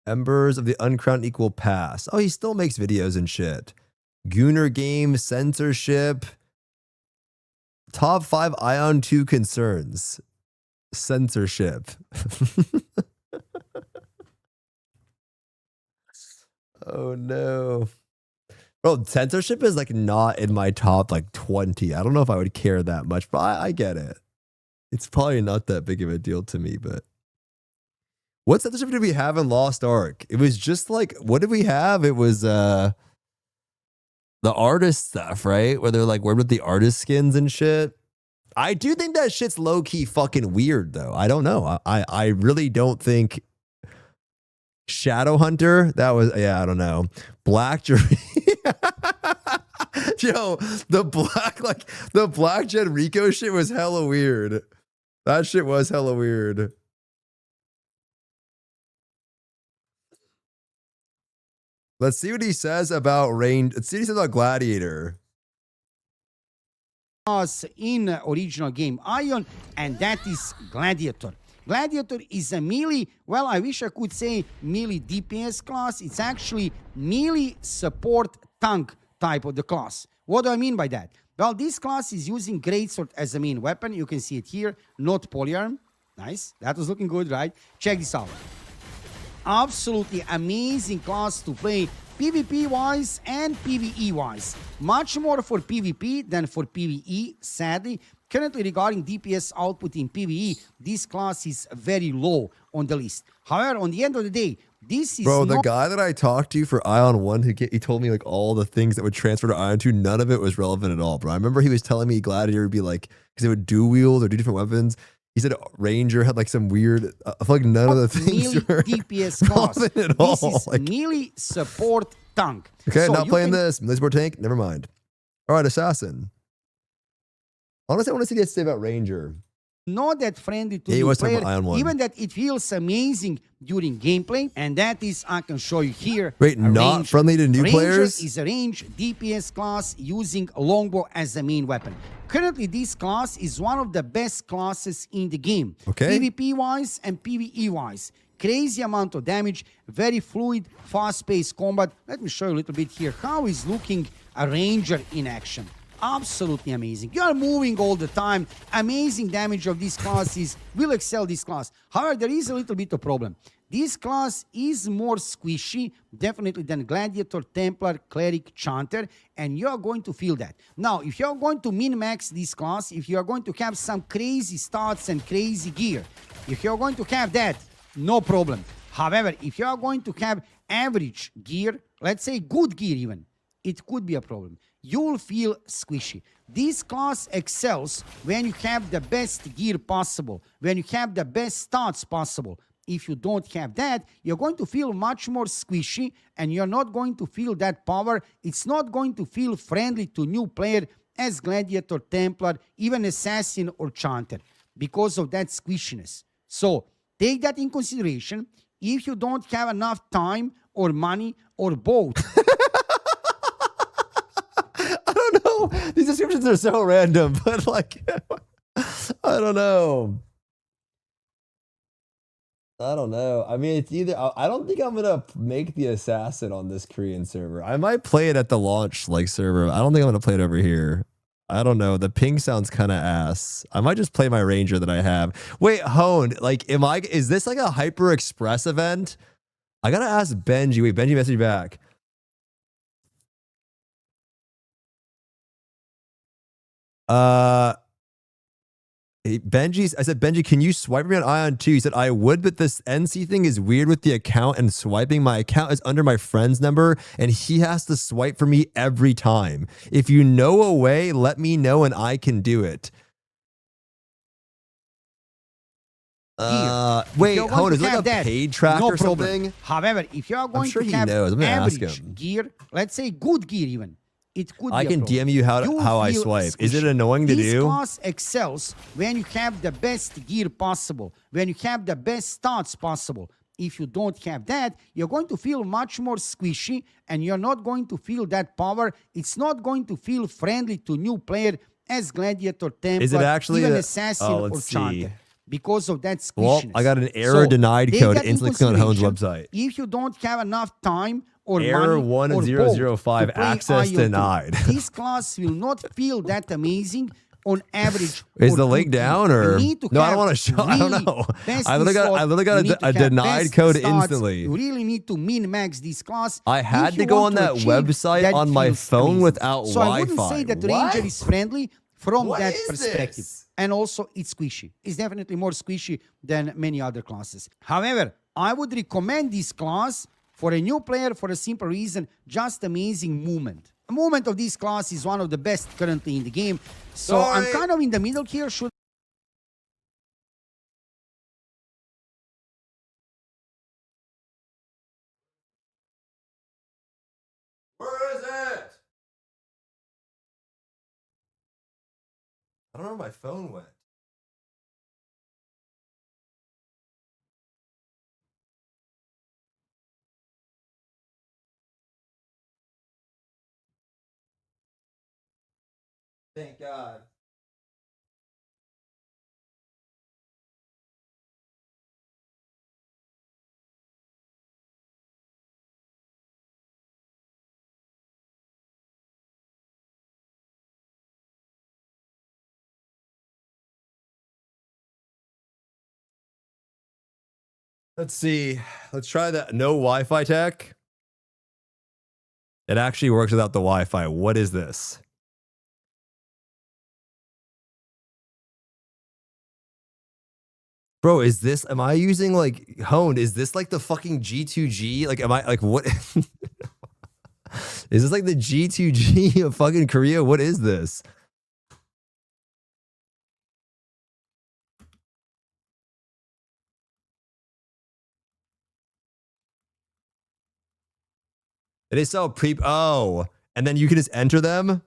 Embers of the Uncrowned Equal Pass. Oh, he still makes videos and shit. Gooner Game Censorship. Top 5 Ion 2 concerns. Censorship. Oh no. Bro, censorship is like not in my top like 20. I don't know if I would care that much, but I get it. It's probably not that big of a deal to me, but what censorship did we have in Lost Ark? It was just like, what did we have? It was the artist stuff, right? Where they're like, where with the artist skins and shit. I do think that shit's low-key fucking weird though. I don't know. I really don't think Shadow Hunter, that was, yeah, I don't know. Black Jerry. Yo, the Black Gen Rico shit was hella weird. That shit was hella weird. Let's see what he says about range. Let's see what he says about Gladiator. In original game Ion, and that is Gladiator. Gladiator is a melee, well, I wish I could say melee DPS class. It's actually melee support tank type of the class. What do I mean by that? Well, this class is using Greatsword as a main weapon. You can see it here, not polyarm. Nice, that was looking good, right? Check this out. Absolutely amazing class to play PvP wise and PvE wise. Much more for PvP than for PvE, sadly. Currently, regarding DPS output in PvE, this class is very low on the list. However, on the end of the day, this is the guy that I talked to for Ion 1, he told me like all the things that would transfer to Ion 2, none of it was relevant at all, bro. I remember he was telling me Gladiator would be like, because it would dual wield or do different weapons. He said Ranger had like some weird, I feel like none of the things were DPS class. At all. This is melee support tank. Okay, so not playing this. Melee support tank, never mind. All right, Assassin. Honestly, I want to see what he has to say about Ranger. Not that friendly to the player, Ion 1. Even that it feels amazing during gameplay, and that is, I can show you here. Wait, not range. friendly to new Ranger players? Is a range DPS class using longbow as a main weapon. Currently, this class is one of the best classes in the game. Okay. PvP-wise and PvE-wise. Crazy amount of damage, very fluid, fast-paced combat. Let me show you a little bit here how is looking a Ranger in action. Absolutely amazing. You are moving all the time. Amazing damage of this class will excel this class. However, there is a little bit of problem. This class is more squishy, definitely, than Gladiator, Templar, Cleric, Chanter, and you are going to feel that. Now, if you are going to min-max this class, if you are going to have some crazy stats and crazy gear, if you are going to have that, no problem. However, if you are going to have average gear, let's say good gear even, it could be a problem. You will feel squishy. This class excels when you have the best gear possible, when you have the best stats possible. If you don't have that, you're going to feel much more squishy, and you're not going to feel that power. It's not going to feel friendly to new player as Gladiator, Templar, even Assassin or Chanter, because of that squishiness. So take that in consideration. If you don't have enough time or money or both, These descriptions are so random, but like, I don't know. I mean, it's either, I don't think I'm going to make the Assassin on this Korean server. I might play it at the launch like server. I don't think I'm going to play it over here. I don't know. The ping sounds kind of ass. I might just play my Ranger that I have. Wait, Hone, like, is this like a Hyper Express event? I got to ask Benji. Wait, Benji messaged back. I said, Benji, can you swipe me on Ion 2? He said, I would, but this NC thing is weird with the account and swiping. My account is under my friend's number, and he has to swipe for me every time. If you know a way, let me know, and I can do it. Wait, hold on, is it like a paid track or something? However, if you are going to have average gear, let's say good gear even, it could I be can DM you how I swipe. Is it annoying to do? This class excels when you have the best gear possible, when you have the best stats possible. if you don't have that, you're going to feel much more squishy and you're not going to feel that power. It's not going to feel friendly to new player as Gladiator, Templar, Is it actually even a- Assassin oh, or let's Chanter. see. Because of that Well, squishiness. I got an error denied take code that in instantly click on Hone's consideration. website. If you don't have enough time or Error money or 1005, both to play access IO2, denied. this class will not feel that amazing on average. Is for the link 2K. down You or need to no? I have don't want to show. I don't really know. best I literally got You need to a have denied best code stats. instantly. You really need to min-max this class. I had If to you go want on to that achieve, website that on my feels phone amazing. without So I wouldn't Wi-Fi. say that What? Ranger is friendly from What that is perspective. this? And also, it's squishy. It's definitely more squishy than many other classes. However, I would recommend this class for a new player for a simple reason, just amazing movement. The movement of this class is one of the best currently in the game. So I'm kind of in the middle here. Should Where is it? I don't know where my phone went. Thank God. Let's see. Let's try that. No Wi-Fi tech. It actually works without the Wi-Fi. What is this? Bro, is this, am I using like Hone? Is this like the fucking G2G? Like, am I like, what? Is this like the G2G of fucking Korea? What is this? It is so pre, oh, and then you can just enter them.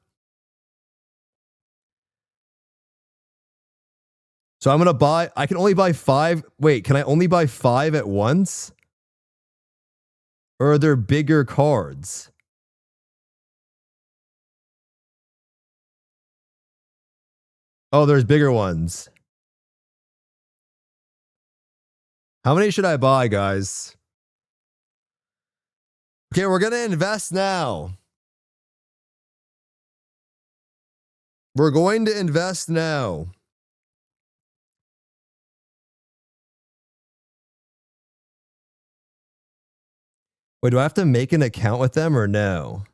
So I'm going to buy, I can only buy 5. Wait, can I only buy 5 at once? Or are there bigger cards? Oh, there's bigger ones. How many should I buy, guys? Okay, we're going to invest now. We're going to invest now. Wait, do I have to make an account with them or no?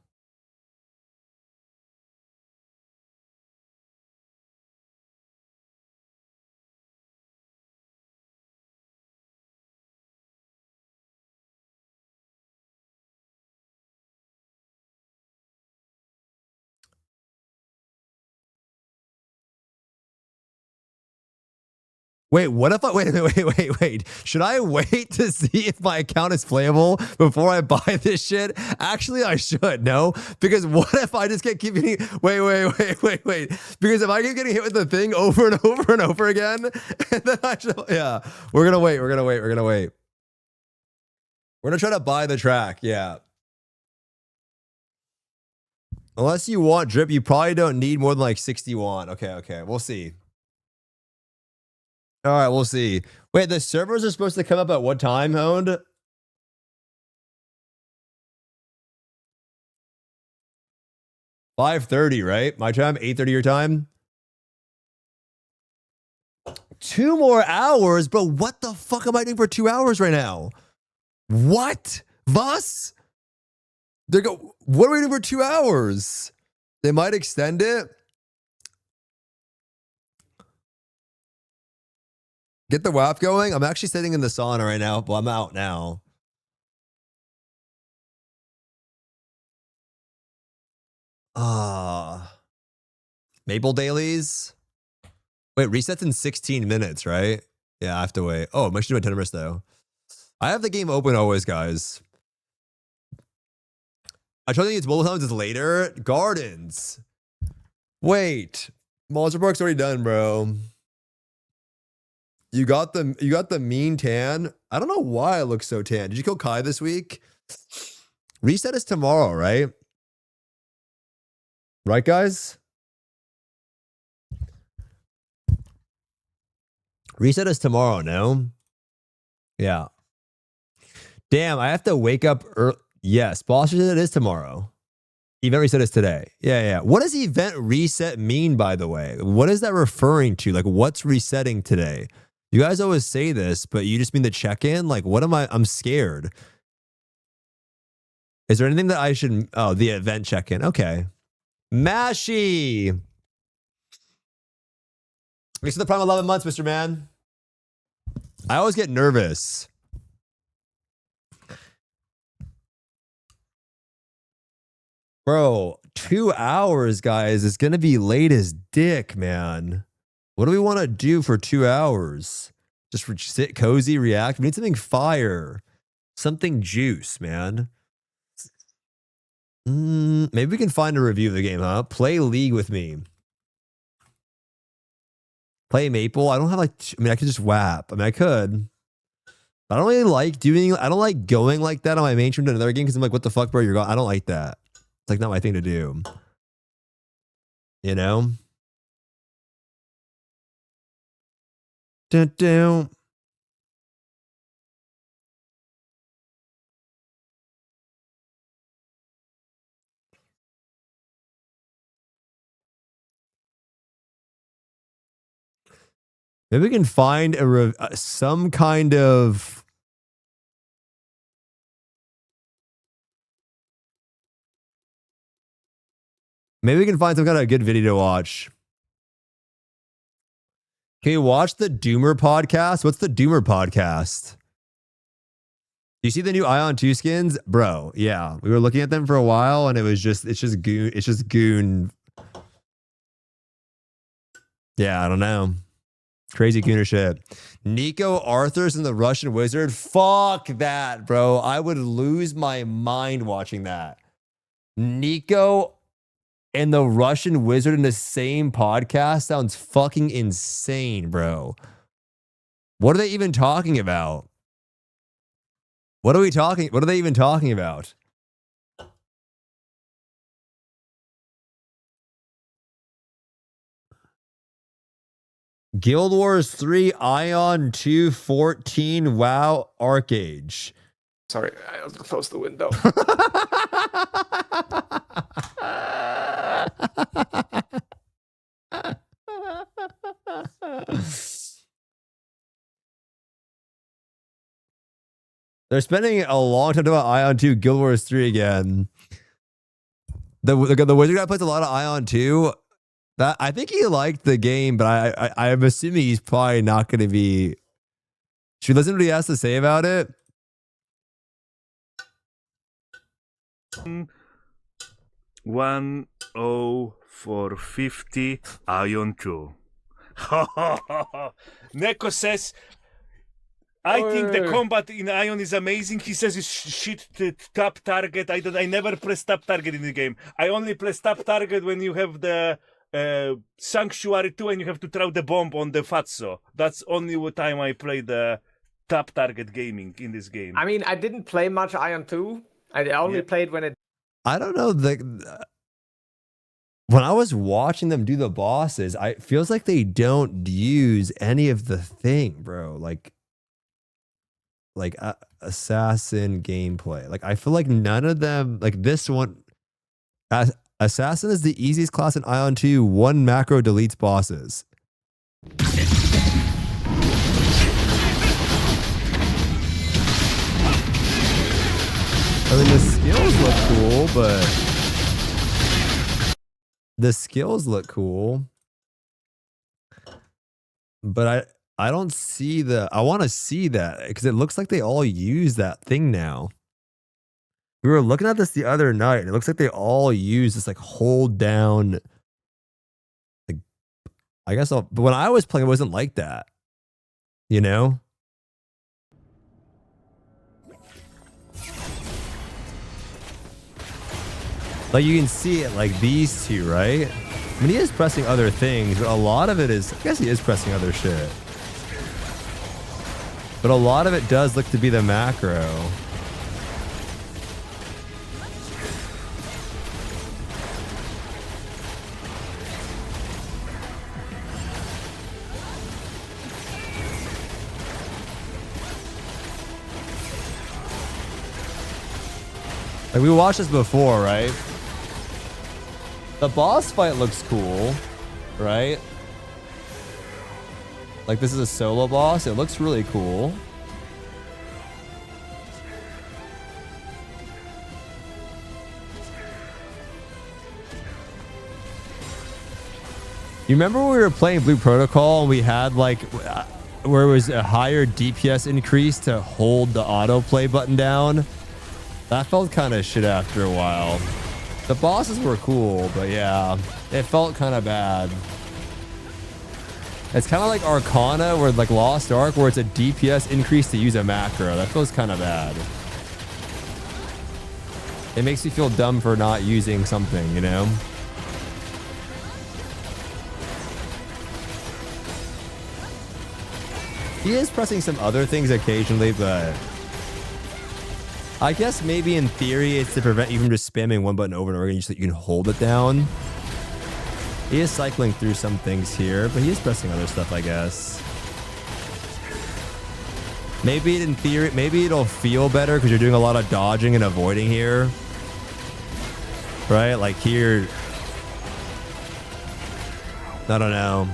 Wait, what if I wait? Should I wait to see if my account is playable before I buy this shit? Actually, I should, no? Because what if I just keep getting wait. Because if I keep getting hit with the thing over and over and over again, and then I should, yeah. We're gonna wait. We're gonna try to buy the track, yeah. Unless you want drip, you probably don't need more than like 61. Okay. We'll see. All right, we'll see. Wait, the servers are supposed to come up at what time, Honed? $5:30, right? My time, 8:30 your time. 2 more hours, bro. What the fuck am I doing for 2 hours right now? What? Vos? What are we doing for 2 hours? They might extend it. Get the WAP going. I'm actually sitting in the sauna right now, but I'm out now. Maple dailies. Wait, resets in 16 minutes, right? Yeah, I have to wait. Oh, I should do a 10 minutes though. I have the game open always, guys. I try to use mobile times is later. Gardens. Wait. Monster Park's already done, bro. You got the mean tan. I don't know why I look so tan. Did you kill Kai this week? Reset is tomorrow, right? Right, guys? Reset is tomorrow, no? Yeah. Damn, I have to wake up early. Yes, boss said it is tomorrow. Event reset is today. Yeah. What does event reset mean, by the way? What is that referring to? Like, what's resetting today? You guys always say this, but you just mean the check-in? Like, what am I? I'm scared. Is there anything that I should... Oh, the event check-in. Okay. Mashy! Thanks for the prime 11 months, Mr. Man. I always get nervous. Bro, 2 hours, guys. It's going to be late as dick, man. What do we want to do for 2 hours? Just sit cozy, react? We need something fire. Something juice, man. Maybe we can find a review of the game, huh? Play League with me. Play Maple. I don't have like... I mean, I could just WAP. I mean, I could. I don't really like doing... I don't like going like that on my main stream to another game because I'm like, what the fuck, bro? You're going... I don't like that. It's like not my thing to do. You know? Dun-dun. Maybe we can find some kind of... Maybe we can find some kind of good video to watch. Can you watch the Doomer podcast? What's the Doomer podcast? You see the new Ion 2 skins? Bro, yeah. We were looking at them for a while and it's just goon. Yeah, I don't know. Crazy gooner shit. Nico Arthurs and the Russian Wizard. Fuck that, bro. I would lose my mind watching that. Nico and the Russian Wizard in the same podcast sounds fucking insane, bro. What are they even talking about? What are they even talking about? Guild Wars 3, Ion 2, 14, WoW, Arcage. Sorry, I was gonna close the window. They're spending a long time talking about Ion 2, Guild Wars 3 again. The wizard guy plays a lot of Ion 2. That I think he liked the game, but I'm assuming he's probably not going to be. Should we listen to what he has to say about it? 10450 Ion 2. Neko says, I think the combat in Ion is amazing. He says it's shit tap target. I never press tap target in the game. I only press tap target when you have the Sanctuary 2 and you have to throw the bomb on the Fatso. That's only what time I play the tap target gaming in this game. I mean, I didn't play much Ion 2. I only played when it... I don't know. When I was watching them do the bosses, it feels like they don't use any of the thing, bro. Like assassin gameplay. Like I feel like none of them, like this one, assassin is the easiest class in Ion 2. One macro deletes bosses. I mean, the skills look cool, but But I don't see I want to see that because it looks like they all use that thing now. We were looking at this the other night and it looks like they all use this like hold down. Like, I guess but when I was playing, it wasn't like that, you know? Like you can see it like these two, right? I mean, he is pressing other things, but a lot of it is, I guess he is pressing other shit. But a lot of it does look to be the macro. Like, we watched this before, right? The boss fight looks cool, right? Like, this is a solo boss. It looks really cool. You remember when we were playing Blue Protocol and we had, like, where it was a higher DPS increase to hold the autoplay button down? That felt kind of shit after a while. The bosses were cool, but yeah, it felt kind of bad. It's kind of like Arcana, where like Lost Ark, where it's a DPS increase to use a macro. That feels kind of bad. It makes you feel dumb for not using something, you know? He is pressing some other things occasionally, but I guess maybe in theory it's to prevent you from just spamming one button over and over again so that you can hold it down. He is cycling through some things here, but he is pressing other stuff, I guess. Maybe in theory, maybe it'll feel better because you're doing a lot of dodging and avoiding here. Right? Like here. I don't know.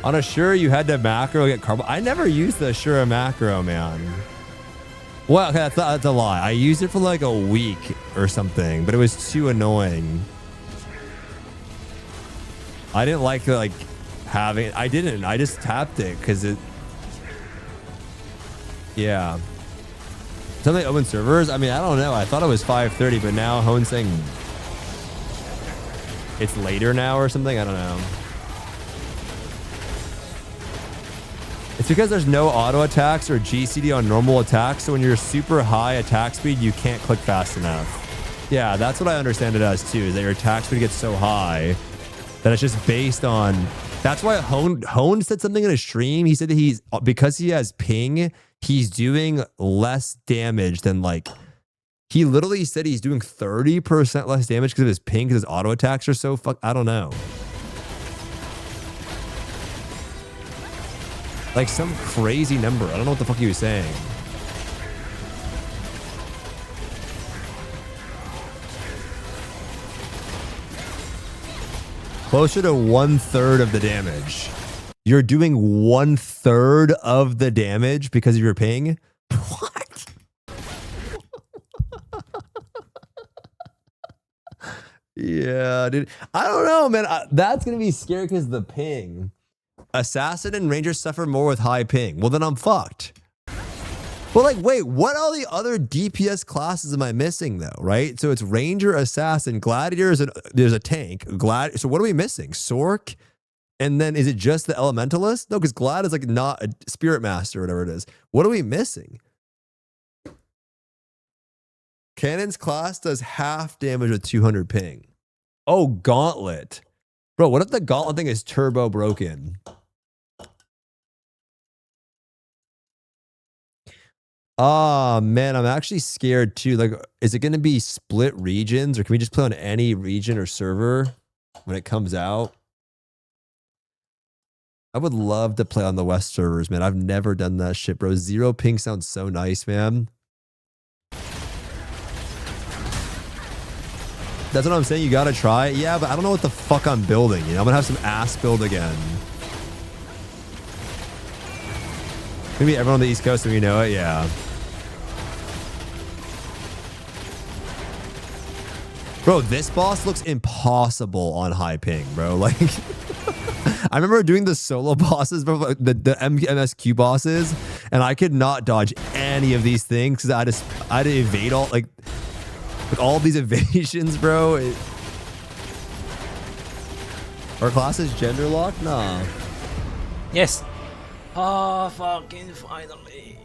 On Assura, you had to macro get carbo. I never used the Assura macro, man. Well, okay, that's a lie. I used it for like a week or something, but it was too annoying. I didn't like the, like having it. I didn't. I just tapped it because it. Yeah. Some of the open servers. I mean, I don't know. I thought it was 5:30, but now Hone's saying it's later now or something. I don't know. It's because there's no auto attacks or GCD on normal attacks, so when you're super high attack speed, you can't click fast enough. Yeah, that's what I understand it as too, is that your attack speed gets so high that it's just based on... That's why Hone said something in a stream. He said that because he has ping, he's doing less damage than like... He literally said he's doing 30% less damage because of his ping, because his auto attacks are so I don't know. Like some crazy number. I don't know what the fuck he was saying. Closer to 1/3 of the damage. You're doing 1/3 of the damage because of your ping? What? Yeah, dude. I don't know, man. That's going to be scary because of the ping. Assassin and Ranger suffer more with high ping. Well, then I'm fucked. But like, wait, what all the other DPS classes am I missing though, right? So it's Ranger, Assassin, Gladiator, there's a tank. So what are we missing? Sork? And then is it just the Elementalist? No, because Glad is like not a Spirit Master or whatever it is. What are we missing? Cannon's class does half damage with 200 ping. Oh, Gauntlet. Bro, what if the Gauntlet thing is turbo broken? Oh, man, I'm actually scared too. Like, is it going to be split regions or can we just play on any region or server when it comes out? I would love to play on the West servers, man. I've never done that shit, bro. 0 ping sounds so nice, man. That's what I'm saying. You got to try it. Yeah, but I don't know what the fuck I'm building. You know, I'm going to have some ass build again. Maybe everyone on the East Coast, if you know it, yeah. Bro, this boss looks impossible on high ping, bro. Like, I remember doing the solo bosses, bro, the MSQ bosses, and I could not dodge any of these things because I had to evade all, like, with all these evasions, bro. Our class is gender locked? Nah. Yes. Oh, fucking finally.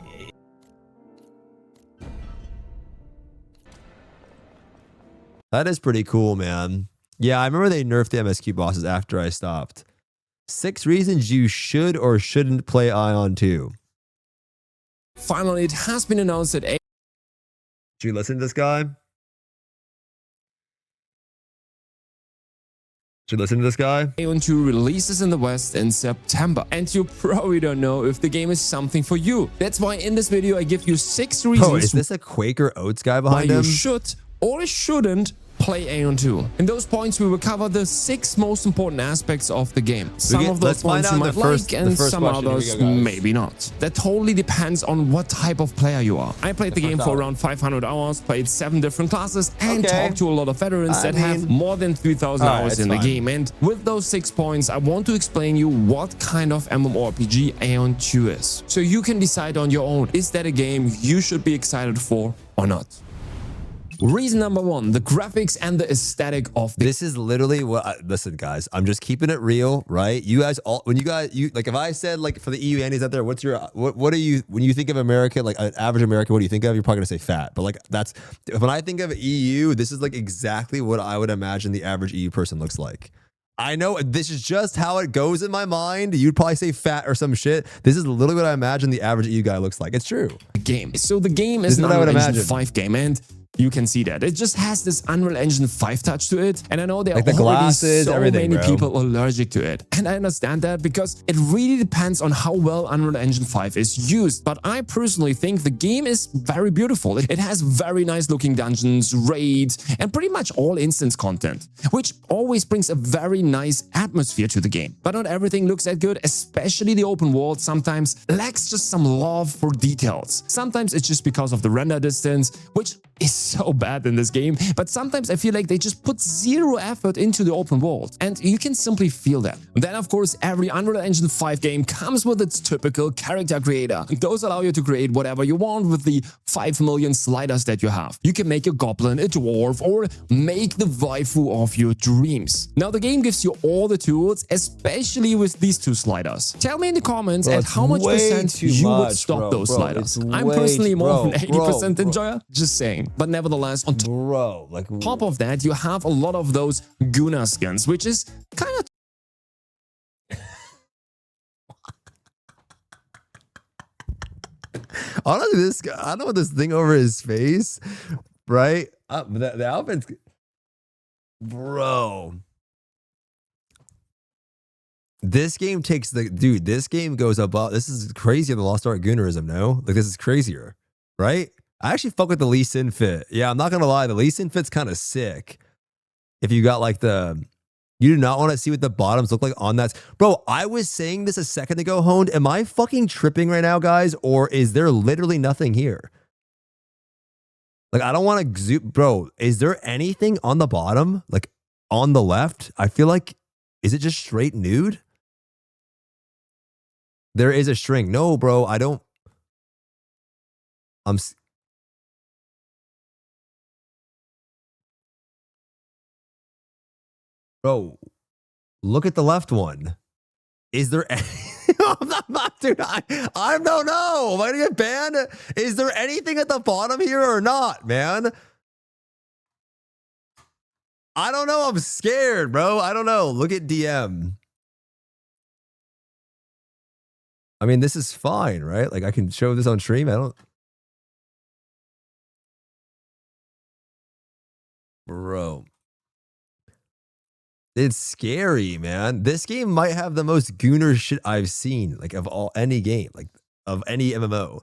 That is pretty cool, man. Yeah, I remember they nerfed the MSQ bosses after I stopped. 6 reasons you should or shouldn't play AION 2. Finally, it has been announced that Should you listen to this guy? Should listen to this guy? AION 2 releases in the West in September, and you probably don't know if the game is something for you. That's why in this video I give you 6 reasons Oh, is this a Quaker Oats guy why behind him? you should or shouldn't play AION 2. In those points, we will cover the 6 most important aspects of the game. Some of those points you might like, and some others maybe not. That totally depends on what type of player you are. I played the game for around 500 hours, played 7 different classes, and talked to a lot of veterans that have more than 3,000 hours in the game. And with those 6 points, I want to explain you what kind of MMORPG AION 2 is. So you can decide on your own, is that a game you should be excited for or not? Reason number 1, the graphics and the aesthetic of the This is literally what listen, guys, I'm just keeping it real, right? You guys all when you like if I said like for the EU Annies out there, what's your what are you when you think of America, like an average American, what do you think of? You're probably gonna say fat. But like that's when I think of EU, this is like exactly what I would imagine the average EU person looks like. I know this is just how it goes in my mind. You'd probably say fat or some shit. This is literally what I imagine the average EU guy looks like. It's true. Game. So the game is an Unreal Engine 5 game, and you can see that. It just has this Unreal Engine 5 touch to it. And I know there are already so many people allergic to it. And I understand that because it really depends on how well Unreal Engine 5 is used. But I personally think the game is very beautiful. It has very nice looking dungeons, raids, and pretty much all instance content, which always brings a very nice atmosphere to the game. But not everything looks that good, especially the open world sometimes lacks just some love for details. Sometimes it's just because of the render distance, which is so bad in this game, but sometimes I feel like they just put zero effort into the open world, and you can simply feel that. Then of course every Unreal Engine 5 game comes with its typical character creator. Those allow you to create whatever you want with the 5 million sliders that you have. You can make a goblin, a dwarf, or make the waifu of your dreams. Now the game gives you all the tools, especially with these 2 sliders. Tell me in the comments at how much percent you would stop those sliders. I'm personally more than 80% enjoyer, just saying. But nevertheless, on top of that, you have a lot of those Guna skins, which is kind of... Honestly, this guy, I don't know this thing over his face, right? The outfit's... Bro. This game takes the... Dude, this game goes above... This is crazier than Lost Ark Goonerism, no? Like, this is crazier, right? I actually fuck with the Lee Sin fit. Yeah, I'm not gonna lie, the Lee Sin fit's kind of sick. If you got like the, you do not want to see what the bottoms look like on that. Bro, I was saying this a second ago, Honed. Am I fucking tripping right now, guys? Or is there literally nothing here? Like, I don't want to zoom, bro. Is there anything on the bottom? Like on the left? I feel like, is it just straight nude? There is a string. No, bro, I don't. Bro, look at the left one. Is there any... Dude, I don't know. Am I gonna get banned? Is there anything at the bottom here or not, man? I don't know. I'm scared, bro. I don't know. Look at DM. I mean, this is fine, right? Like, I can show this on stream. I don't... Bro. It's scary, man. This game might have the most gooner shit I've seen, like of any game, like of any MMO.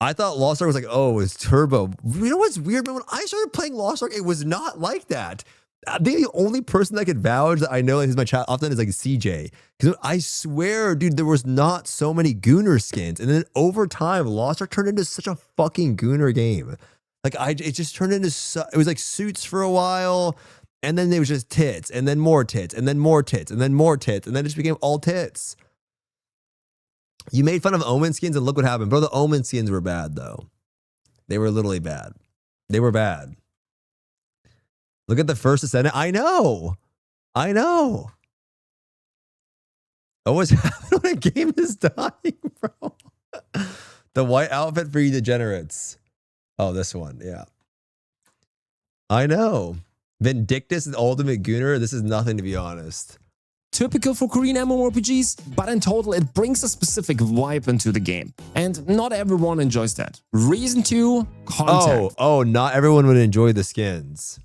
I thought Lost Ark was like, oh, it's turbo. You know what's weird, man? When I started playing Lost Ark, it was not like that. I think the only person that could vouch that I know is my chat often is like CJ. Because I swear, dude, there was not so many gooner skins. And then over time, Lost Ark turned into such a fucking gooner game. Like, it just turned into, it was like suits for a while. And then there was just tits, and then more tits, and then more tits, and then more tits, and then it just became all tits. You made fun of Omen skins, and look what happened. Bro, the Omen skins were bad, though. They were literally bad. They were bad. Look at the first Ascendant. I know. I know. Oh, what's happening when a game is dying, bro? The white outfit for you degenerates. Oh, this one, yeah. I know. Vindictus and Ultimate Gooner, this is nothing, to be honest. typical for Korean MMORPGs, but in total it brings a specific vibe into the game. And not everyone enjoys that. Reason 2, content. Oh, not everyone would enjoy the skins.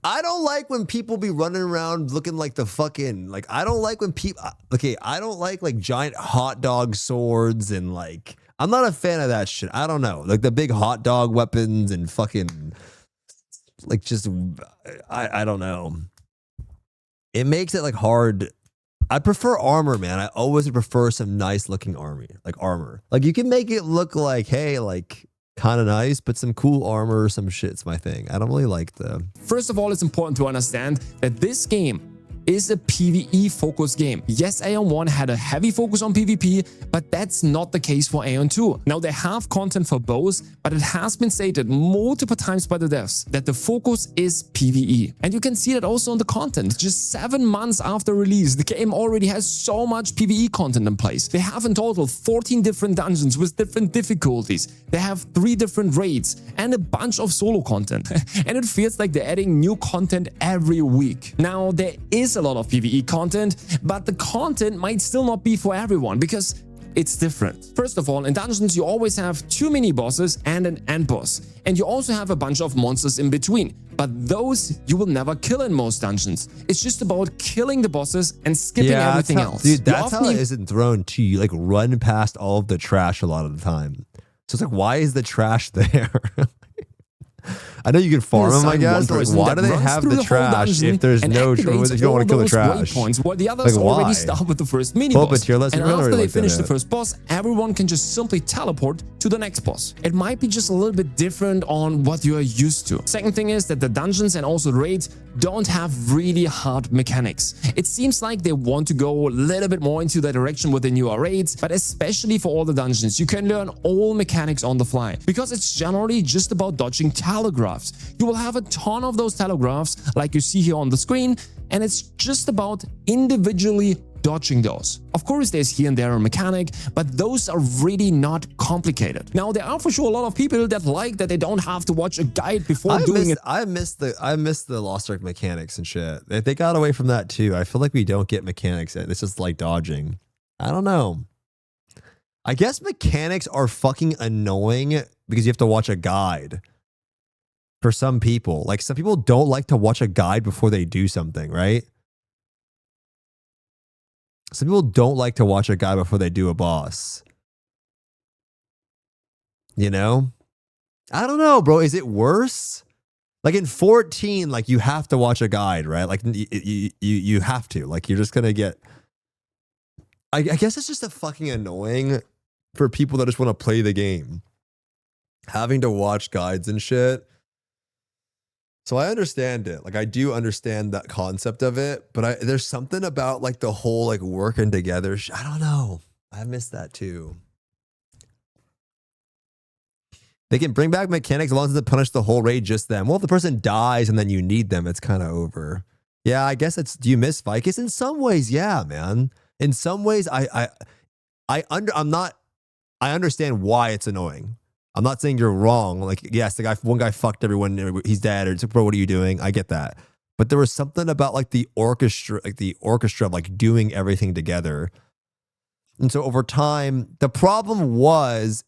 I don't like when people be running around looking like the fucking, like, I don't like when people, okay, I don't like giant hot dog swords and like, I'm not a fan of that shit. I don't know. Like the big hot dog weapons and fucking, like just, I don't know. It makes it like hard. I prefer armor, man. I always prefer some nice looking armor. Like you can make it look like, hey, like, kind of nice, but some cool armor or some shit's my thing. I don't really like the... First of all, it's important to understand that this game is a PvE focused game. Yes, AION 1 had a heavy focus on PvP, but that's not the case for AION 2. Now, they have content for both, but it has been stated multiple times by the devs that the focus is PvE. And you can see that also on the content. Just 7 months after release, the game already has so much PvE content in place. They have in total 14 different dungeons with different difficulties. They have 3 different raids and a bunch of solo content. And it feels like they're adding new content every week. Now, there is a lot of PvE content, but the content might still not be for everyone because it's different. First of all, in dungeons, you always have 2 mini bosses and an end boss. And you also have a bunch of monsters in between. But those you will never kill in most dungeons. It's just about killing the bosses and skipping everything else. Dude, that's how it isn't thrown to you. Like run past all of the trash a lot of the time. So it's like, why is the trash there? I know you can farm them, I guess. Like, why do they have the trash if there's no, if you don't want to kill the trash? While the others already start with the first mini boss. And after they finish the first boss, everyone can just simply teleport to the next boss. It might be just a little bit different on what you are used to. Second thing is that the dungeons and also the raids don't have really hard mechanics. It seems like they want to go a little bit more into that direction with the newer raids, but especially for all the dungeons, you can learn all mechanics on the fly because it's generally just about dodging telegraphs. You will have a ton of those telegraphs like you see here on the screen, and it's just about individually dodging those. Of course, there's here and there a mechanic, but those are really not complicated. Now, there are for sure a lot of people that like that they don't have to watch a guide before doing it. I miss the Lost Ark mechanics and shit. They got away from that too. I feel like we don't get mechanics. It's just like dodging. I don't know. I guess mechanics are fucking annoying because you have to watch a guide. For some people, like some people don't like to watch a guide before they do something, right? Some people don't like to watch a guide before they do a boss. You know? I don't know, bro. Is it worse? Like in 14, like you have to watch a guide, right? Like you have to. Like you're just gonna get. I guess it's just a fucking annoying for people that just want to play the game, having to watch guides and shit. So I understand it. Like I do understand that concept of it, but there's something about like the whole like working together. I don't know. I miss that too. They can bring back mechanics as long as they punish the whole raid just them. Well, if the person dies and then you need them, it's kind of over. Yeah, I guess it's. Do you miss Vicus? In some ways, yeah, man. In some ways, I understand why it's annoying. I'm not saying you're wrong. Like, yes, one guy fucked everyone. He's dead. Or it's like, bro, what are you doing? I get that. But there was something about like the orchestra of like doing everything together. And so over time, the problem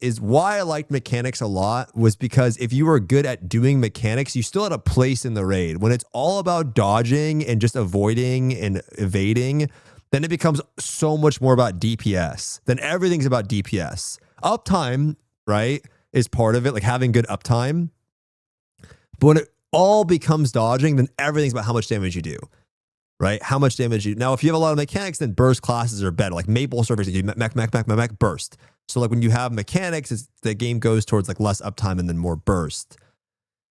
is why I liked mechanics a lot was because if you were good at doing mechanics, you still had a place in the raid. When it's all about dodging and just avoiding and evading, then it becomes so much more about DPS. Then everything's about DPS. Uptime, right, is part of it, like having good uptime. But when it all becomes dodging, then everything's about how much damage you do, right? How much damage you... Now, if you have a lot of mechanics, then burst classes are better. Like Maple servers, you mech, burst. So like when you have mechanics, the game goes towards like less uptime and then more burst.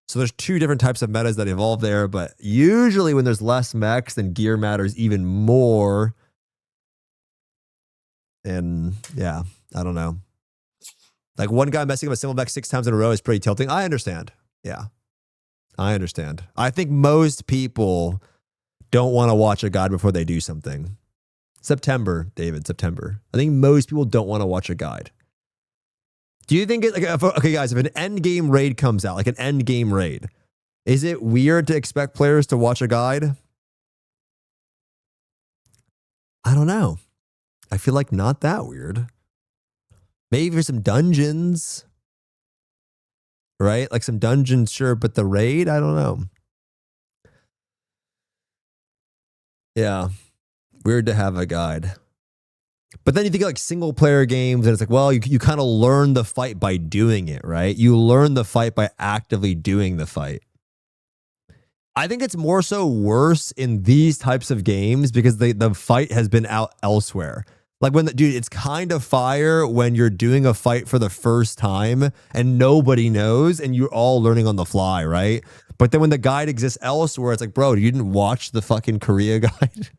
So there's 2 different types of metas that evolve there, but usually when there's less mechs, then gear matters even more. And yeah, I don't know. Like one guy messing up a single mech 6 times in a row is pretty tilting. I understand. Yeah, I understand. I think most people don't want to watch a guide before they do something. September, David, September. I think most people don't want to watch a guide. Do you think okay, guys, if an end game raid comes out, like an end game raid, is it weird to expect players to watch a guide? I don't know. I feel like not that weird. Maybe for some dungeons, right? Like some dungeons, sure, but the raid, I don't know. Yeah, weird to have a guide. But then you think of like single player games, and it's like, well, you kind of learn the fight by doing it, right? You learn the fight by actively doing the fight. I think it's more so worse in these types of games because the fight has been out elsewhere. Like when dude, it's kind of fire when you're doing a fight for the first time and nobody knows and you're all learning on the fly, right? But then when the guide exists elsewhere, it's like, bro, you didn't watch the fucking Korea guide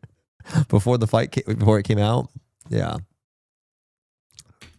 before it came out? Yeah.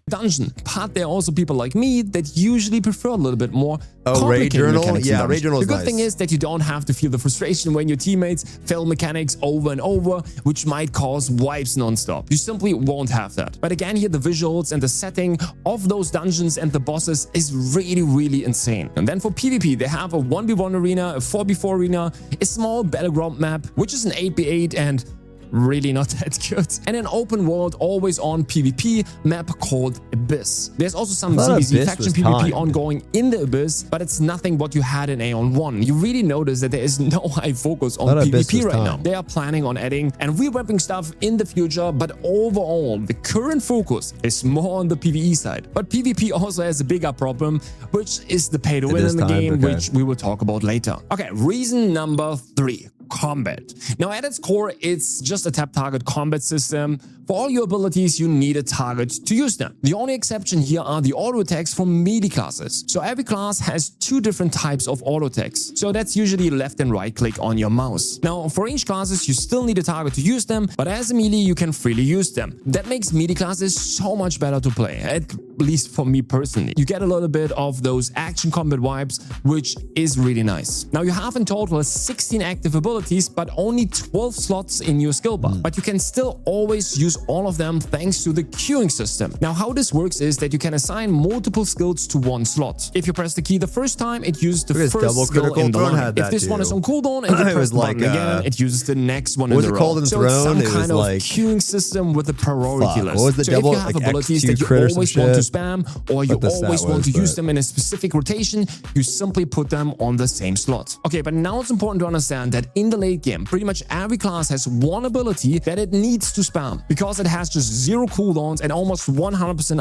Dungeon, but there are also people like me that usually prefer a little bit more raid journal. Yeah, raid journal. The good thing is that you don't have to feel the frustration when your teammates fail mechanics over and over, which might cause wipes non-stop. You simply won't have that. But again, here the visuals and the setting of those dungeons and the bosses is really, really insane. And then for PvP, they have a 1v1 arena, a 4v4 arena, a small battleground map, which is an 8v8 and really not that good, and an open world always on PvP map called Abyss. There's also some ZBZ faction PvP ongoing in the Abyss, but it's nothing what you had in AION 1. You really notice that there is no high focus on PvP right now. They are planning on adding and revamping stuff in the future, but overall the current focus is more on the PvE side. But PvP also has a bigger problem, which is the pay to win in the game, which we will talk about later. Okay, reason number 3. Combat. Now at its core, it's just a tap target combat system. For all your abilities, you need a target to use them. The only exception here are the auto attacks from melee classes. So every class has 2 different types of auto attacks. So that's usually left and right click on your mouse. Now for range classes, you still need a target to use them, but as a melee, you can freely use them. That makes melee classes so much better to play, at least for me personally. You get a little bit of those action combat vibes, which is really nice. Now you have in total 16 active abilities, but only 12 slots in your skill bar. But you can still always use all of them thanks to the queuing system. Now how this works is that you can assign multiple skills to one slot. If you press the key the first time, it uses the first skill in the line. If this one is on cooldown and you press the button again, it uses the next one in the row. So it's some kind of queuing system with a priority list. So if you have abilities that you always want to spam or you always want to use them in a specific rotation, you simply put them on the same slot. Okay, but now it's important to understand that in the late game, pretty much every class has one ability that it needs to spam because it has just 0 cooldowns and almost 100%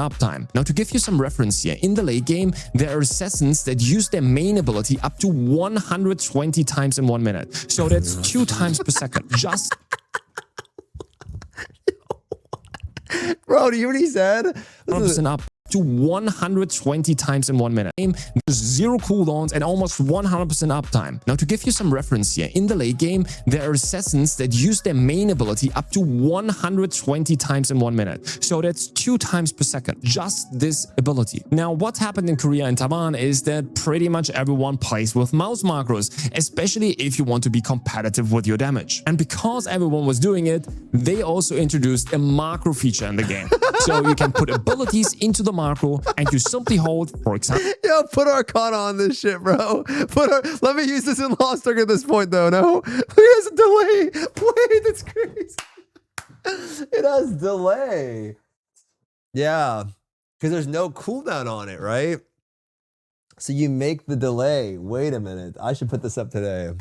uptime. Now to give you some reference here, in the late game, there are assassins that use their main ability up to 120 times in 1 minute. So that's 2 times per second. Just bro, do you hear what he said? 100% up to 120 times in 1 minute. There's 0 cooldowns and almost 100% uptime. Now to give you some reference here, in the late game, there are assassins that use their main ability up to 120 times in 1 minute. So that's 2 times per second, just this ability. Now what happened in Korea and Taiwan is that pretty much everyone plays with mouse macros, especially if you want to be competitive with your damage. And because everyone was doing it, they also introduced a macro feature in the game. So you can put abilities into the macro and you simply hold, for example. Yo, put Arcana on this shit, bro. Let me use this in Lost Ark at this point, though. No, look, it has a delay. Wait, that's crazy. It has delay. Yeah, because there's no cooldown on it, right? So you make the delay. Wait a minute. I should put this up today.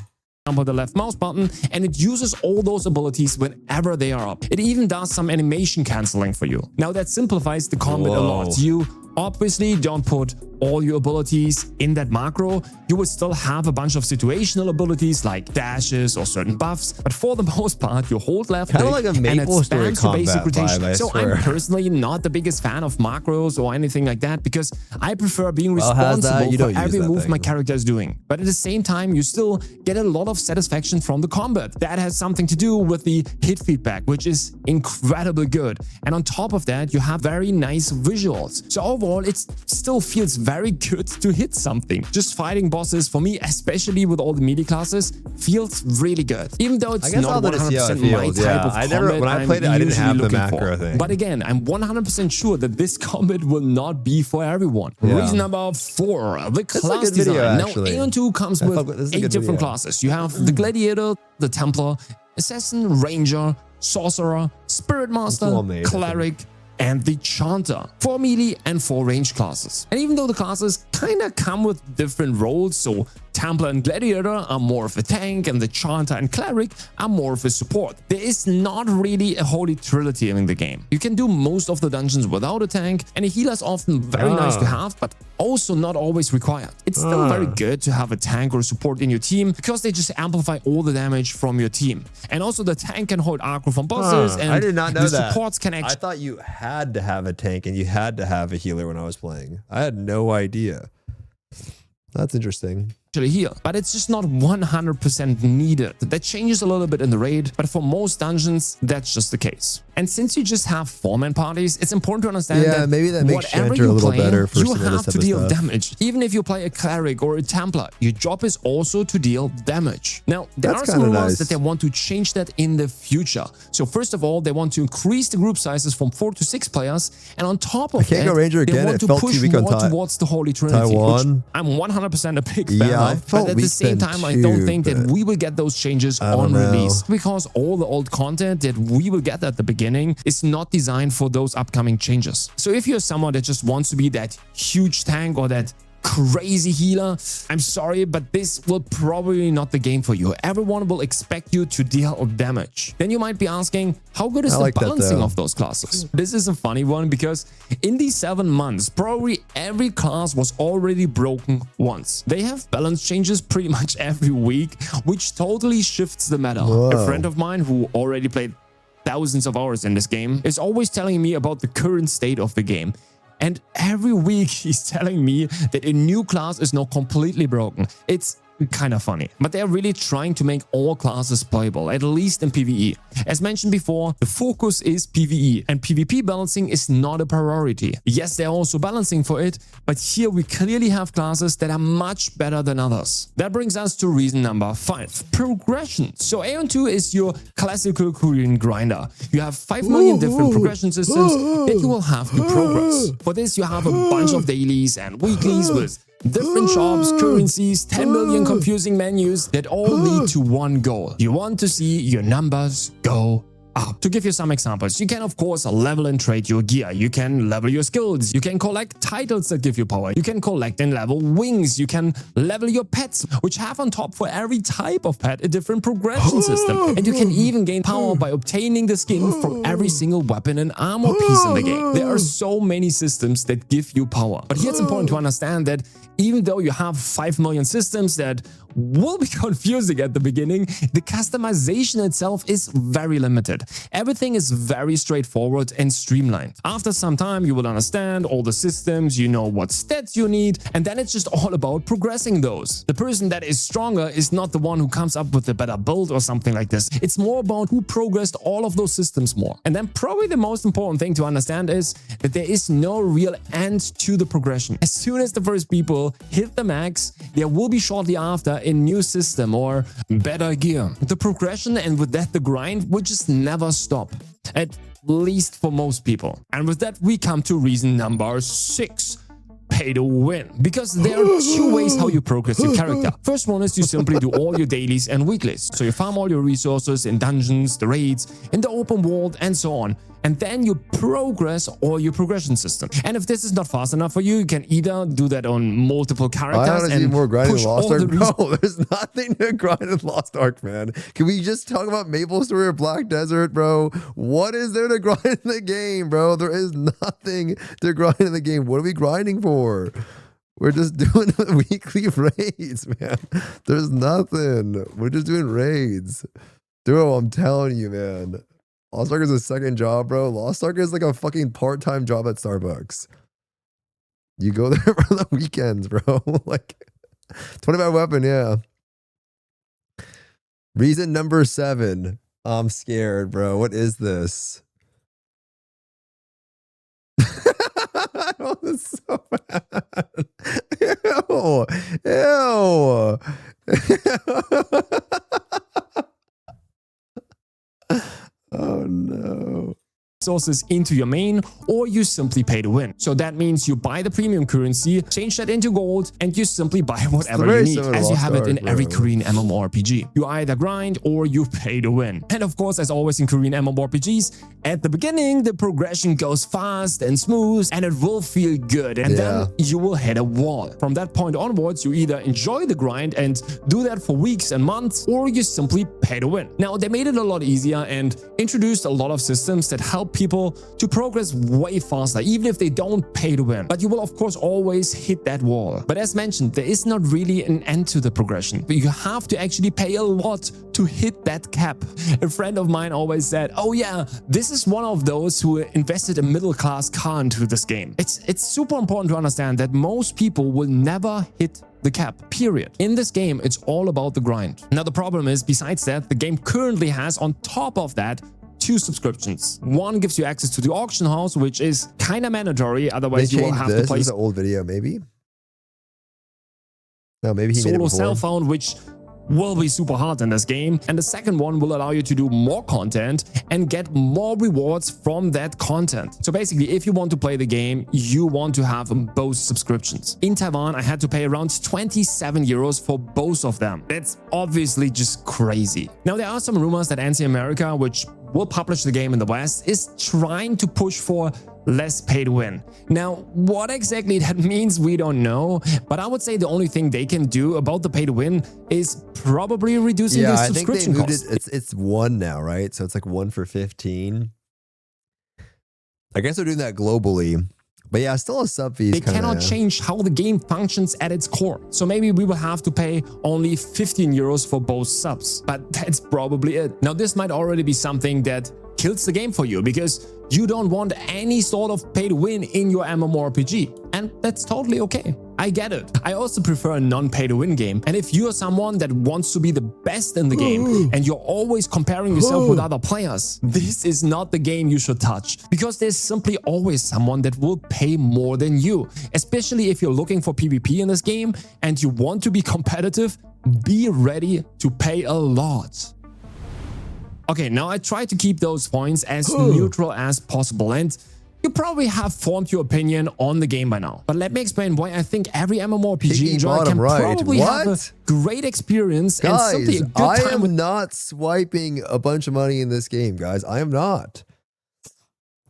The left mouse button, and it uses all those abilities whenever they are up. It even does some animation cancelling for you. Now that simplifies the combat a lot. You obviously don't put all your abilities in that macro. You will still have a bunch of situational abilities like dashes or certain buffs, but for the most part, you hold left click like a Maple Story combat vibe, So I'm personally not the biggest fan of macros or anything like that because I prefer being responsible for every move my character is doing. But at the same time, you still get a lot of satisfaction from the combat. That has something to do with the hit feedback, which is incredibly good. And on top of that, you have very nice visuals. So overall, it still feels very good to hit something. Just fighting bosses, for me, especially with all the melee classes, feels really good. Even though it's not 100% my type of combat when I played it, I didn't have the macro thing. But again, I'm 100% sure that this combat will not be for everyone. Reason number 4, the class design. Now, AION 2 comes with 8 different classes. You have the Gladiator, the Templar, Assassin, Ranger, Sorcerer, Spirit Master, Cleric, and the Chanter, 4 melee and 4 range classes. And even though the classes kinda come with different roles, so Templar and Gladiator are more of a tank and the Chanter and Cleric are more of a support, there is not really a holy trinity in the game. You can do most of the dungeons without a tank, and a healer is often very nice to have, but also not always required. It's still very good to have a tank or support in your team because they just amplify all the damage from your team. And also the tank can hold aggro from bosses, and I did not know the that. supports can actually... I thought you had to have a tank and you had to have a healer when I was playing. I had no idea. That's interesting. Heal, but it's just not 100% needed. That changes a little bit in the raid, but for most dungeons, that's just the case. And since you just have 4-man parties, it's important to understand that maybe that makes whatever Chanter a you little play, better for you some of this have to type of deal stuff. damage. Even if you play a Cleric or a Templar, your job is also to deal damage. Now, there That's are some rumors nice. that they want to change that in the future. So first of all, they want to increase the group sizes from 4 to 6 players, and on top of can't that, go Ranger they again. want It to felt push too weak on more towards the Holy Trinity, Taiwan. which I'm 100% a big fan Yeah, I of, felt but at the weak same then time, I don't too, think that but we will get those changes I on don't know. release, because all the old content that we will get at the beginning is not designed for those upcoming changes. So if you're someone that just wants to be that huge tank or that crazy healer, I'm sorry, but this will probably not the game for you. Everyone will expect you to deal damage. Then you might be asking, how good is the balancing of those classes? This is a funny one, because in these 7 months, probably every class was already broken once. They have balance changes pretty much every week, which totally shifts the meta. A friend of mine who already played thousands of hours in this game is always telling me about the current state of the game. And every week he's telling me that a new class is now completely broken. It's kind of funny, but they're really trying to make all classes playable, at least in PvE. As mentioned before, the focus is PvE, and PvP balancing is not a priority. Yes, they're also balancing for it, but here we clearly have classes that are much better than others. That brings us to reason number 5, progression. So AION 2 is your classical Korean grinder. You have 5 million different progression systems that you will have to progress. For this, you have a bunch of dailies and weeklies with different shops, currencies, 10 million confusing menus that all lead to one goal. You want to see your numbers go up. To give you some examples, you can of course level and trade your gear. You can level your skills. You can collect titles that give you power. You can collect and level wings. You can level your pets, which have on top for every type of pet a different progression system. And you can even gain power by obtaining the skin from every single weapon and armor piece in the game. There are so many systems that give you power. But here it's important to understand that even though you have 5 million systems that will be confusing at the beginning, the customization itself is very limited. Everything is very straightforward and streamlined. After some time, you will understand all the systems, you know what stats you need, and then it's just all about progressing those. The person that is stronger is not the one who comes up with a better build or something like this. It's more about who progressed all of those systems more. And then probably the most important thing to understand is that there is no real end to the progression. As soon as the first people hit the max, there will be shortly after a new system or better gear. The progression, and with that the grind, will just never stop. At least for most people. And with that we come to reason number 6. Pay to win. Because there are 2 ways how you progress your character. First one is you simply do all your dailies and weeklies. So you farm all your resources in dungeons, the raids, in the open world, and so on. And then you progress all your progression system. And if this is not fast enough for you, you can either do that on multiple characters. I honestly and more grinding push Lost all Ark. the No, there's nothing to grind in Lost Ark, man. Can we just talk about Maple Story or Black Desert, bro? What is there to grind in the game, bro? There is nothing to grind in the game. What are we grinding for? We're just doing weekly raids, man. There's nothing. We're just doing raids. Dude, I'm telling you, man. Lost Ark is a second job, bro. Lost Ark is like a fucking part-time job at Starbucks. You go there for the weekends, bro. Like 25 weapon, yeah. Reason number 7. I'm scared, bro. What is this? Oh, that's so bad. Ew. Ew. Oh no. resources into your main, or you simply pay to win. So that means you buy the premium currency, change that into gold, and you simply buy whatever you need, as you have it in every Korean MMORPG. You either grind or you pay to win. And of course, as always in Korean MMORPGs, at the beginning, the progression goes fast and smooth, and it will feel good. And then you will hit a wall. From that point onwards, you either enjoy the grind and do that for weeks and months, or you simply pay to win. Now, they made it a lot easier and introduced a lot of systems that help people to progress way faster, even if they don't pay to win. But you will, of course, always hit that wall. But as mentioned, there is not really an end to the progression. But you have to actually pay a lot to hit that cap. A friend of mine always said, oh yeah, this is one of those who invested a middle-class car into this game. It's super important to understand that most people will never hit the cap, period. In this game, it's all about the grind. Now, the problem is, besides that, the game currently has, on top of that, 2 subscriptions. One gives you access to the auction house, which is kind of mandatory, otherwise you will have to play... This is an old video, maybe? No, maybe he made it solo before. cell phone, which will be super hard in this game. And the second one will allow you to do more content and get more rewards from that content. So basically, if you want to play the game, you want to have both subscriptions. In Taiwan, I had to pay around 27 euros for both of them. That's obviously just crazy. Now, there are some rumors that NC America, which will publish the game in the West, is trying to push for less pay to win. Now, what exactly that means, we don't know, but I would say the only thing they can do about the pay to win is probably reducing the subscription cost. It's 1 now, right? So it's like 1 for 15. I guess they're doing that globally. But yeah, still a sub fee. They cannot change how the game functions at its core. So maybe we will have to pay only 15 euros for both subs. But that's probably it. Now, this might already be something that kills the game for you, because you don't want any sort of pay to win in your MMORPG. And that's totally okay. I get it. I also prefer a non-pay to win game. And if you're someone that wants to be the best in the game and you're always comparing yourself with other players, this is not the game you should touch, because there's simply always someone that will pay more than you. Especially if you're looking for PvP in this game and you want to be competitive, be ready to pay a lot. Okay, now I try to keep those points as neutral as possible, and you probably have formed your opinion on the game by now. But let me explain why I think every MMORPG enjoyer can probably have a great experience and simply a good time. I am not swiping a bunch of money in this game, guys. I am not.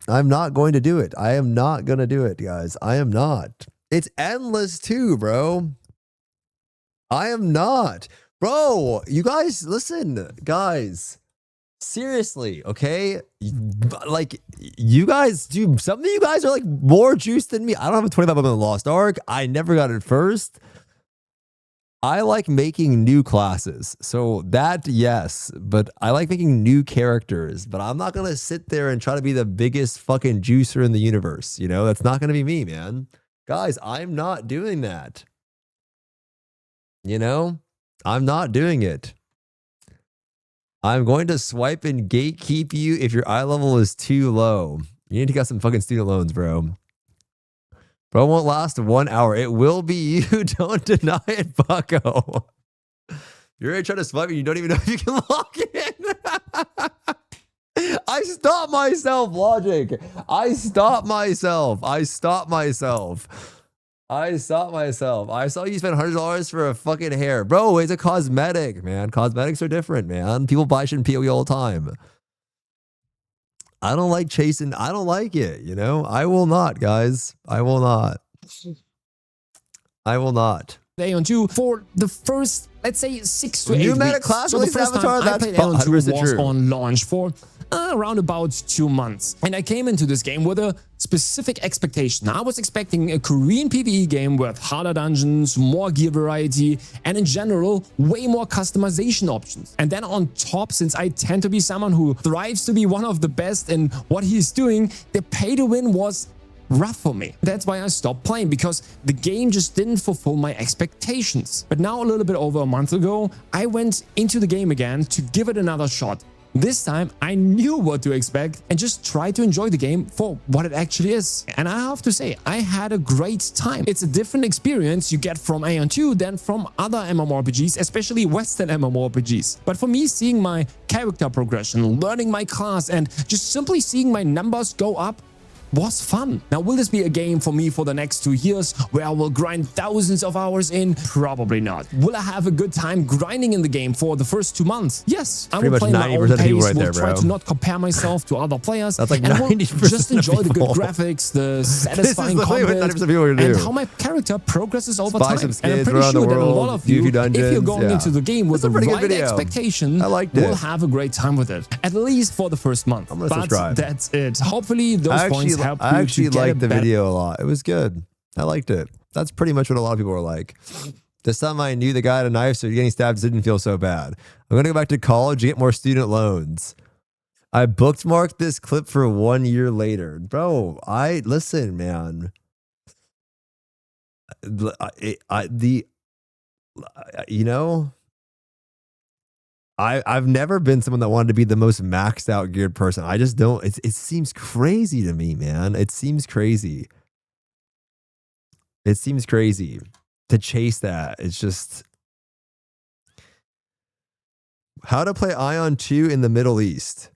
I'm not going to do it. I am not going to do it, guys. I am not. It's endless too, bro. I am not. Bro, you guys, listen, guys. Seriously, okay? Like, you guys, dude, some of you guys are like more juiced than me. I don't have a 25 on the Lost Ark. I never got it first. I like making new classes. So that, yes, but I like making new characters. But I'm not going to sit there and try to be the biggest fucking juicer in the universe. You know, that's not going to be me, man. Guys, I'm not doing that. You know, I'm not doing it. I'm going to swipe and gatekeep you if your eye level is too low. You need to get some fucking student loans, bro. Bro, won't last 1 hour. It will be you. Don't deny it, bucko. You're already trying to swipe and you don't even know if you can log in. I stopped myself, Logic. I stopped myself. I stopped myself. I stopped myself. I saw you spend $100 for a fucking hair. Bro, it's a cosmetic, man. Cosmetics are different, man. People buy shit in PoE all the time. I don't like chasing. I don't like it, you know? I will not, guys. I will not. I will not. AION 2 for the first, let's say, 6 to 8 weeks. You met a class so the first Avatar, time I played AION 2 was on launch for around about 2 months. And I came into this game with a specific expectation. I was expecting a Korean PvE game with harder dungeons, more gear variety, and in general, way more customization options. And then on top, since I tend to be someone who thrives to be one of the best in what he's doing, the pay to win was rough for me. That's why I stopped playing, because the game just didn't fulfill my expectations. But now, a little bit over a month ago, I went into the game again to give it another shot. This time, I knew what to expect and just tried to enjoy the game for what it actually is. And I have to say, I had a great time. It's a different experience you get from AION 2 than from other MMORPGs, especially Western MMORPGs. But for me, seeing my character progression, learning my class, and just simply seeing my numbers go up was fun. Now, will this be a game for me for the next 2 years where I will grind thousands of hours in? Probably not. Will I have a good time grinding in the game for the first 2 months? Yes. I will play my own pace, will try to not compare myself to other players, That's like and I will 90% just enjoy the good people. graphics, the satisfying combat, and how my character progresses over time. And I'm pretty sure that a lot of you, if you're going into the game with the right expectation, will have a great time with it. At least for the first month. I'm gonna but subscribe. That's it. Hopefully those points help you I actually to get liked the better. video a lot. It was good. I liked it. That's pretty much what a lot of people are like. This time I knew the guy had a knife, so getting stabbed didn't feel so bad. I'm going to go back to college and get more student loans. I bookmarked this clip for 1 year later. Bro, listen, man. I've never been someone that wanted to be the most maxed out geared person. I just don't. It seems crazy to me, man. It seems crazy. It seems crazy to chase that. It's just how to play AION 2 in the Middle East.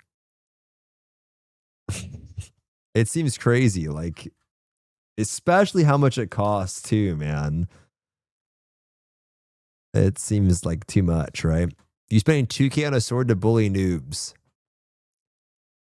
It seems crazy, like especially how much it costs too, man. It seems like too much, right? You spending 2K on a sword to bully noobs.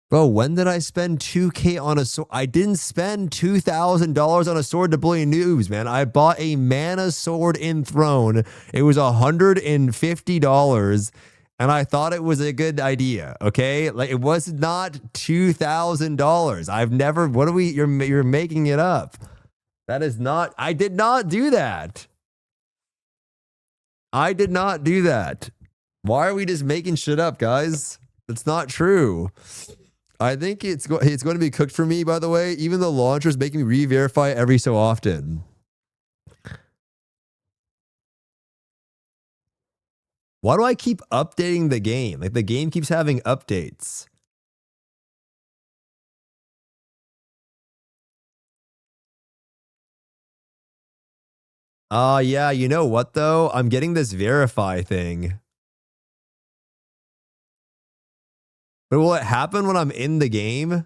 Bro, when did I spend 2K on a sword? I didn't spend $2,000 on a sword to bully noobs, man. I bought a mana sword in Throne. It was $150, and I thought it was a good idea, okay? Like, it was not $2,000. I've never, you're making it up. That is not, I did not do that. I did not do that. Why are we just making shit up, guys? That's not true. I think it's going to be cooked for me, by the way. Even the launcher is making me re-verify every so often. Why do I keep updating the game? Like, the game keeps having updates. Yeah, you know what, though? I'm getting this verify thing. But will it happen when I'm in the game?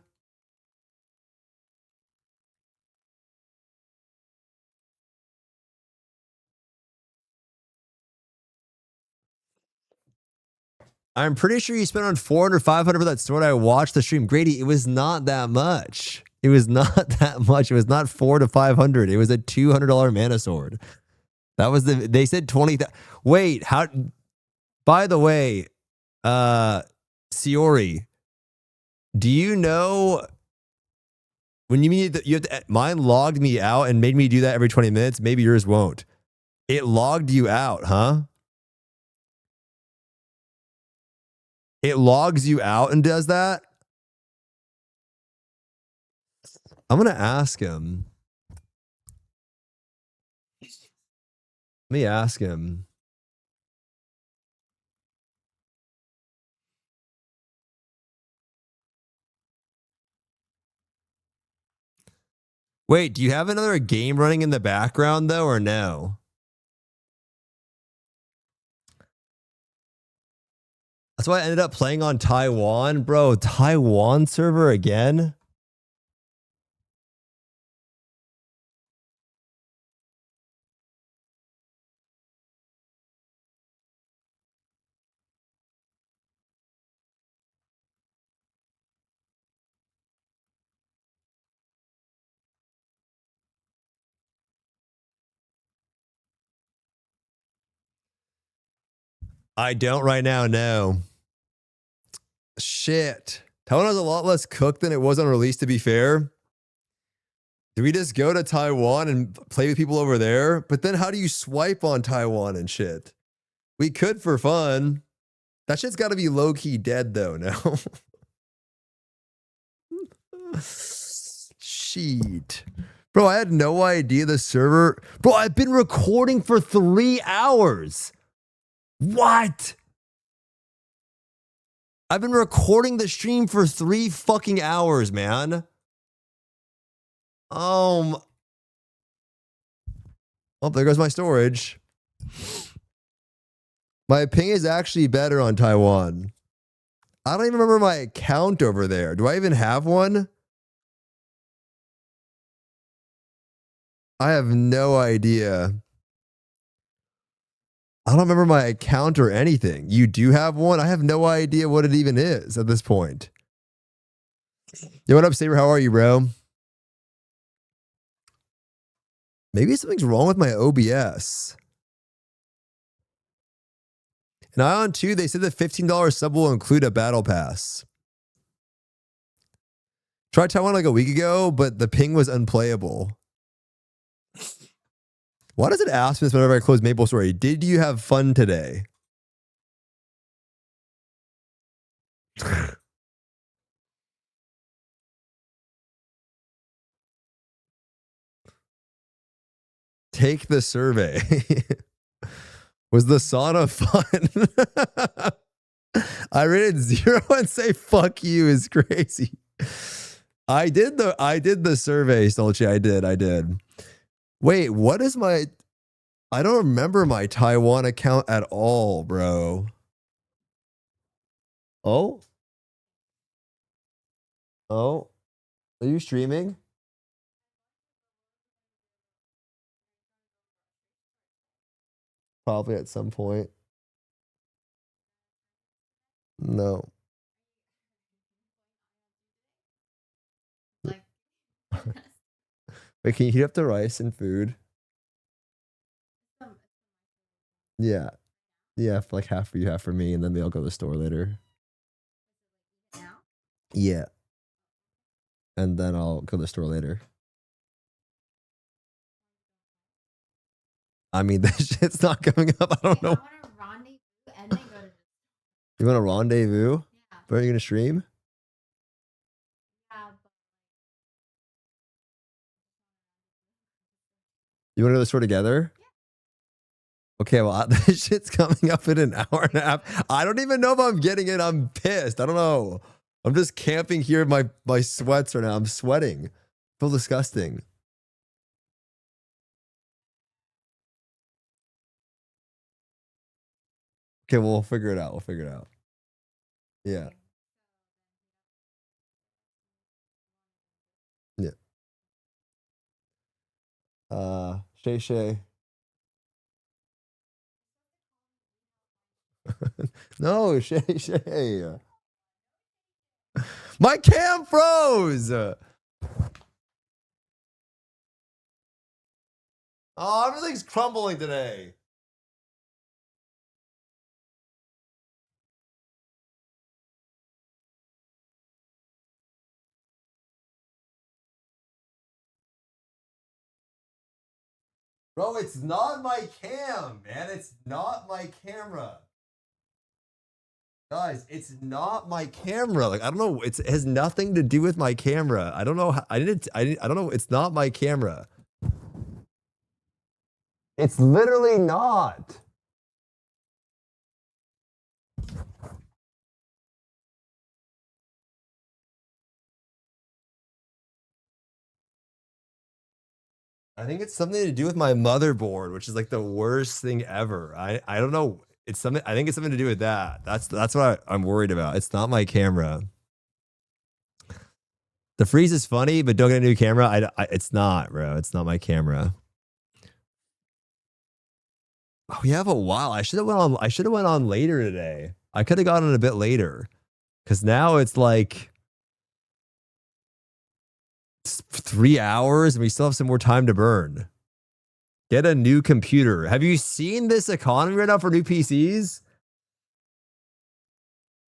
I'm pretty sure you spent around $400, $500 for that sword. I watched the stream. Grady, it was not that much. It was not that much. It was not $400 to $500. It was a $200 mana sword. That was they said 20. Wait, how? By the way, Siori, do you know when you mean that you have to, mine logged me out and made me do that every 20 minutes? Maybe yours won't. It logged you out, huh? It logs you out and does that? I'm going to ask him. Let me ask him. Wait, do you have another game running in the background, though, or no? That's why I ended up playing on Taiwan. Bro, Taiwan server again? I don't right now, no. Shit. Taiwan was a lot less cooked than it was on release, to be fair. Do we just go to Taiwan and play with people over there? But then how do you swipe on Taiwan and shit? We could for fun. That shit's got to be low-key dead, though, now. Shit. Bro, I had no idea the server... Bro, I've been recording for 3 hours. What? I've been recording the stream for 3 fucking hours, man. Oh, there goes my storage. My ping is actually better on Taiwan. I don't even remember my account over there. Do I even have one? I have no idea. I don't remember my account or anything. You do have one? I have no idea what it even is at this point. Yo, what up, Saber? How are you, bro? Maybe something's wrong with my OBS. And ION 2, they said the $15 sub will include a battle pass. Tried Taiwan like a week ago, but the ping was unplayable. Why does it ask me this whenever I close Maple Story? Did you have fun today? Take the survey. Was the sauna fun? I rated 0 and say fuck you is crazy. I did the survey, Stolchi. I did. Wait, what is my... I don't remember my Taiwan account at all, bro. Oh? Oh? Are you streaming? Probably at some point. No. Wait, can you heat up the rice and food? Yeah. Yeah, for like half for you, half for me, and then maybe I'll go to the store later. Yeah. And then I'll go to the store later. I mean, that shit's not coming up. I don't know. You want a rendezvous? Yeah. Where are you going to stream? You want to go to the store together? Yeah. Okay, well, this shit's coming up in an hour and a half. I don't even know if I'm getting it. I'm pissed. I don't know. I'm just camping here in my sweats right now. I'm sweating. I feel disgusting. Okay, well, we'll figure it out. We'll figure it out. Yeah. Yeah. Shay. No, Shay. My cam froze. Oh, everything's crumbling today. Bro, it's not my cam, man. It's not my camera. Guys, it's not my camera. Like, I don't know. It has nothing to do with my camera. I don't know. I don't know. It's not my camera. It's literally not. I think it's something to do with my motherboard, which is like the worst thing ever. I don't know. It's something. I think it's something to do with that. That's what I'm worried about. It's not my camera. The freeze is funny, but don't get a new camera. It's not, bro. It's not my camera. Oh, we have a while. I should have went on. I should have went on later today. I could have gotten a bit later, because now it's like 3 hours, and we still have some more time to burn. Get a new computer. Have you seen this economy right now for new PCs?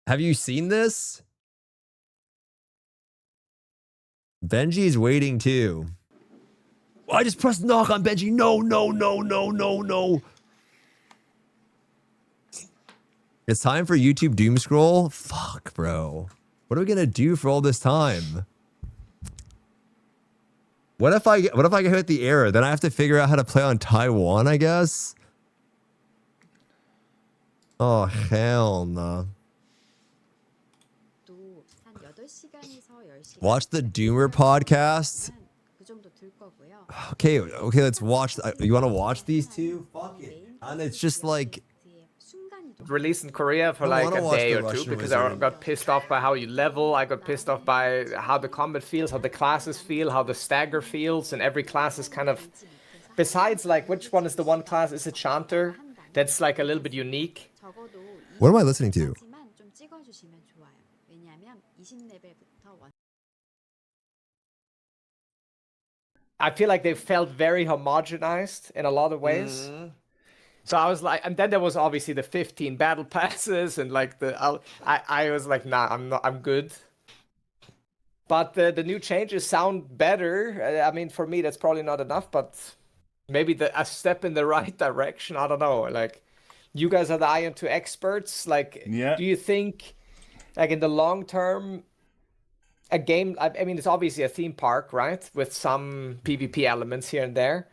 Have you seen this? Benji's waiting too. I just pressed knock on Benji. No. It's time for YouTube doom scroll. Fuck, bro. What are we gonna do for all this time? What if I get hit the error? Then I have to figure out how to play on Taiwan, I guess. Oh hell no. Watch the Doomer podcast. Okay, let's watch. You want to watch these two? Fuck it. And it's just like released in Korea for like a day or two because I got pissed off by how you level. I got pissed off by how the combat feels, how the classes feel, how the stagger feels, and every class is kind of. Besides, like, which one is the one class? Is it Chanter? That's like a little bit unique. What am I listening to? I feel like they felt very homogenized in a lot of ways. So I was like, and then there was obviously the 15 battle passes and like I was like, nah, I'm good. But the new changes sound better. I mean, for me, that's probably not enough, but maybe a step in the right direction. I don't know. Like, you guys are the ION 2 experts. Like, do you think, like, in the long term, a game, I mean, it's obviously a theme park, right? With some PvP elements here and there.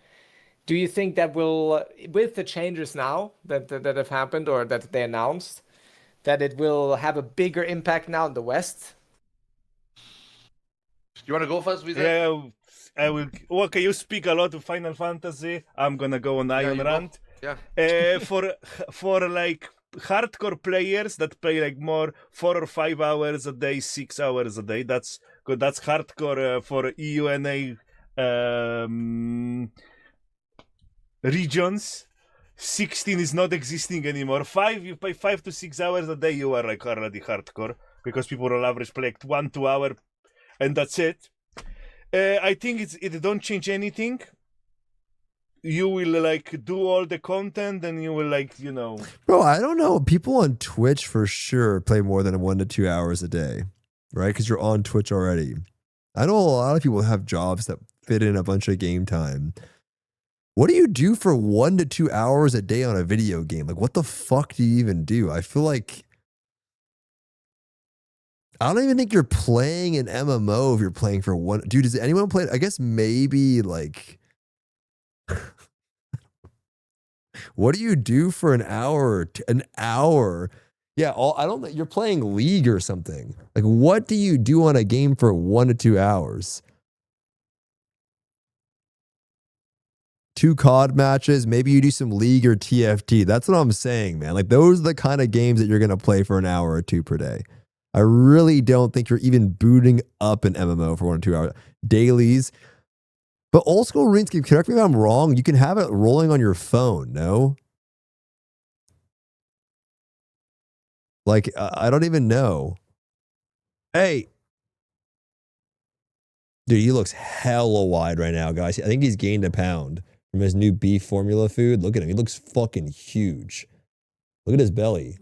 Do you think that will, with the changes now that have happened or that they announced, that it will have a bigger impact now in the West? You want to go first with Yeah, I will. Okay, you speak a lot of Final Fantasy. I'm gonna go on ION rant. Yeah. For like hardcore players that play like more 4 or 5 hours a day, 6 hours a day. That's good. That's hardcore for EUNA regions. 16 is not existing anymore. 5, you play 5 to 6 hours a day. You are like already hardcore because people on average play like 1-2 hours, and that's it. I think it don't change anything. You will like do all the content and you will like, you know. Bro, I don't know. People on Twitch for sure play more than 1 to 2 hours a day, right? Because you're on Twitch already. I know a lot of people have jobs that fit in a bunch of game time. What do you do for 1 to 2 hours a day on a video game? Like, what the fuck do you even do? I feel like I don't even think you're playing an MMO if you're playing for one. Dude, does anyone play? I guess maybe like. What do you do for an hour? An hour? Yeah, I don't. You're playing League or something. Like, what do you do on a game for 1 to 2 hours? 2 COD matches. Maybe you do some League or TFT. That's what I'm saying, man. Like, those are the kind of games that you're gonna play for an hour or 2 per day. I really don't think you're even booting up an MMO for 1 or 2 hours. Dailies. But old school RuneScape, correct me if I'm wrong, you can have it rolling on your phone, no? Like, I don't even know. Hey. Dude, he looks hella wide right now, guys. I think he's gained a pound from his new beef formula food. Look at him. He looks fucking huge. Look at his belly.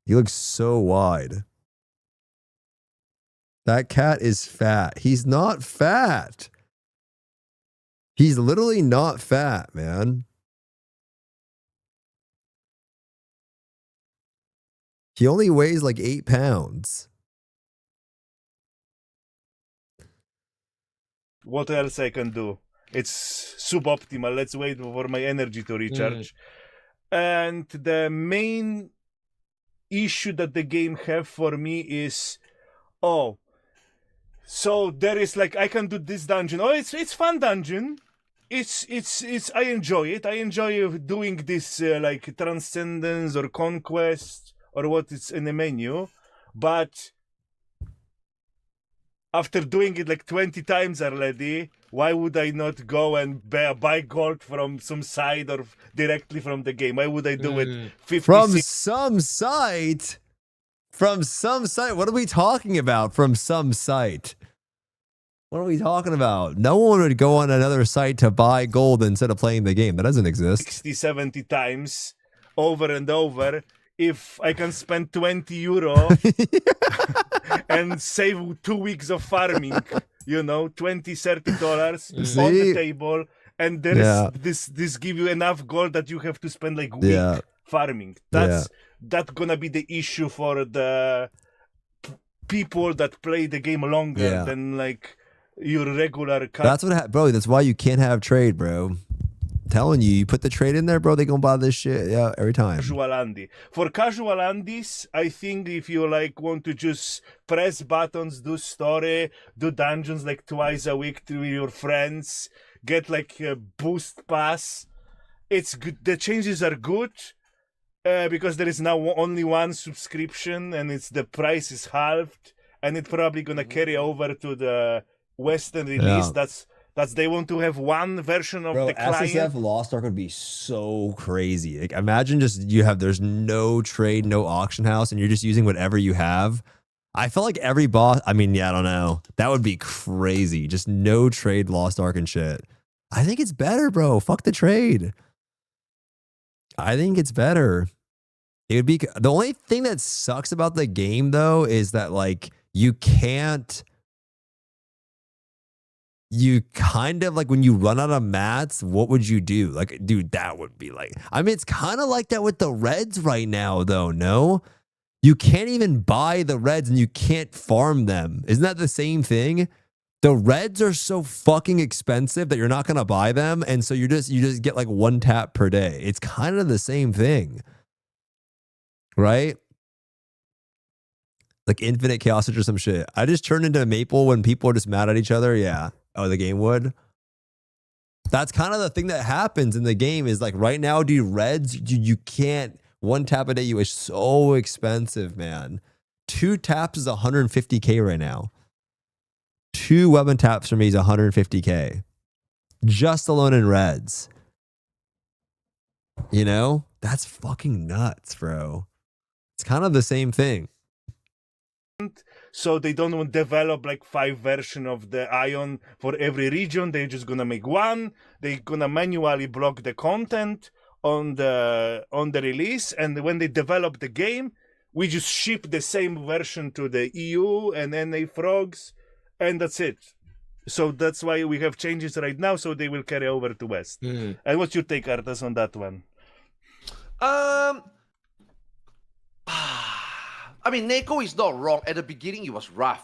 He looks so wide. That cat is fat. He's not fat. He's literally not fat, man. He only weighs like 8 pounds. What else I can do? It's suboptimal. Let's wait for my energy to recharge. And the main issue that the game have for me is, so there is like, I can do this dungeon. Oh, it's fun dungeon. It's I enjoy it. I enjoy doing this like transcendence or conquest or what is in the menu. But after doing it like 20 times already, why would I not go and buy gold from some site or directly from the game? Why would I do it 50? From some site? From some site? What are we talking about? From some site? What are we talking about? No one would go on another site to buy gold instead of playing the game. That doesn't exist. 60, 70 times over and over. If I can spend 20 euro and save 2 weeks of farming, you know, $20, $30 on the table, and there is this give you enough gold that you have to spend like week farming. That's gonna be the issue for the people that play the game longer than like your regular. That's what, bro. That's why you can't have trade, bro. Telling you, you put the trade in there, bro, they gonna buy this shit. Yeah, every time. Casual Andy. For casual Andes, I think if you like want to just press buttons, do story, do dungeons like twice a week to your friends, get like a boost pass, it's good. The changes are good because there is now only one subscription and it's the price is halved, and it's probably gonna carry over to the Western release. Yeah. That's they want to have one version of the client. SSF Lost Ark would be so crazy. Like, imagine just there's no trade, no auction house, and you're just using whatever you have. I feel like every boss, I mean, yeah, I don't know. That would be crazy. Just no trade, Lost Ark and shit. I think it's better, bro. Fuck the trade. I think it's better. It would be the only thing that sucks about the game though is that like you kind of like when you run out of mats, what would you do? Like, dude, that would be like, I mean, it's kind of like that with the reds right now, though, no? You can't even buy the reds and you can't farm them. Isn't that the same thing? The reds are so fucking expensive that you're not going to buy them. And so you just get like 1 tap per day. It's kind of the same thing, right? Like infinite chaos or some shit. I just turned into a maple when people are just mad at each other. Yeah. Oh, the game would. That's kind of the thing that happens in the game is like right now, dude, reds, you can't 1 tap a day. You is so expensive, man. 2 taps is 150K right now. 2 weapon taps for me is 150K. Just alone in reds. You know? That's fucking nuts, bro. It's kind of the same thing. So they don't want to develop like 5 versions of the AION for every region. They're just gonna make one. They're gonna manually block the content on the release, and when they develop the game, we just ship the same version to the EU and NA frogs, and that's it. So that's why we have changes right now. So they will carry over to West. And what's your take, Artas, on that one? I mean, Neko is not wrong. At the beginning, it was rough.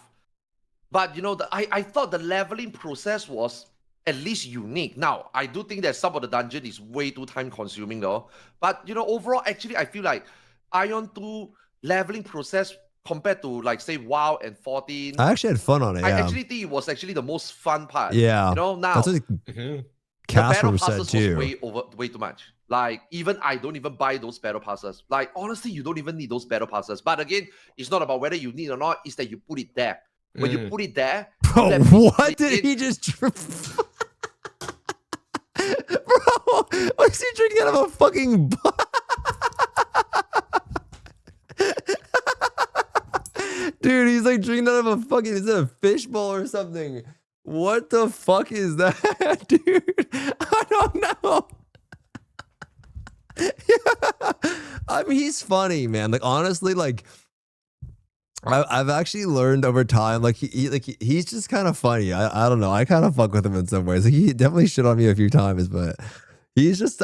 But, you know, I thought the leveling process was at least unique. Now, I do think that some of the dungeon is way too time-consuming, though. But, you know, overall, actually, I feel like AION 2 leveling process compared to, like, say, WoW and 14. I actually had fun on it, I actually think it was actually the most fun part. Yeah. You know, now, that's what the battle passes was way too much. Like, even I don't even buy those battle passes. Like, honestly, you don't even need those battle passes. But again, it's not about whether you need or not. It's that you put it there. When you put it there... Bro, what did he just... Bro, what is he drinking out of a fucking... Dude, he's like drinking out of a fucking... Is it a fishbowl or something? What the fuck is that, dude? I don't know. I mean, he's funny, man. Like, honestly, like, I've actually learned over time, like, he's just kind of funny. I don't know. I kind of fuck with him in some ways. Like, he definitely shit on me a few times, but he's just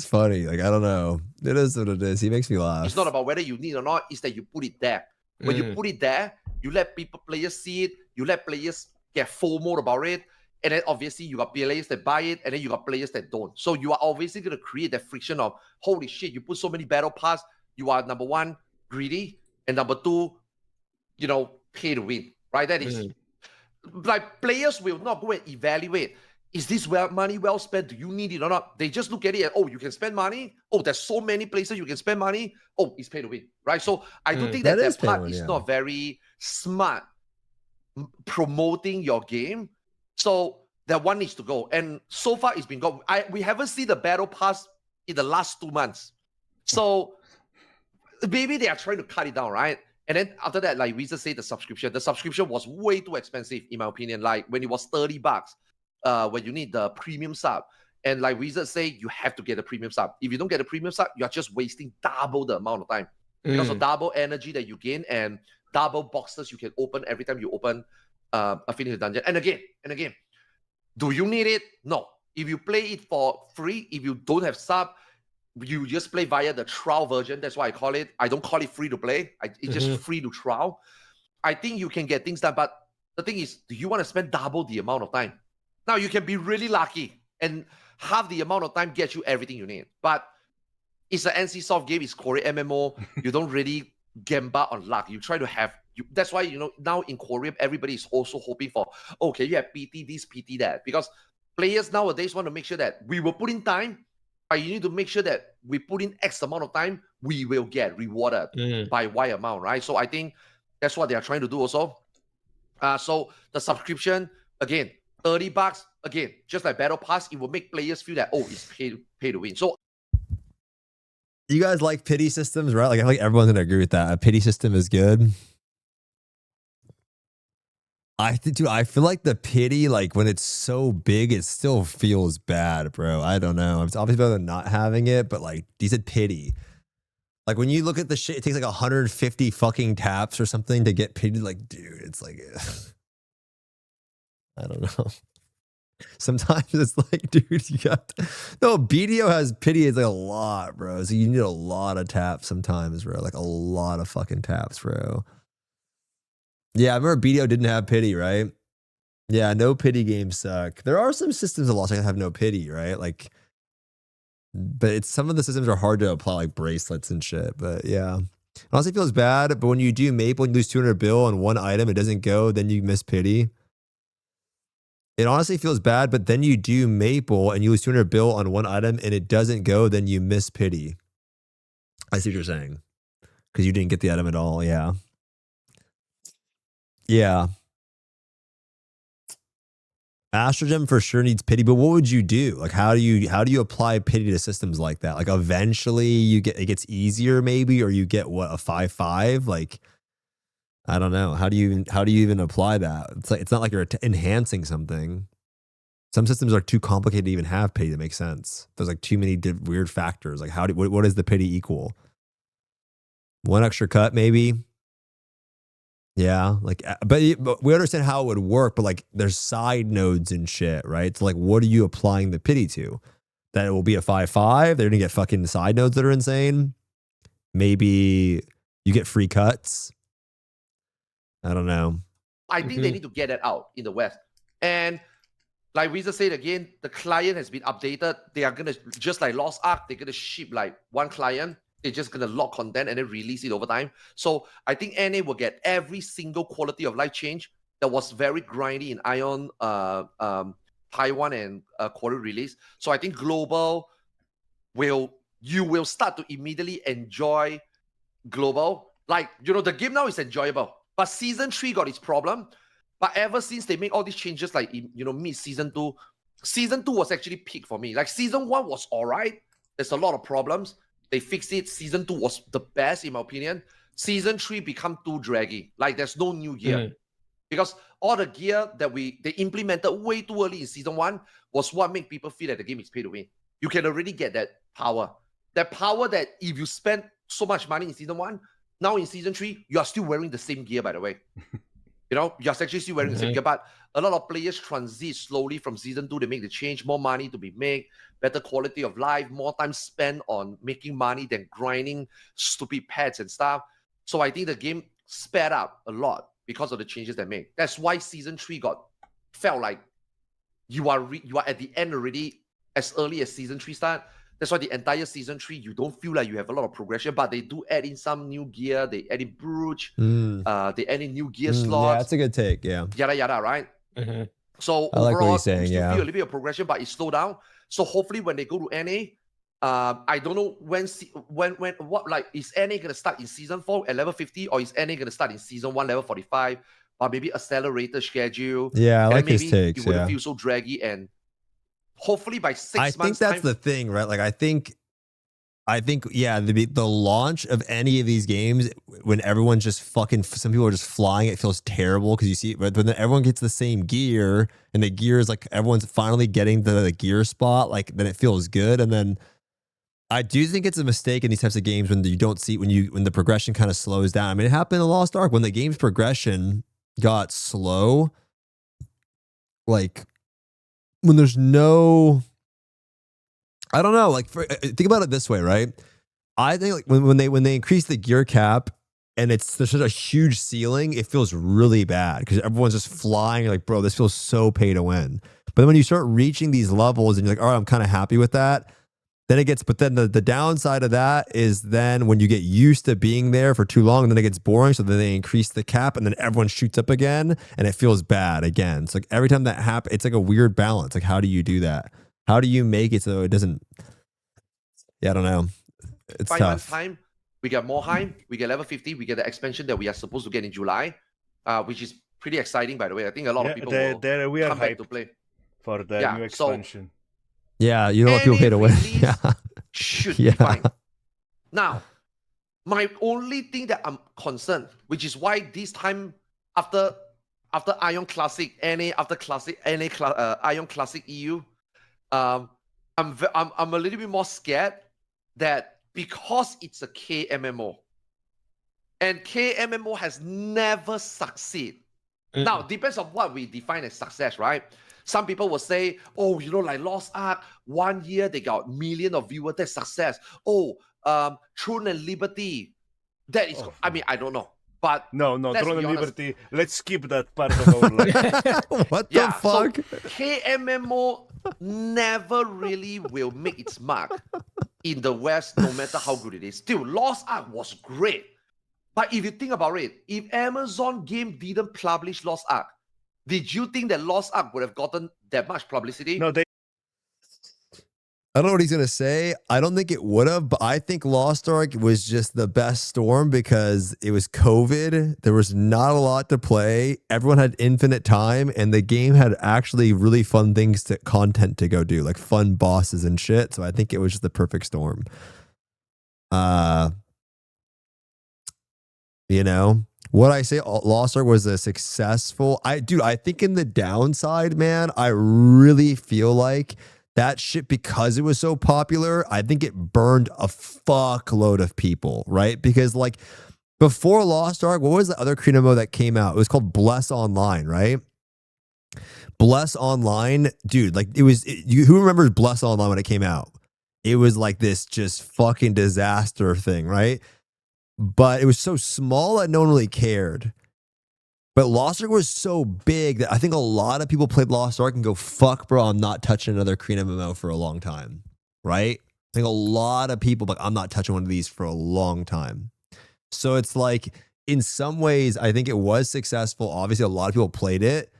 funny. Like, I don't know. It is what it is. He makes me laugh. It's not about whether you need or not. It's that you put it there. When you put it there, you let players see it. You let players get FOMO about it. And then obviously you got players that buy it, and then you got players that don't. So you are obviously going to create that friction of, holy shit, you put so many battle pass, you are number 1, greedy, and number 2, you know, pay to win, right? That is, like, players will not go and evaluate, is this money well spent? Do you need it or not? They just look at it and, oh, you can spend money? Oh, there's so many places you can spend money? Oh, it's pay to win, right? So I do think that part is not very smart promoting your game. So that one needs to go. And so far it's been gone. We haven't seen the battle pass in the last 2 months. So maybe they are trying to cut it down, right? And then after that, like Wizard said, the subscription was way too expensive, in my opinion. Like when it was $30, when you need the premium sub. And like Wizard say, you have to get a premium sub. If you don't get a premium sub, you are just wasting double the amount of time. Because of double energy that you gain and double boxes you can open every time you open a finished dungeon. And again, do you need it? No. If you play it for free, if you don't have sub, you just play via the trial version. That's why I call it. I don't call it free to play. It's just free to trial. I think you can get things done. But the thing is, do you want to spend double the amount of time? Now, you can be really lucky. And half the amount of time gets you everything you need. But it's an NC Soft game, it's Korea MMO. You don't really gamble on luck. You try to have, that's why, you know, now in Korea, everybody is also hoping for, okay, you have PT this, PT that. Because players nowadays want to make sure that we will put in time, but you need to make sure that we put in X amount of time, we will get rewarded by Y amount, right? So I think that's what they are trying to do also. So the subscription, again, $30, again, just like Battle Pass, it will make players feel that, oh, it's pay to win. So you guys like pity systems, right? Like I feel like everyone's gonna agree with that. A pity system is good. Dude, I feel like the pity, like when it's so big, it still feels bad, bro. I don't know. It's obviously better than not having it, but like, you said pity. Like when you look at the shit, it takes like 150 fucking taps or something to get pity. Like, dude, it's like, I don't know. Sometimes it's like, dude, you got no BDO has pity. It's like a lot, bro. So you need a lot of taps sometimes, bro. Like a lot of fucking taps, bro. Yeah, I remember BDO didn't have pity, right? Yeah, no pity games suck. There are some systems that also have no pity, right? Like, but it's some of the systems are hard to apply, like bracelets and shit. But yeah, it honestly feels bad. But when you do Maple and you lose 200 bill on one item, it doesn't go, then you miss pity. It honestly feels bad, but then you do Maple and you lose 200 bill on one item and it doesn't go, then you miss pity. I see what you're saying. Because you didn't get the item at all, yeah. Yeah. Astrogem for sure needs pity, but what would you do? Like how do you apply pity to systems like that? Like eventually it gets easier maybe, or you get what, a 5/5? Like I don't know. How do you even apply that? It's not like you're enhancing something. Some systems are too complicated to even have pity to make sense. There's like too many weird factors. Like what does the pity equal? One extra cut maybe. Yeah, like, but we understand how it would work, but like there's side nodes and shit, right? So like, what are you applying the pity to? That it will be a 5/5. They're gonna get fucking side nodes that are insane. Maybe you get free cuts. I don't know. I think they need to get that out in the West. And like Weezer said again, the client has been updated. They are gonna, just like Lost Ark, they're gonna ship like one client. They're just going to lock content and then release it over time. So I think NA will get every single quality of life change that was very grindy in AION, Taiwan, and Korea release. So I think global you will start to immediately enjoy global. Like, you know, the game now is enjoyable. But Season 3 got its problem. But ever since they make all these changes, like, you know, mid-Season 2, Season 2 was actually peak for me. Like, Season 1 was all right. There's a lot of problems. They fixed it. Season 2 was the best, in my opinion. Season 3 become too draggy. Like, there's no new gear. Because all the gear that they implemented way too early in Season 1 was what made people feel that the game is pay to win. You can already get that power. That power that if you spend so much money in Season 1, now in Season 3, you are still wearing the same gear, by the way. You know, you're actually still wearing the same gear, but a lot of players transit slowly from Season 2. They make the change, more money to be made, better quality of life, more time spent on making money than grinding stupid pets and stuff. So I think the game sped up a lot because of the changes they made. That's why Season 3 felt like you are at the end already as early as Season 3 start. That's why the entire Season 3, you don't feel like you have a lot of progression, but they do add in some new gear. They add in Brooch. They add in new gear slots. Yeah, that's a good take, yeah. Yada, yada, right? So I like overall, what you're saying, you feel a little bit of progression, but it slowed down. So hopefully when they go to NA, I don't know is NA going to start in Season 4 at level 50, or is NA going to start in Season 1 level 45, or maybe accelerated schedule? Yeah, I like his takes, it wouldn't feel so draggy, and hopefully by 6 months. I think that's the thing, right? Like I think yeah, the launch of any of these games, when everyone's just fucking, some people are just flying, it feels terrible because you see, but when everyone gets the same gear and the gear is like everyone's finally getting the gear spot, like then it feels good. And then I do think it's a mistake in these types of games when you don't see, when the progression kind of slows down. I mean, it happened in Lost Ark when the game's progression got slow, like when there's no, I don't know, like think about it this way, right? I think like when they increase the gear cap and there's such a huge ceiling, it feels really bad because everyone's just flying. You're like, bro, this feels so pay to win. But then when you start reaching these levels and you're like, all right, I'm kind of happy with that. Then it gets, but then the downside of that is then when you get used to being there for too long, then it gets boring. So then they increase the cap and then everyone shoots up again and it feels bad again. So like every time that happens, it's like a weird balance. Like, how do you do that? How do you make it so it doesn't, yeah, I don't know. It's 5 tough. months time, we get more hype, we get level 50, we get the expansion that we are supposed to get in July, which is pretty exciting, by the way. I think a lot of people will we are come back to play. For the new expansion. Yeah, you don't want people pay to win. Yeah. Should be fine. Now, my only thing that I'm concerned, which is why this time after AION Classic NA, after Classic NA, AION Classic EU, I'm a little bit more scared that because it's a KMMO, and KMMO has never succeeded. Now, depends on what we define as success, right? Some people will say, oh, you know, like Lost Ark, 1 year they got millions of viewers, that's success. Oh, Throne and Liberty, that is, I mean, I don't know. But no, Throne and Liberty, let's skip that part of our life. What the fuck? So KMMO never really will make its mark in the West, no matter how good it is. Still, Lost Ark was great. But if you think about it, if Amazon game didn't publish Lost Ark, did you think that Lost Ark would have gotten that much publicity? No, I don't know what he's going to say. I don't think it would have, but I think Lost Ark was just the best storm because it was COVID. There was not a lot to play. Everyone had infinite time, and the game had actually really fun things content to go do, like fun bosses and shit. So I think it was just the perfect storm. You know, what I say, Lost Ark was a successful. I think in the downside, man, I really feel like that shit, because it was so popular, I think it burned a fuckload of people, right? Because like before Lost Ark, what was the other Krina mode that came out? It was called Bless Online, right? Bless Online, dude, like who remembers Bless Online when it came out? It was like this just fucking disaster thing, right? But it was so small that no one really cared. But Lost Ark was so big that I think a lot of people played Lost Ark and go, fuck, bro, I'm not touching another Korean MMO for a long time. Right? I think a lot of people, like, I'm not touching one of these for a long time. So it's like, in some ways, I think it was successful. Obviously, a lot of people played it.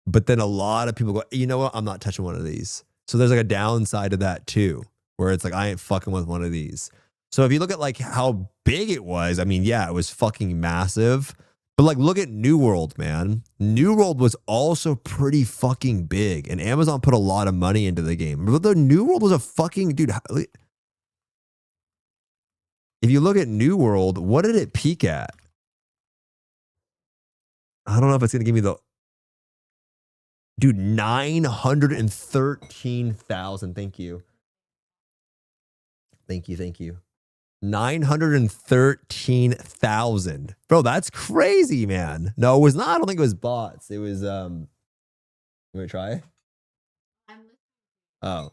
But then a lot of people go, you know what? I'm not touching one of these. So there's like a downside to that too, where it's like, I ain't fucking with one of these. So if you look at like how big it was, I mean, yeah, it was fucking massive. But like, look at New World, man. New World was also pretty fucking big, and Amazon put a lot of money into the game. But the New World was a fucking dude. If you look at New World, what did it peak at? I don't know if it's gonna give me the dude 913,000. Thank you. 913,000. Bro, that's crazy, man. No, it was not. I don't think it was bots. It was let me try. Oh.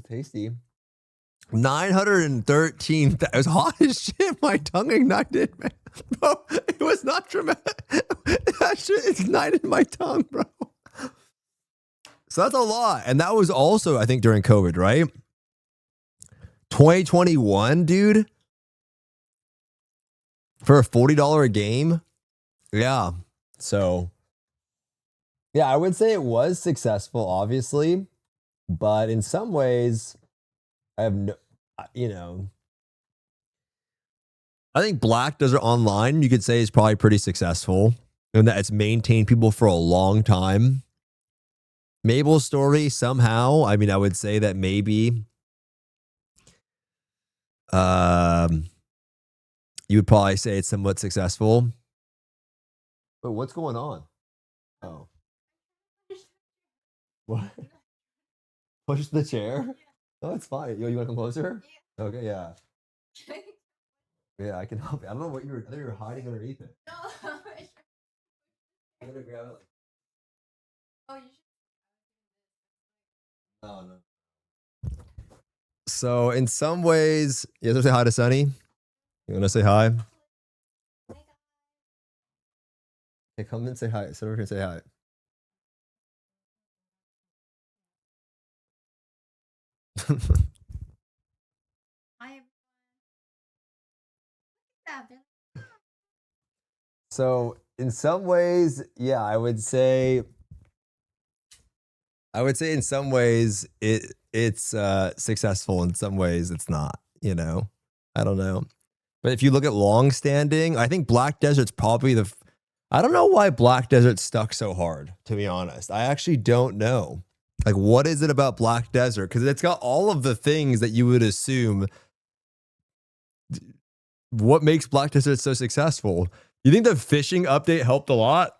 Tasty. 913. It was hot as shit. My tongue ignited, man. Bro, it was not dramatic. That shit ignited my tongue, bro. So that's a lot. And that was also, I think, during COVID, right? 2021, dude. For a $40 a game. Yeah. So, yeah, I would say it was successful, obviously. But in some ways, I have no, you know, I think Black Desert Online, you could say, is probably pretty successful and that it's maintained people for a long time. Mabel's Story, somehow, I mean, I would say that maybe you would probably say it's somewhat successful. But what's going on? Oh. What? Push the chair? Oh, it's fine. Yo, you want to come closer? Yeah. Okay, yeah. Yeah, I can help you. I don't know what I thought you were hiding underneath it. No, I'm gonna grab it. Oh, you should. No. So in some ways, you guys want to say hi to Sunny? You want to say hi? Hey, come and say hi. So we're gonna say hi. So in some ways, yeah, I would say in some ways it's successful. In some ways it's not, you know. I don't know. But if you look at long standing, I think Black Desert's probably the I don't know why Black Desert stuck so hard, to be honest. I actually don't know. Like, what is it about Black Desert? Because it's got all of the things that you would assume. What makes Black Desert so successful? You think the fishing update helped a lot?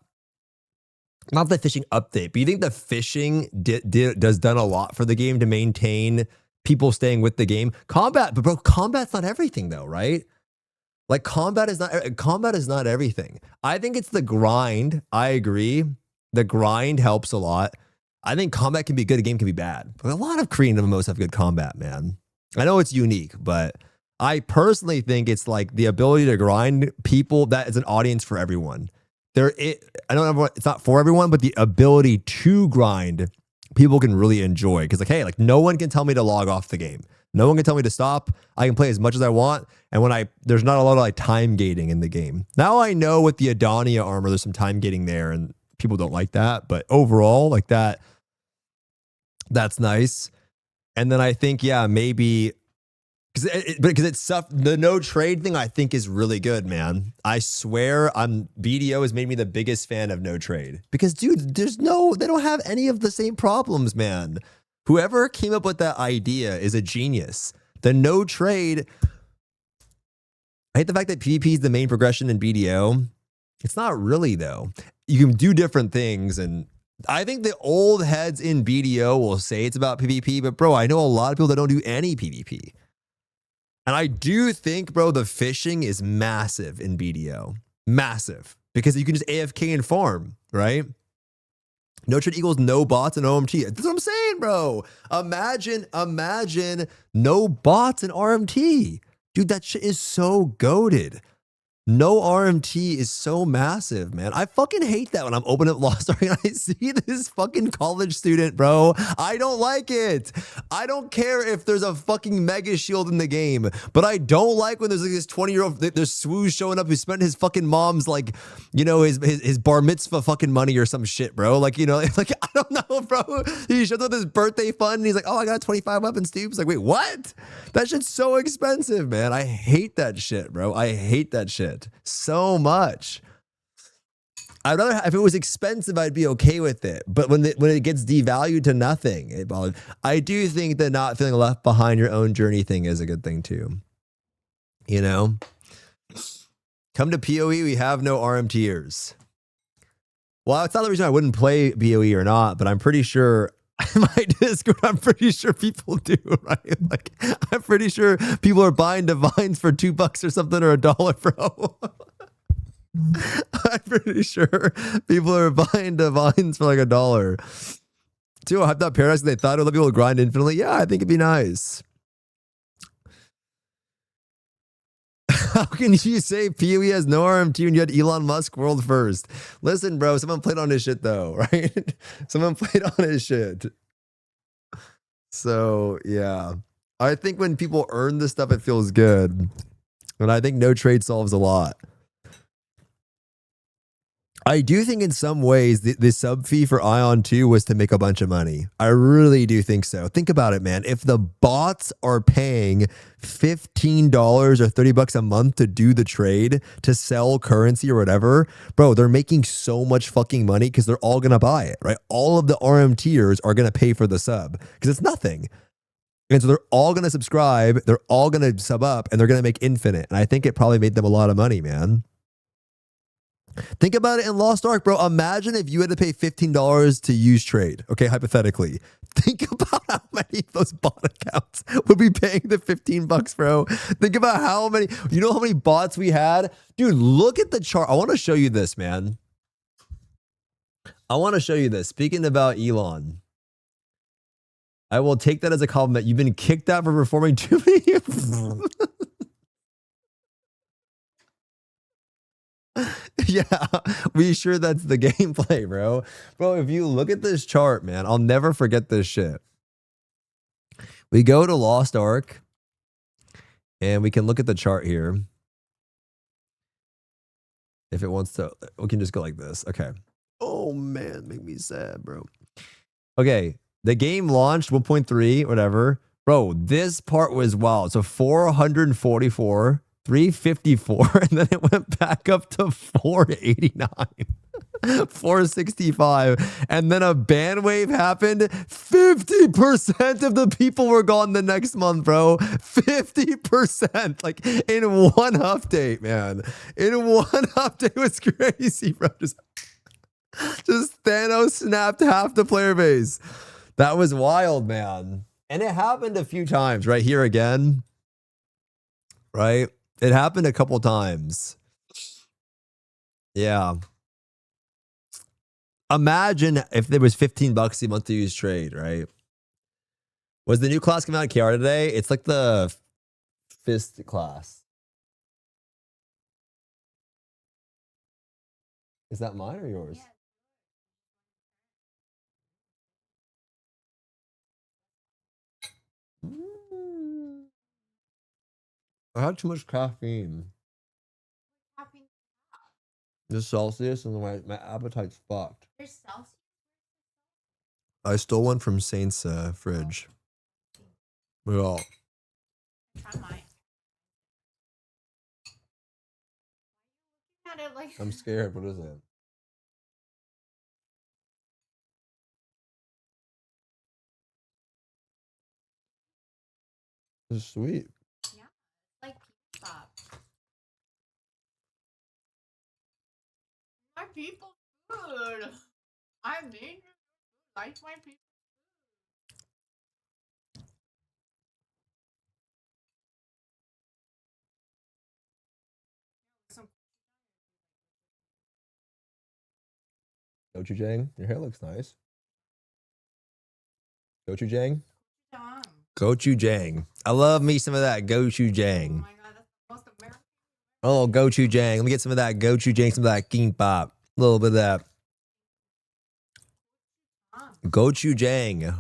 Not the fishing update, but you think the fishing does done a lot for the game to maintain people staying with the game? Combat, but bro, combat's not everything though, right? Like combat is not everything. I think it's the grind. I agree. The grind helps a lot. I think combat can be good, a game can be bad. But a lot of Korean MMOs have good combat, man. I know it's unique, but I personally think it's like the ability to grind people, that is an audience for everyone. I don't know, it's not for everyone, but the ability to grind, people can really enjoy. Because like, hey, like no one can tell me to log off the game. No one can tell me to stop. I can play as much as I want. And there's not a lot of like time gating in the game. Now I know with the Adonia armor, there's some time gating there and people don't like that. But overall, like that's nice. And then I think, yeah, maybe because it's stuff, the no trade thing I think is really good, man. I swear BDO has made me the biggest fan of no trade. Because dude, they don't have any of the same problems, man. Whoever came up with that idea is a genius. The no trade, I hate the fact that PvP is the main progression in BDO. It's not really though. You can do different things, and I think the old heads in BDO will say it's about PvP, but bro, I know a lot of people that don't do any PvP. And I do think, bro, the fishing is massive in BDO. Massive. Because you can just AFK and farm, right? No trade equals no bots and OMT. That's what I'm saying, bro. Imagine no bots and RMT. Dude, that shit is so goated. No RMT is so massive, man. I fucking hate that when I'm opening up Lost Ark and I see this fucking college student, bro. I don't like it. I don't care if there's a fucking mega shield in the game, but I don't like when there's like this 20-year-old, there's Swoosh showing up who spent his fucking mom's like, you know, his bar mitzvah fucking money or some shit, bro. Like, you know, it's like, I don't know, bro. He shows up with his birthday fund and he's like, oh, I got 25 up in Stoopzz. Like, wait, what? That shit's so expensive, man. I hate that shit, bro. I hate that shit so much. I'd rather, if it was expensive, I'd be okay with it. But when it gets devalued to nothing, I do think that not feeling left behind your own journey thing is a good thing too. You know, come to PoE, we have no RMTers. Well, it's not the reason I wouldn't play PoE or not, but I'm pretty sure in my Discord, I'm pretty sure people do, right? Like, I'm pretty sure people are buying divines for $2 or something or $1, bro. I'm pretty sure people are buying divines for like $1. Too, I thought Paradise, they thought it would let people grind infinitely. Yeah, I think it'd be nice. How can you say PoE has no RMT when you had Elon Musk world first? Listen, bro, someone played on his shit though, right? Someone played on his shit. So, yeah. I think when people earn this stuff, it feels good. And I think no trade solves a lot. I do think in some ways the sub fee for AION 2 was to make a bunch of money. I really do think so. Think about it, man. If the bots are paying $15 or $30 a month to do the trade, to sell currency or whatever, bro, they're making so much fucking money because they're all going to buy it, right? All of the RMTers are going to pay for the sub because it's nothing. And so they're all going to subscribe. They're all going to sub up and they're going to make infinite. And I think it probably made them a lot of money, man. Think about it in Lost Ark, bro. Imagine if you had to pay $15 to use trade. Okay, hypothetically. Think about how many of those bot accounts would be paying the $15, bro. Think about how many, you know how many bots we had? Dude, look at the chart. I want to show you this, man. I want to show you this. Speaking about Elon. I will take that as a compliment. You've been kicked out for performing too many. Yeah, we sure that's the gameplay, bro. Bro, if you look at this chart, man, I'll never forget this shit. We go to Lost Ark, and we can look at the chart here. If it wants to, we can just go like this. Okay. Oh, man, make me sad, bro. Okay, the game launched 1.3, whatever. Bro, this part was wild. So 444, 354, and then it went back up to 489. 465, and then a ban wave happened. 50% of the people were gone the next month, bro. 50%, like in one update, man. In one update, it was crazy, bro. Just Thanos snapped half the player base. That was wild, man. And it happened a few times, right? Here again, right? It happened a couple times. Yeah. Imagine if there was $15 a month to use trade, right? Was the new class coming out of KR today? It's like the fist class. Is that mine or yours? I had too much caffeine. Just Celsius, and my appetite's fucked. I stole one from Saint's fridge. Well, I'm scared. What is it? This is sweet. Yeah, like pop. My people food. I mean, like my people. Gochujang, your hair looks nice. Gochujang? Gochujang. I love me some of that gochujang. Oh, gochujang. Let me get some of that gochujang, some of that kimbap. A little bit of that. Gochujang.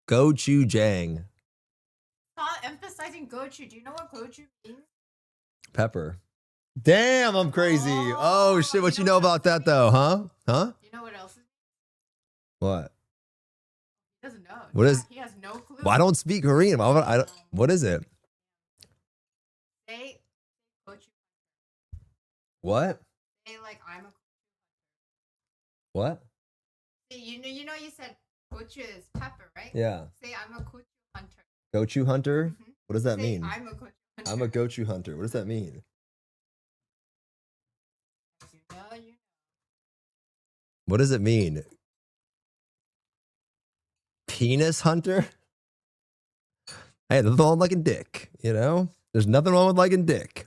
Gochujang. Stop emphasizing gochu. Do you know what gochu means? Pepper. Damn, I'm crazy. Oh shit, what you know about that though, huh? Huh? You know what else is? What? He doesn't know. What is? He has no clue. Well, I don't speak Korean. What is it? Say gochu. What? Say like I'm a. What? You know you said gochu is pepper, right? Yeah. Say I'm a gochu hunter. Gochu hunter? What does that mean? I'm a gochu hunter. I'm a gochu hunter. What does that mean? What does it mean? Penis hunter? Hey, there's nothing wrong with liking dick, you know? There's nothing wrong with liking dick.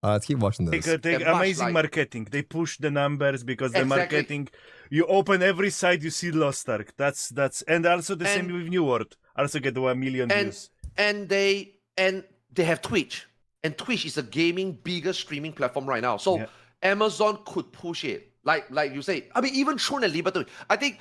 Let's keep watching this. They amazing marketing. They push the numbers because the marketing. You open every site, you see Lost Ark. That's and also the same with New World. Also get 1 million views. And they have Twitch, and Twitch is a gaming biggest streaming platform right now. So Amazon could push it, like you say. I mean, even Throne and Liberty. I think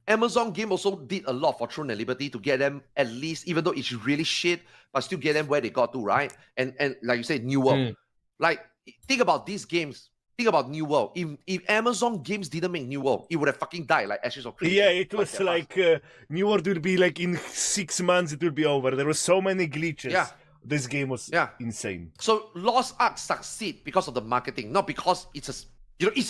Amazon game also did a lot for Throne and Liberty to get them at least, even though it's really shit, but still get them where they got to, right? And like you said, New World. Like, think about these games. Think about New World. If Amazon games didn't make New World, it would have fucking died like Ashes of Creation. Yeah, it was like New World will be like in 6 months it will be over. There were so many glitches. Yeah. This game was insane. So Lost Ark succeed because of the marketing, not because it's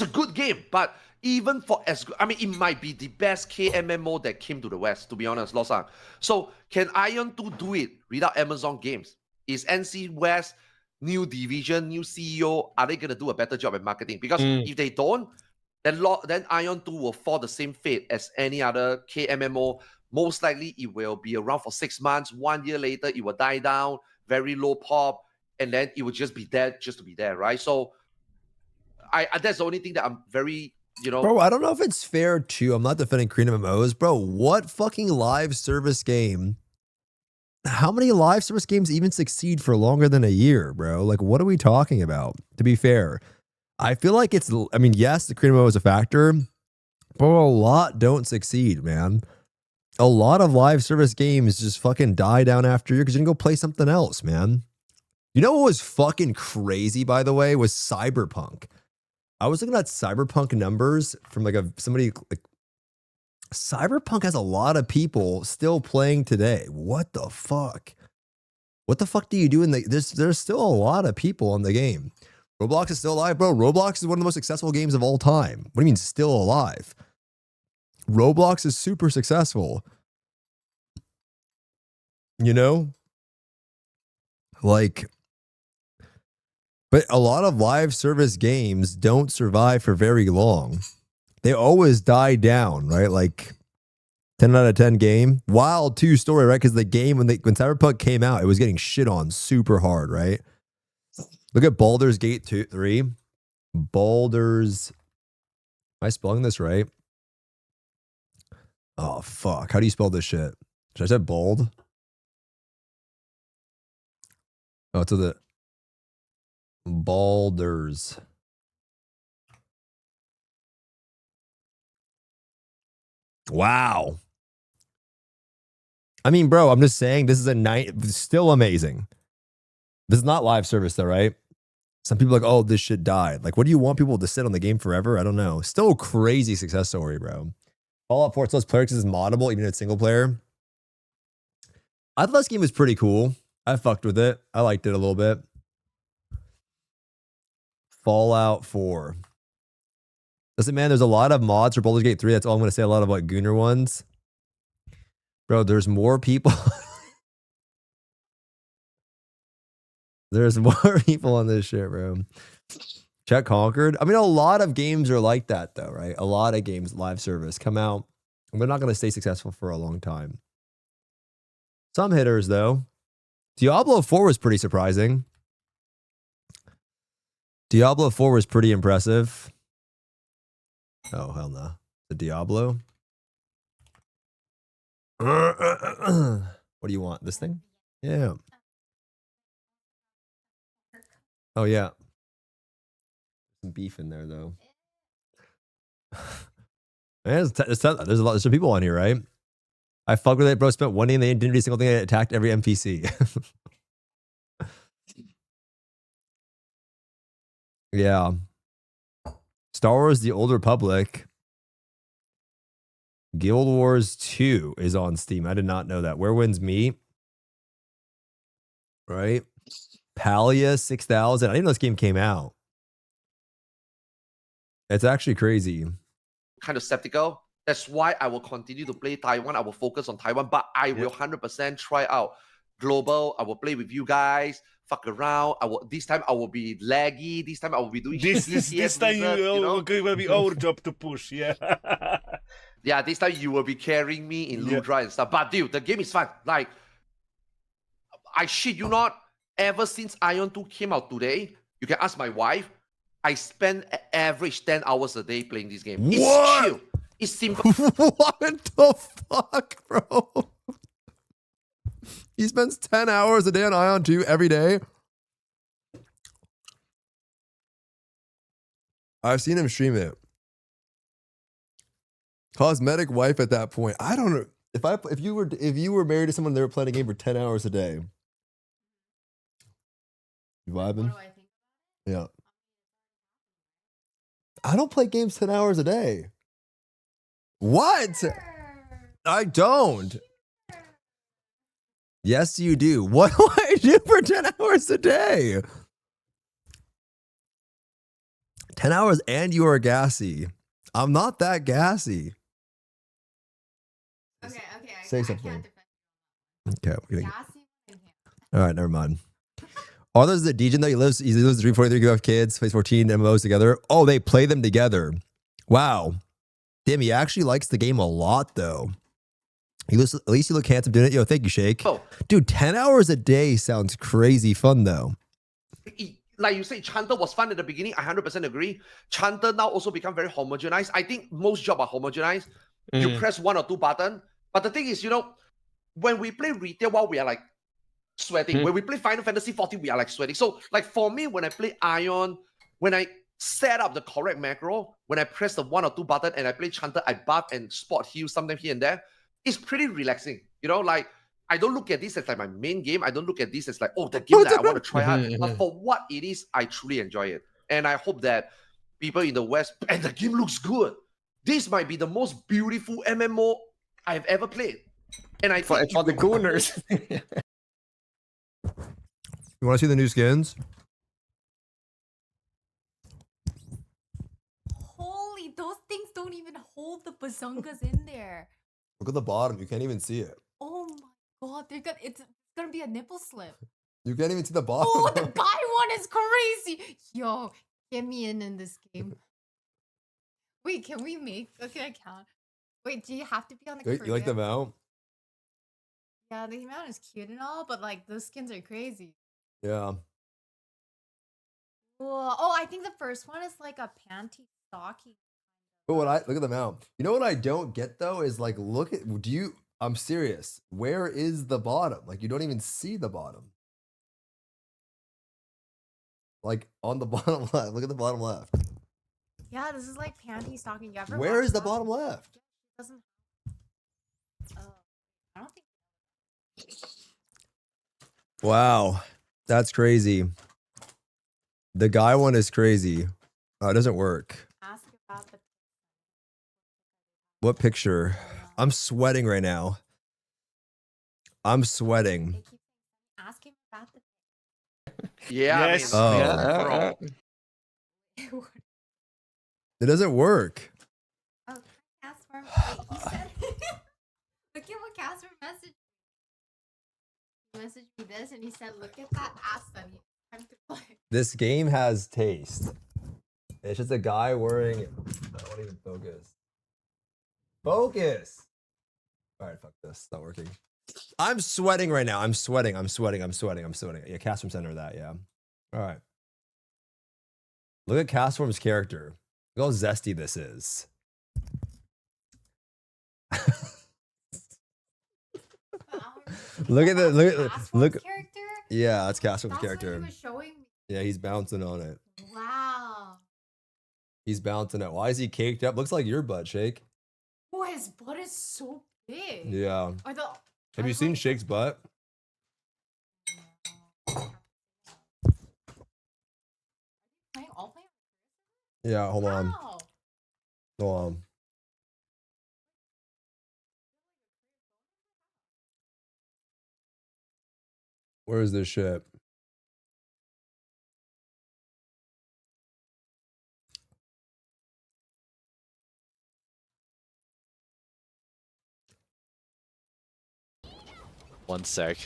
a good game. But even for as good, I mean, it might be the best KMMO that came to the West, to be honest, Lost Ark. So can AION 2 do it without Amazon games? Is NC West, new division, new CEO, are they going to do a better job at marketing? Because if they don't, then AION 2 will fall the same fate as any other KMMO. Most likely, it will be around for 6 months. 1 year later, it will die down, very low pop, and then it will just be there just to be there, right? So that's the only thing that I'm very you know. Bro, I don't know if it's fair too. I'm not defending Korean MMOs, bro. What fucking live service game? How many live service games even succeed for longer than a year, bro? Like, what are we talking about? To be fair, I feel like it's, I mean, yes, the Korean MMO is a factor, but a lot don't succeed, man. A lot of live service games just fucking die down after a year because you can go play something else, man. You know what was fucking crazy, by the way, was Cyberpunk. I was looking at Cyberpunk numbers from like somebody like, Cyberpunk has a lot of people still playing today. What the fuck? What the fuck do you do in the... There's still a lot of people in the game. Roblox is still alive, bro. Roblox is one of the most successful games of all time. What do you mean still alive? Roblox is super successful. You know? Like... But a lot of live service games don't survive for very long. They always die down, right? Like 10 out of 10 game. Wild 2 story, right? Because the game, when Cyberpunk came out, it was getting shit on super hard, right? Look at Baldur's Gate 3. Baldur's... Am I spelling this right? Oh, fuck. How do you spell this shit? Should I say bald? Oh, it's the... Baldur's... Wow. I mean, bro, I'm just saying this is a night, still amazing. This is not live service though, right? Some people are like, oh, this shit died. Like, what do you want people to sit on the game forever? I don't know. Still a crazy success story, bro. Fallout 4 still has player because it's moddable, even if it's single player. I thought this game was pretty cool. I fucked with it. I liked it a little bit. Fallout 4. Listen, man, there's a lot of mods for Baldur's Gate 3. That's all I'm going to say. A lot of like Gooner ones. Bro, there's more people. There's more people on this shit, bro. Check Conquered. I mean, a lot of games are like that, though, right? A lot of games, live service, come out, and they're not going to stay successful for a long time. Some hitters, though. Diablo 4 was pretty surprising. Diablo 4 was pretty impressive. Oh, hell no. The Diablo? What do you want? This thing? Yeah. Oh, yeah. Some beef in there, though. Man, there's some people on here, right? I fucked with it, bro. Spent one day and they didn't do a single thing. I attacked every NPC. Yeah. Star Wars The Old Republic. Guild Wars 2 is on Steam. I did not know that. Where Winds Meet. Right? Palia 6000. I didn't know this game came out. It's actually crazy. Kind of skeptical. That's why I will continue to play Taiwan. I will focus on Taiwan, but I will 100% try out global. I will play with you guys. Fuck around. This time I will be laggy. This time I will be doing this time it will be our job to push. Yeah. Yeah, this time you will be carrying me in Ludra and stuff. But dude, the game is fun. Like, I shit you not. Ever since AION 2 came out today, you can ask my wife. I spend average 10 hours a day playing this game. It's chill. It's simple. What the fuck, bro? He spends 10 hours a day on AION 2 every day. I've seen him stream it. Cosmetic wife at that point. I don't know. If you were married to someone they were playing a game for 10 hours a day. You vibing? Yeah. I don't play games 10 hours a day. What? I don't. Yes, you do. What do I do for 10 hours a day? 10 hours and you are gassy. I'm not that gassy. Okay. Say something. Okay. All right, never mind. Oh, there's the DJ though. He lives 343, you have kids, plays 14 MMOs together. Oh, they play them together. Wow. Damn, he actually likes the game a lot though. At least you look handsome doing it. Yo, thank you, Shake. Oh. Dude, 10 hours a day sounds crazy fun though. like you say, Chanter was fun at the beginning. I 100% agree. Chanter now also become very homogenized. I think most jobs are homogenized. You press 1 or 2 buttons. But the thing is, you know, when we play retail, while we are like sweating. When we play Final Fantasy 14, we are like sweating. So like for me, when I play AION, when I set up the correct macro, when I press the 1 or 2 button and I play Chanter, I buff and spot heal sometimes here and there. It's pretty relaxing. You know, like I don't look at this as like my main game. I don't look at this as like, oh, the game that I want to try hard. But for what it is, I truly enjoy it. And I hope that people in the West, and the game looks good. This might be the most beautiful MMO I've ever played. And I think for the Gooners. You want to see the new skins? Holy, those things don't even hold the bazungas in there. Look at the bottom. You can't even see it. Oh my god, it's gonna be a nipple slip. You can't even see the bottom. Oh, the buy one is crazy. Yo, get me in this game. Wait, can we make? Okay, I count. Wait, do you have to be on the Wait, you like the mount? Yeah, the mount is cute and all, but like those skins are crazy. Yeah. Whoa. Oh, I think the first one is like a panty stocking. But look at the mount. You know what I don't get though is like, look at, I'm serious. Where is the bottom? Like you don't even see the bottom. Like on the bottom left. Look at the bottom left. Yeah, this is like panty stocking. You ever Where is the bottom left? Doesn't. I don't think. Wow. That's crazy. The guy one is crazy. Oh, it doesn't work. Ask about the. What picture? I'm sweating right now. I'm sweating. Ask him about the. Yeah. Yes. I mean, It doesn't work. Oh, Casper. Wait, he said. Look at what Casper messaged. He messaged me this, and he said, "Look at that ass on you." Time to play. This game has taste. It's just a guy wearing. I don't even focus. Focus. All right, fuck this. It's not working. I'm sweating right now. I'm sweating. Yeah, Castform sent her that. Yeah. All right. Look at Castform's character. Look how zesty this is. Look at look. Character? Yeah, that's Castform's character. What he was showing me. Yeah, he's bouncing on it. Wow. He's bouncing it. Why is he caked up? Looks like your butt, Shake. Boy, his butt is so big. Yeah. Have you seen Shake's butt? Yeah, hold on. Hold on. Where is this shit? One sec.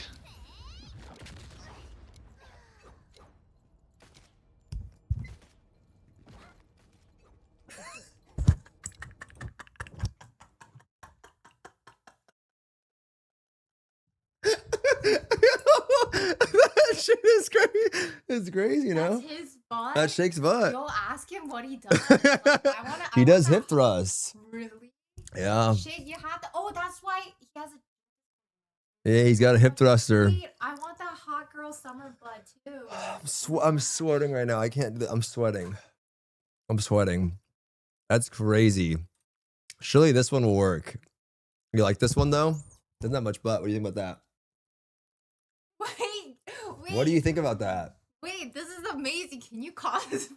That shit is crazy. It's crazy, you know? That's his butt? That Shake's butt. Yo, ask him what he does. Like, He does hip thrusts. Really? Yeah. Shake, you have to. Oh, that's why he has a. Yeah, he's got a hip thruster. Wait, I want that hot girl summer butt too. I'm sweating right now. I can't. I'm sweating. That's crazy. Surely this one will work. You like this one though? Doesn't have much butt. What do you think about that? Wait. What do you think about that? Wait, this is amazing. Can you call this?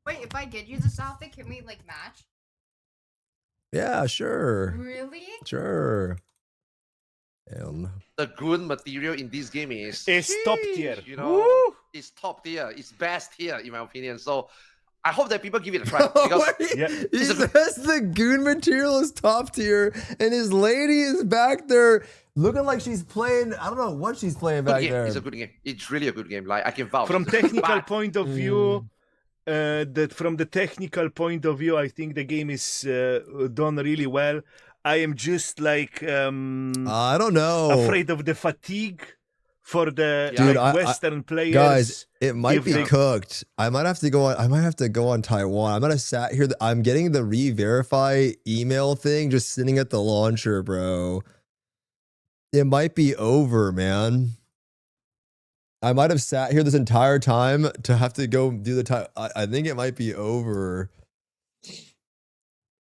Wait, if I get you this outfit, can we like match? Yeah, sure. Really? Sure. the goon material in this game is top tier. You know, it's top tier. It's best tier in my opinion. So I hope that people give it a try. Because he says the goon material is top tier, and his lady is back there looking like she's playing. I don't know what she's playing back there. It's a good game. It's really a good game. Like I can vouch. From technical point of view, from the technical point of view, I think the game is done really well. I am just like I don't know, afraid of the fatigue for the Dude, Western players. Guys, it might be cooked. I might have to go on. I might have to go on Taiwan. I'm gonna sat here. I'm getting the re-verify email thing just sitting at the launcher, bro. It might be over, man. I might have sat here this entire time to have to go do the time. I think it might be over.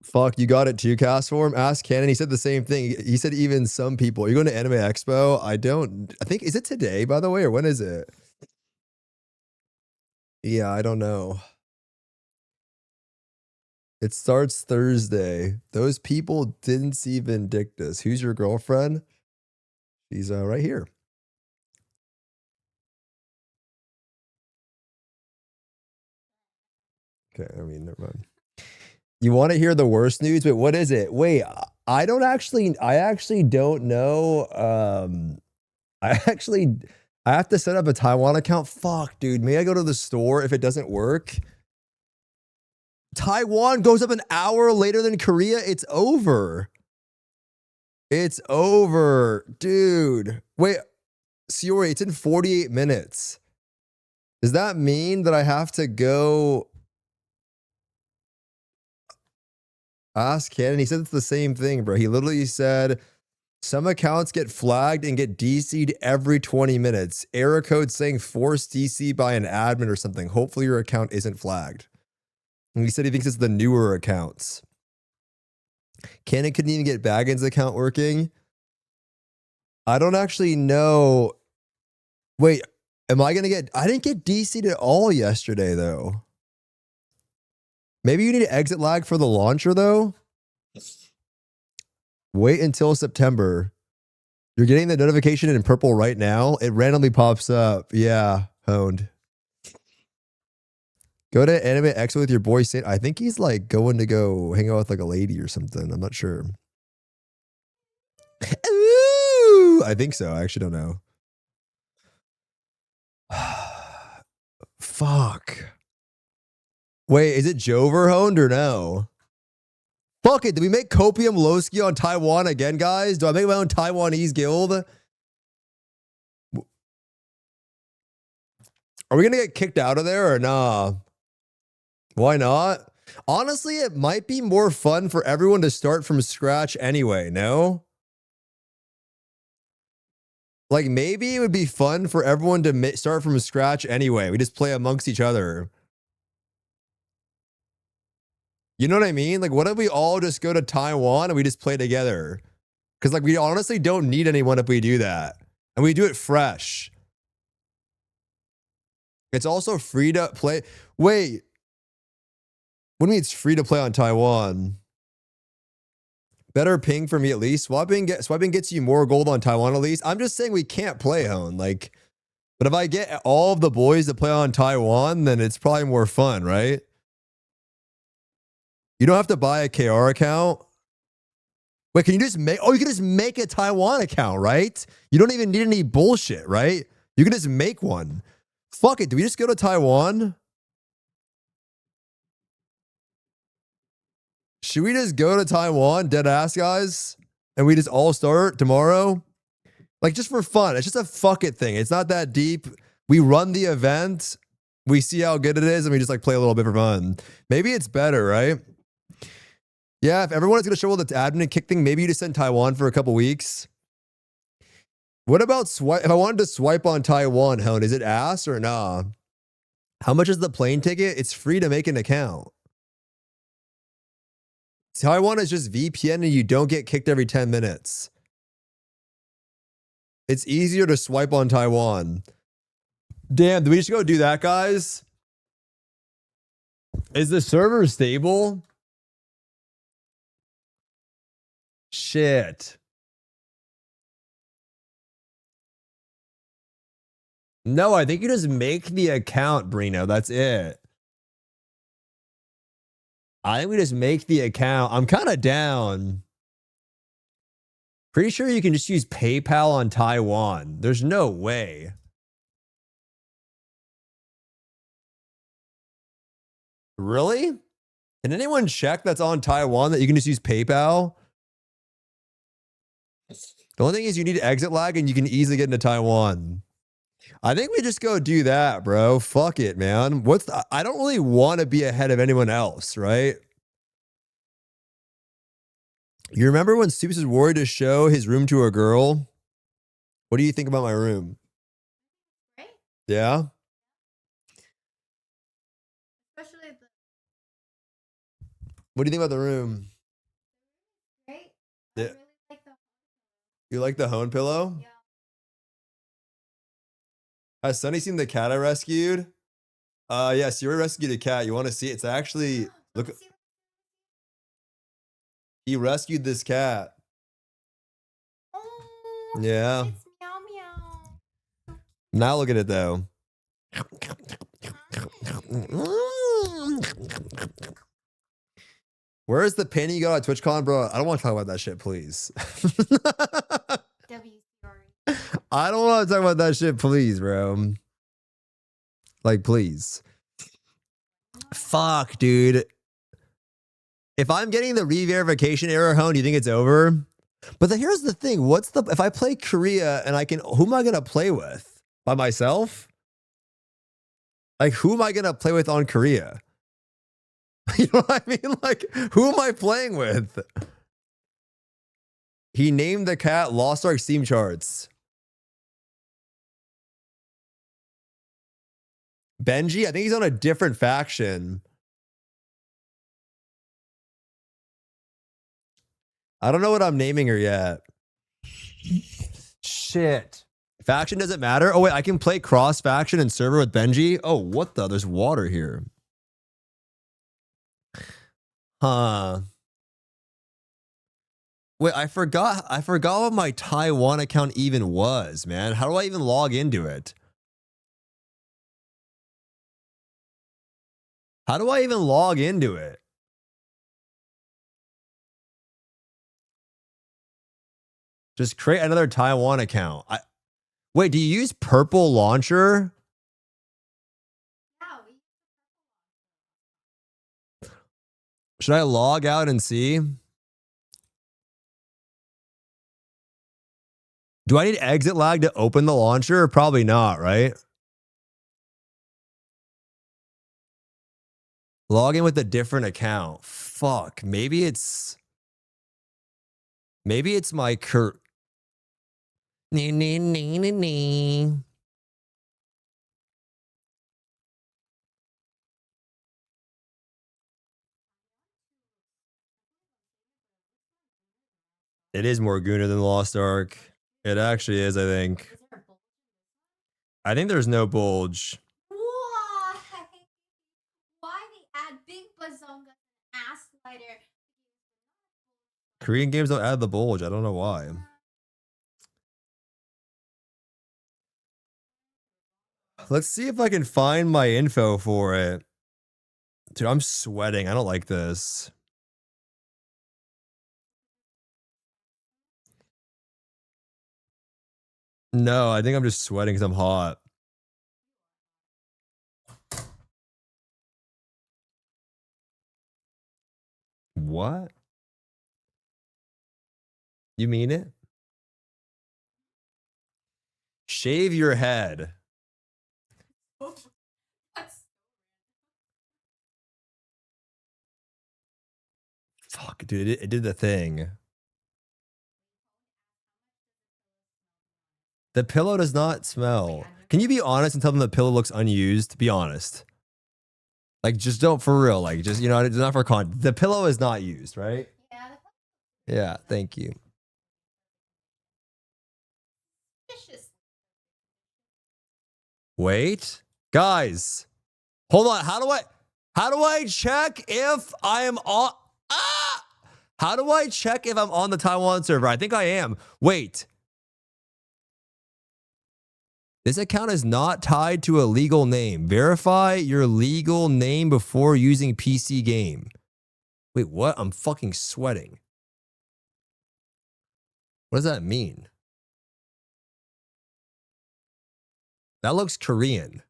Fuck, you got it too, Castform? Ask Cannon. He said the same thing. He said even some people. You're going to Anime Expo? I think, is it today, by the way, or when is it? Yeah, I don't know. It starts Thursday. Those people didn't see Vindictus. Who's your girlfriend? She's right here. Okay, I mean, never mind. You want to hear the worst news? Wait, what is it? Wait, I actually don't know. I have to set up a Taiwan account. Fuck, dude. May I go to the store if it doesn't work? Taiwan goes up an hour later than Korea. It's over. It's over, dude. Wait, Siori, it's in 48 minutes. Does that mean that I have to go ask Cannon? He said it's the same thing, bro. He literally said some accounts get flagged and get DC'd every 20 minutes. Error code saying forced DC by an admin or something. Hopefully your account isn't flagged. And he said he thinks it's the newer accounts. Cannon couldn't even get Baggin's account working. I don't actually know. Wait, am I going to get... I didn't get DC'd at all yesterday, though. Maybe you need to exit lag for the launcher, though? Wait until September. You're getting the notification in purple right now. It randomly pops up. Yeah, honed. Go to Anime Expo with your boy Saint. I think he's like going to go hang out with like a lady or something. I'm not sure. Ooh, I think so. I actually don't know. Fuck. Wait, is it Jover honed or no? Fuck it. Did we make Copium Lowski on Taiwan again, guys? Do I make my own Taiwanese guild? Are we going to get kicked out of there or nah? Why not? Honestly, it might be more fun for everyone to start from scratch anyway, no? Like, maybe it would be fun for everyone to start from scratch anyway. We just play amongst each other. You know what I mean? Like, what if we all just go to Taiwan and we just play together? Because, like, we honestly don't need anyone if we do that. And we do it fresh. It's also free to play. Wait. What do you mean it's free to play on Taiwan? Better ping for me at least. Swiping gets you more gold on Taiwan at least. I'm just saying we can't play Hone. Like, but if I get all of the boys to play on Taiwan, then it's probably more fun, right? You don't have to buy a KR account. Wait, can you just make... Oh, you can just make a Taiwan account, right? You don't even need any bullshit, right? You can just make one. Fuck it. Do we just go to Taiwan? Should we just go to Taiwan, dead ass, guys? And we just all start tomorrow? Like, just for fun. It's just a fuck it thing. It's not that deep. We run the event. We see how good it is, and we just, like, play a little bit for fun. Maybe it's better, right? Yeah, if everyone is going to show all the admin and kick thing, maybe you just send Taiwan for a couple weeks. What about swipe? If I wanted to swipe on Taiwan, Helen, is it ass or nah? How much is the plane ticket? It's free to make an account. Taiwan is just VPN and you don't get kicked every 10 minutes. It's easier to swipe on Taiwan. Damn, do we just go do that, guys? Is the server stable? Shit. No, I think you just make the account, Brino. That's it. I think we just make the account. I'm kind of down. Pretty sure you can just use PayPal on Taiwan. There's no way. Really? Can anyone check that's on Taiwan that you can just use PayPal? The only thing is you need exit lag and you can easily get into Taiwan. I think we just go do that, bro. Fuck it, man. I don't really want to be ahead of anyone else, right? You remember when Stoopzz was worried to show his room to a girl? What do you think about my room? Right? Yeah? Especially the What do you think about the room? right? Yeah. I really like the You like the Hone pillow? yeah. Has Sunny seen the cat I rescued? Yes, you rescued a cat. You want to see it? It's actually look. He rescued this cat. Oh, Yeah. it's meow meow. Now look at it though. Where is the painting you got on TwitchCon, bro? I don't want to talk about that shit, please. I don't want to talk about that shit, please, bro. Like, please. Fuck, dude. If I'm getting the re-verification error, Hone, do you think it's over? But here's the thing. If I play Korea and who am I going to play with? By myself? Like, who am I going to play with on Korea? You know what I mean? Like, who am I playing with? He named the cat Lost Ark Steam charts. Benji, I think he's on a different faction. I don't know what I'm naming her yet. Shit. Faction doesn't matter. Oh, wait, I can play cross faction and server with Benji. Oh, what the? There's water here. Huh. Wait, I forgot what my Taiwan account even was, man. How do I even log into it? How do I even log into it? Just create another Taiwan account. Wait, do you use Purple Launcher? Should I log out and see? Do I need exit lag to open the launcher? Probably not, right? Log in with a different account. Fuck. Maybe it's my It is more gooner than Lost Ark. It actually is, I think. I think there's no bulge. Why? Why they add big bazonga ass lighter? Korean games don't add the bulge. I don't know why. Let's see if I can find my info for it. Dude, I'm sweating. I don't like this. No, I think I'm just sweating because I'm hot. What? You mean it? Shave your head. Fuck, dude, it did the thing. The pillow does not smell. Can you be honest and tell them the pillow looks unused? Be honest. Like, just don't, for real. Like, just, you know, it's not for content. The pillow is not used, right? Yeah, thank you. Wait, guys, hold on. How do I check if I am on? How do I check if I'm on the Taiwan server? I think I am. Wait. This account is not tied to a legal name. Verify your legal name before using PC game. Wait, what? I'm fucking sweating. What does that mean? That looks Korean.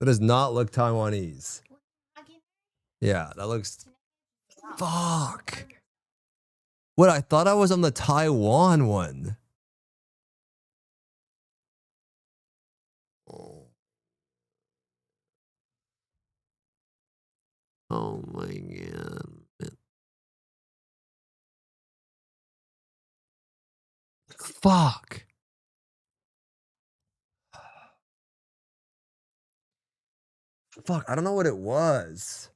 That does not look Taiwanese. Yeah, that looks... Fuck. What? I thought I was on the Taiwan one. Oh my god. Fuck. Fuck, I don't know what it was.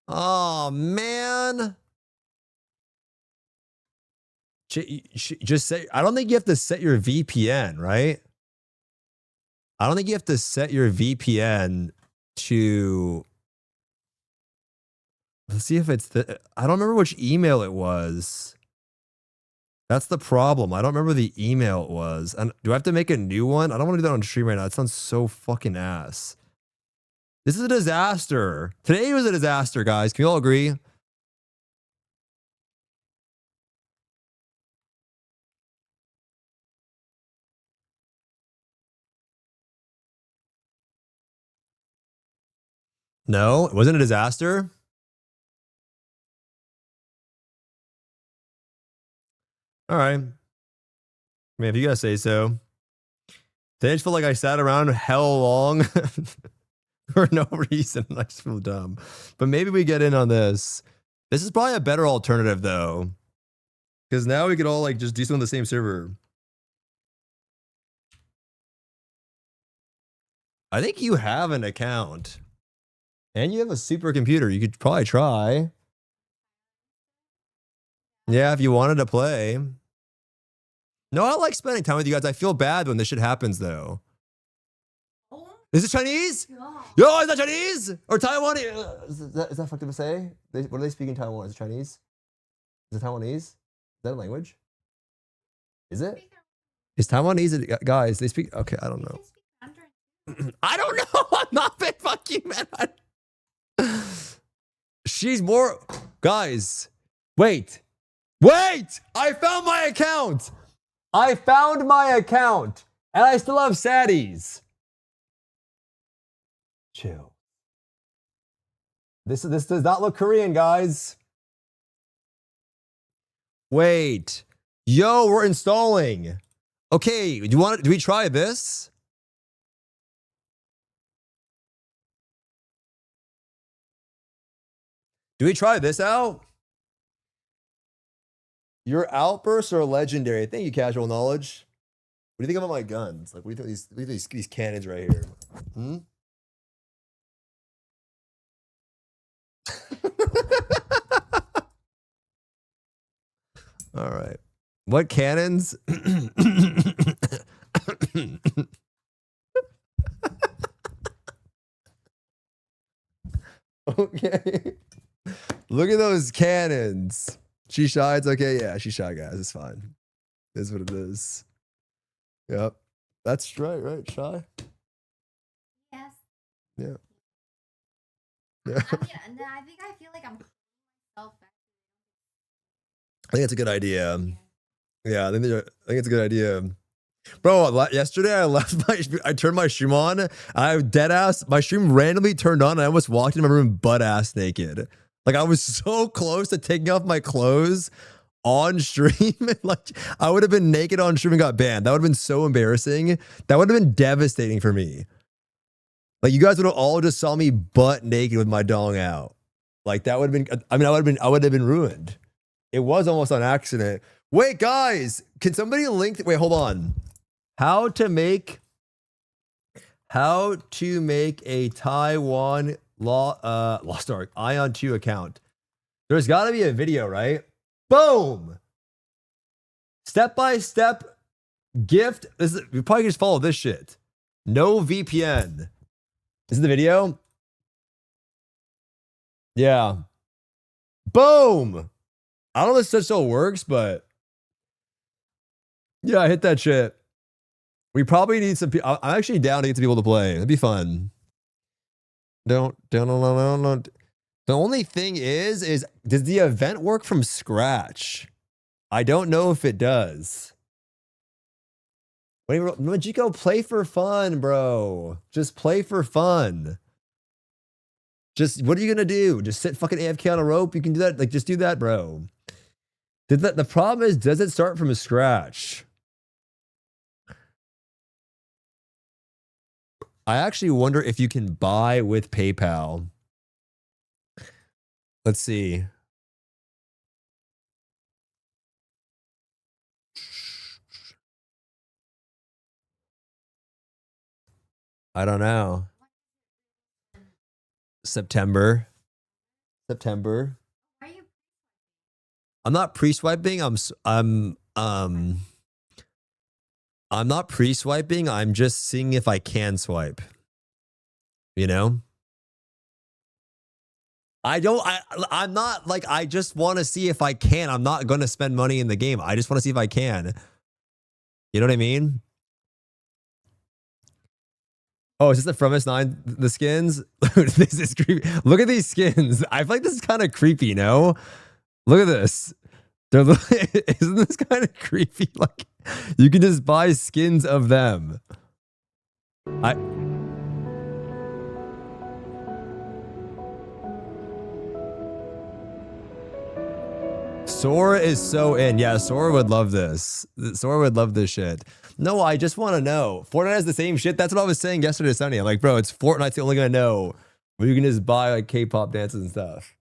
Oh, man. Just say, I don't think you have to set your VPN, right? I don't think you have to set your VPN to... Let's see if it's the... I don't remember which email it was. That's the problem. I don't remember the email it was. And do I have to make a new one? I don't want to do that on stream right now. It sounds so fucking ass. This is a disaster. Today was a disaster, guys. Can you all agree? No, it wasn't a disaster. All right. I mean, if you guys say so. Today I just feel like I sat around hell long for no reason. I just feel dumb. But maybe we get in on this. This is probably a better alternative, though. Because now we could all like just do something on the same server. I think you have an account. And you have a supercomputer. You could probably try. Yeah, if you wanted to play. No, I don't like spending time with you guys. I feel bad when this shit happens, though. Is it Chinese? Yo, is that Chinese? Or Taiwanese? Is that fucked up to say? What do they speak in Taiwan? Is it Chinese? Is it Taiwanese? Is that a language? Is it? Is Taiwanese? Guys, they speak... Okay, I don't know. I don't know. I'm not big. Fuck you, man. She's more... Guys, wait. Wait! I found my account! I found my account! And I still have saddies. Chill. This does not look Korean, guys. Wait. Yo, we're installing. Okay, do we try this? Do we try this out? Your outbursts are legendary. Thank you, Casual Knowledge. What do you think about my guns? Like, what do you think of these cannons right here? Hmm? All right. What cannons? Okay. Look at those cannons. She shy. It's okay. Yeah, she's shy, guys. It's fine. It's what it is. Yep. That's right, Shy? Yes. Yeah. Yeah. I think I feel like I'm myself. I think it's a good idea. Yeah, I think it's a good idea. Bro, yesterday I turned my stream on. I dead ass. My stream randomly turned on. And I almost walked into my room butt ass naked. Like I was so close to taking off my clothes on stream. Like I would have been naked on stream and got banned. That would have been so embarrassing. That would have been devastating for me. Like you guys would have all just saw me butt naked with my dong out. Like that would have been. I mean, I would have been ruined. It was almost on accident. Wait, guys, can somebody link? Wait, hold on. How to make a Taiwan Lost Ark Ion 2 account. There's got to be a video, right? Boom. Step-by-step gift. You probably just follow this shit. No VPN. Is it the video? Yeah. Boom. I don't know if this still works, but yeah, I hit that shit. We probably need some people. I'm actually down to get some people to play. It'd be fun. Don't. The only thing is does the event work from scratch? I don't know if it does. Majiko, play for fun, bro. Just play for fun. Just what are you gonna do? Just sit fucking AFK on a rope? You can do that. Like, just do that, bro. The problem is, does it start from scratch? I actually wonder if you can buy with PayPal. Let's see. I don't know. September. I'm not pre-swiping. I'm not pre-swiping. I'm just seeing if I can swipe. You know? I'm not like, I just want to see if I can. I'm not going to spend money in the game. I just want to see if I can. You know what I mean? Oh, is this the From S9, the skins? This is creepy. Look at these skins. I feel like this is kind of creepy, no? Look at this. Isn't this kind of creepy? Like, you can just buy skins of them. Sora is so in. Yeah, Sora would love this. Sora would love this shit. No, I just want to know. Fortnite has the same shit. That's what I was saying yesterday to Sunny. I'm like, bro, it's Fortnite's the only gonna know where you can just buy like K-pop dances and stuff.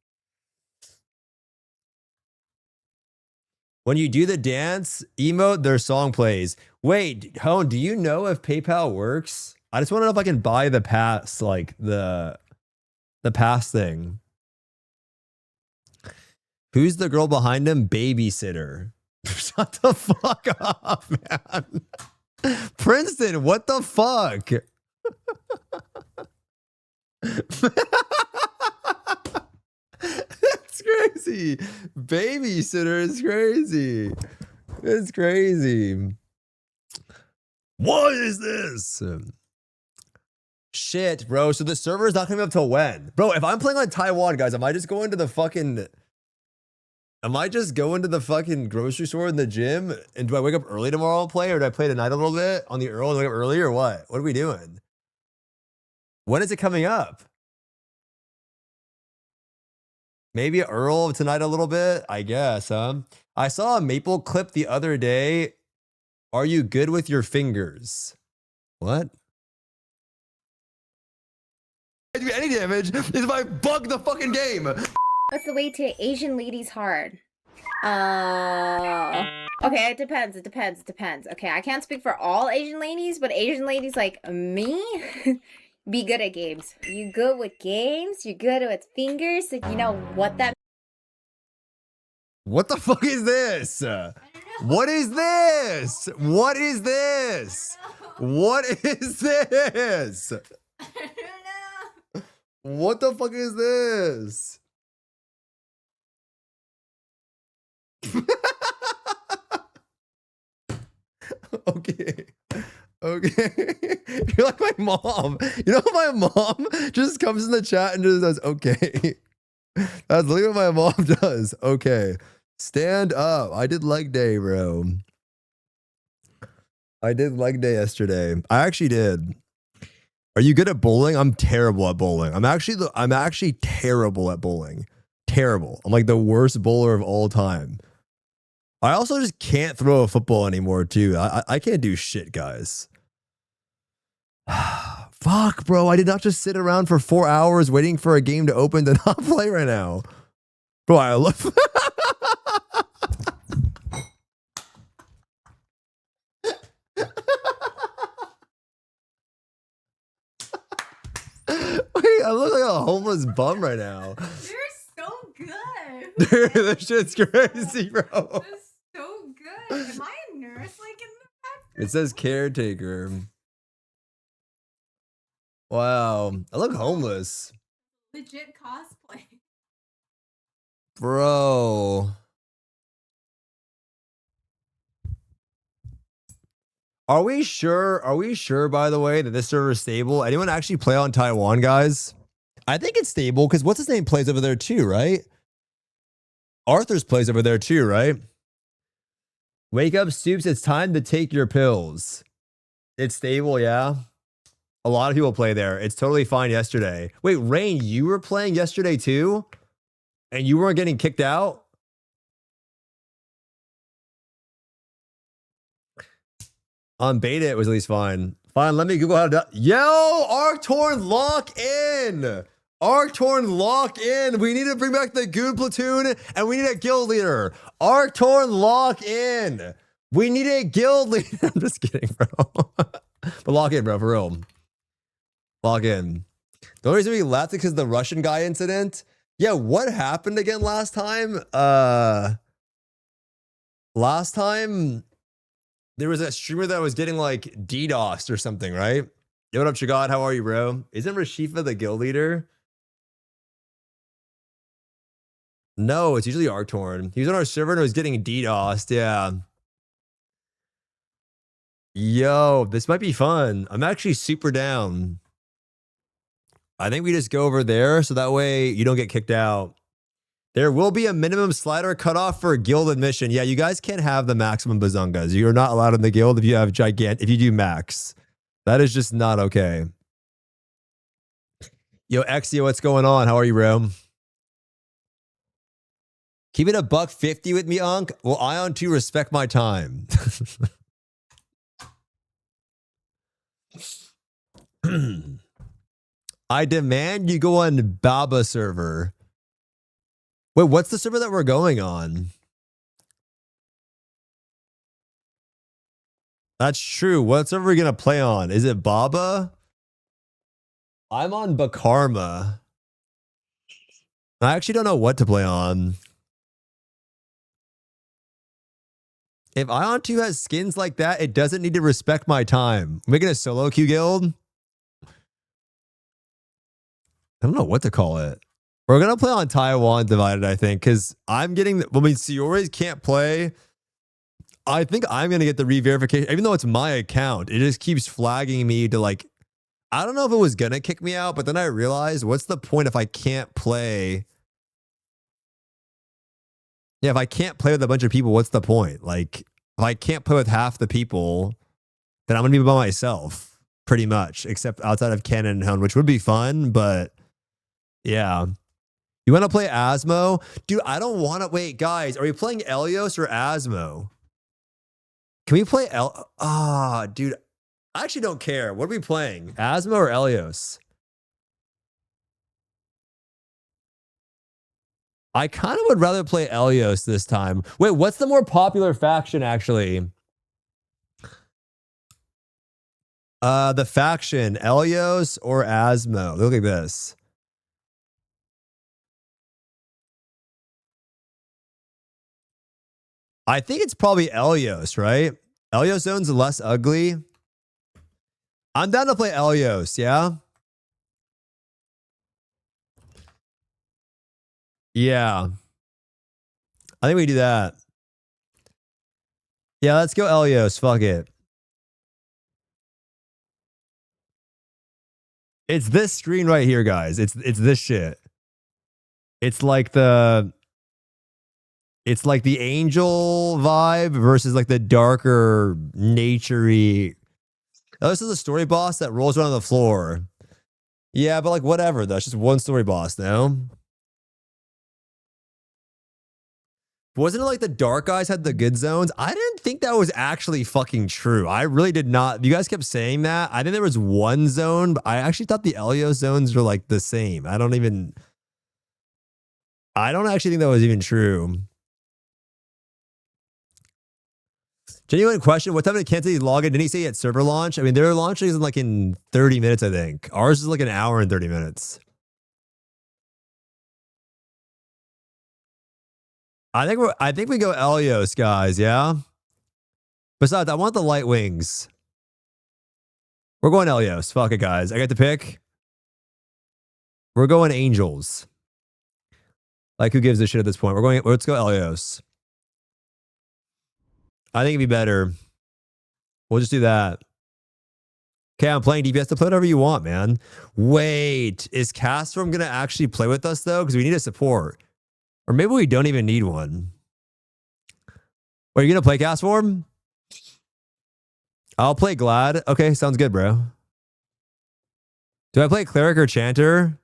When you do the dance emote, their song plays. Wait, Hone, do you know if PayPal works? I just want to know if I can buy the pass, like the pass thing. Who's the girl behind him? Babysitter. Shut the fuck up, man. Princeton, what the fuck? That's crazy. Babysitter is crazy. It's crazy. What is this? Shit, bro. So the server is not coming up till when? Bro, if I'm playing on Taiwan, guys, am I just going to the fucking grocery store in the gym? And do I wake up early tomorrow and play? Or do I play tonight a little bit on the Earl and wake up early or what? What are we doing? When is it coming up? Maybe Earl tonight a little bit, I guess, huh? I saw a Maple clip the other day. Are you good with your fingers? What? I do any damage is if I bug the fucking game. What's the way to Asian ladies' heart? Okay, it depends. Okay, I can't speak for all Asian ladies, but Asian ladies like me be good at games. You good with games? You're good with fingers? So you know what that... What the fuck is this? What is this? What is this? What is this? I don't know. What the fuck is this? Okay. You're like my mom. You know, my mom just comes in the chat and just says, okay. That's literally what my mom does. Okay. Stand up. I did leg day, bro. I did leg day yesterday. I actually did. Are you good at bowling? I'm terrible at bowling. I'm actually terrible at bowling. Terrible. I'm like the worst bowler of all time. I also just can't throw a football anymore, too. I can't do shit, guys. Fuck, bro. I did not just sit around for 4 hours waiting for a game to open to not play right now. Bro, I love... Wait, I look like a homeless bum right now. You're so good. Dude, this shit's crazy, bro. That's so good. Am I a nurse like in the back? It says caretaker. Wow. I look homeless. Legit cosplay. Bro. Are we sure, by the way, that this server is stable? Anyone actually play on Taiwan, guys? I think it's stable because what's his name plays over there too, right? Arthur's plays over there too, right? Wake up, Stoopzz. It's time to take your pills. It's stable, yeah? A lot of people play there. It's totally fine yesterday. Wait, Rain, you were playing yesterday too? And you weren't getting kicked out? On beta, it was at least fine. Fine, let me Google how to do. Yo, Arctorn, lock in! Arctorn, lock in! We need to bring back the Goon Platoon, and we need a guild leader. Arctorn, lock in! We need a guild leader. I'm just kidding, bro. But lock in, bro, for real. Lock in. The only reason we left is because of the Russian guy incident. Yeah, what happened again last time? Last time, there was a streamer that was getting like DDoSed or something, right? Yo, what up, Shagad? How are you, bro? Isn't Rashifa the guild leader? No, it's usually Arctorn. He was on our server and was getting DDoSed, yeah. Yo, this might be fun. I'm actually super down. I think we just go over there so that way you don't get kicked out. There will be a minimum slider cutoff for guild admission. Yeah, you guys can't have the maximum bazungas. You're not allowed in the guild if you have if you do max. That is just not okay. Yo, Exio, what's going on? How are you, bro? Keep it $150 with me, Unc. Will Ion 2 respect my time? I demand you go on Baba server. Wait, what's the server that we're going on? That's true. What server are we going to play on? Is it Baba? I'm on Bakarma. I actually don't know what to play on. If Ion 2 has skins like that, it doesn't need to respect my time. Making a solo queue guild? I don't know what to call it. We're going to play on Taiwan Divided, I think, because I'm getting... I mean, Sioris can't play. I think I'm going to get the re-verification. Even though it's my account, it just keeps flagging me to like... I don't know if it was going to kick me out, but then I realized, what's the point if I can't play... Yeah, if I can't play with a bunch of people, what's the point? Like, if I can't play with half the people, then I'm going to be by myself, pretty much, except outside of Ken and Hound, which would be fun, but yeah. You want to play Asmo? Dude, I don't want to... Wait, guys, are we playing Elios or Asmo? Can we play dude, I actually don't care. What are we playing? Asmo or Elios? I kind of would rather play Elios this time. Wait, what's the more popular faction, actually? The faction, Elios or Asmo? Look at this. I think it's probably Elios, right? Elios zone's less ugly. I'm down to play Elios, yeah? Yeah. I think we do that. Yeah, let's go Elios. Fuck it. It's this screen right here, guys. It's this shit. It's like the angel vibe versus like the darker, nature-y. Oh, this is a story boss that rolls around on the floor. Yeah, but like whatever though. It's just one story boss now. Wasn't it like the dark guys had the good zones? I didn't think that was actually fucking true. I really did not. You guys kept saying that. I think there was one zone, but I actually thought the Elios zones were like the same. I don't actually think that was even true. Genuine question. What time did Kansas log in? Didn't he say at server launch? I mean, their launch is like in 30 minutes, I think. Ours is like an hour and 30 minutes. I think we go Elios, guys, yeah? Besides, I want the light wings. We're going Elios. Fuck it, guys. I got to pick. We're going Angels. Like, who gives a shit at this point? Let's go Elios. I think it'd be better. We'll just do that. Okay, I'm playing DPS to play whatever you want, man. Wait, is Castform going to actually play with us, though? Because we need a support. Or maybe we don't even need one. Wait, are you going to play Castform? I'll play Glad. Okay, sounds good, bro. Do I play cleric or chanter?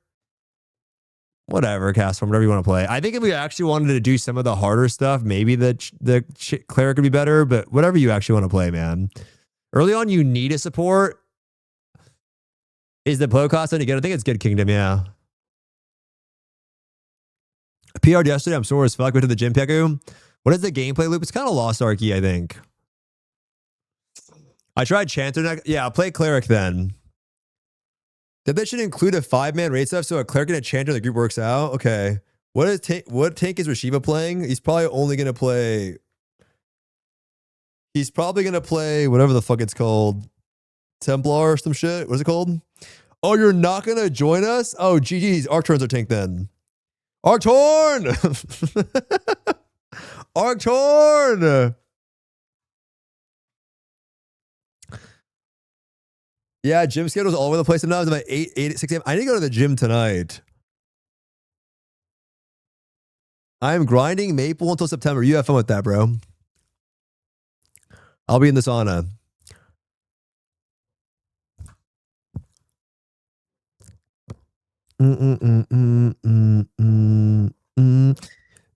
Whatever, cast form, whatever you want to play. I think if we actually wanted to do some of the harder stuff, maybe the cleric would be better, but whatever you actually want to play, man. Early on, you need a support. Is the blow cost any good? I think it's good kingdom, yeah. PR'd yesterday, I'm sore as fuck. Went to the gym, Peku. What is the gameplay loop? It's kind of Lost Arky, I think. I tried chanter. Yeah, I'll play cleric then. That should include a 5-man raid stuff, so a cleric and a chanter in the group works out. Okay. What tank is Rashiva playing? He's probably only gonna play. He's probably gonna play whatever the fuck it's called, Templar or some shit. What's it called? Oh, you're not gonna join us? Oh, GG's. Arctorn's our tank then. Arctorn. Arctorn. Yeah, gym schedule's all over the place. Sometimes I'm at 6 a.m. I need to go to the gym tonight. I'm grinding Maple until September. You have fun with that, bro. I'll be in the sauna.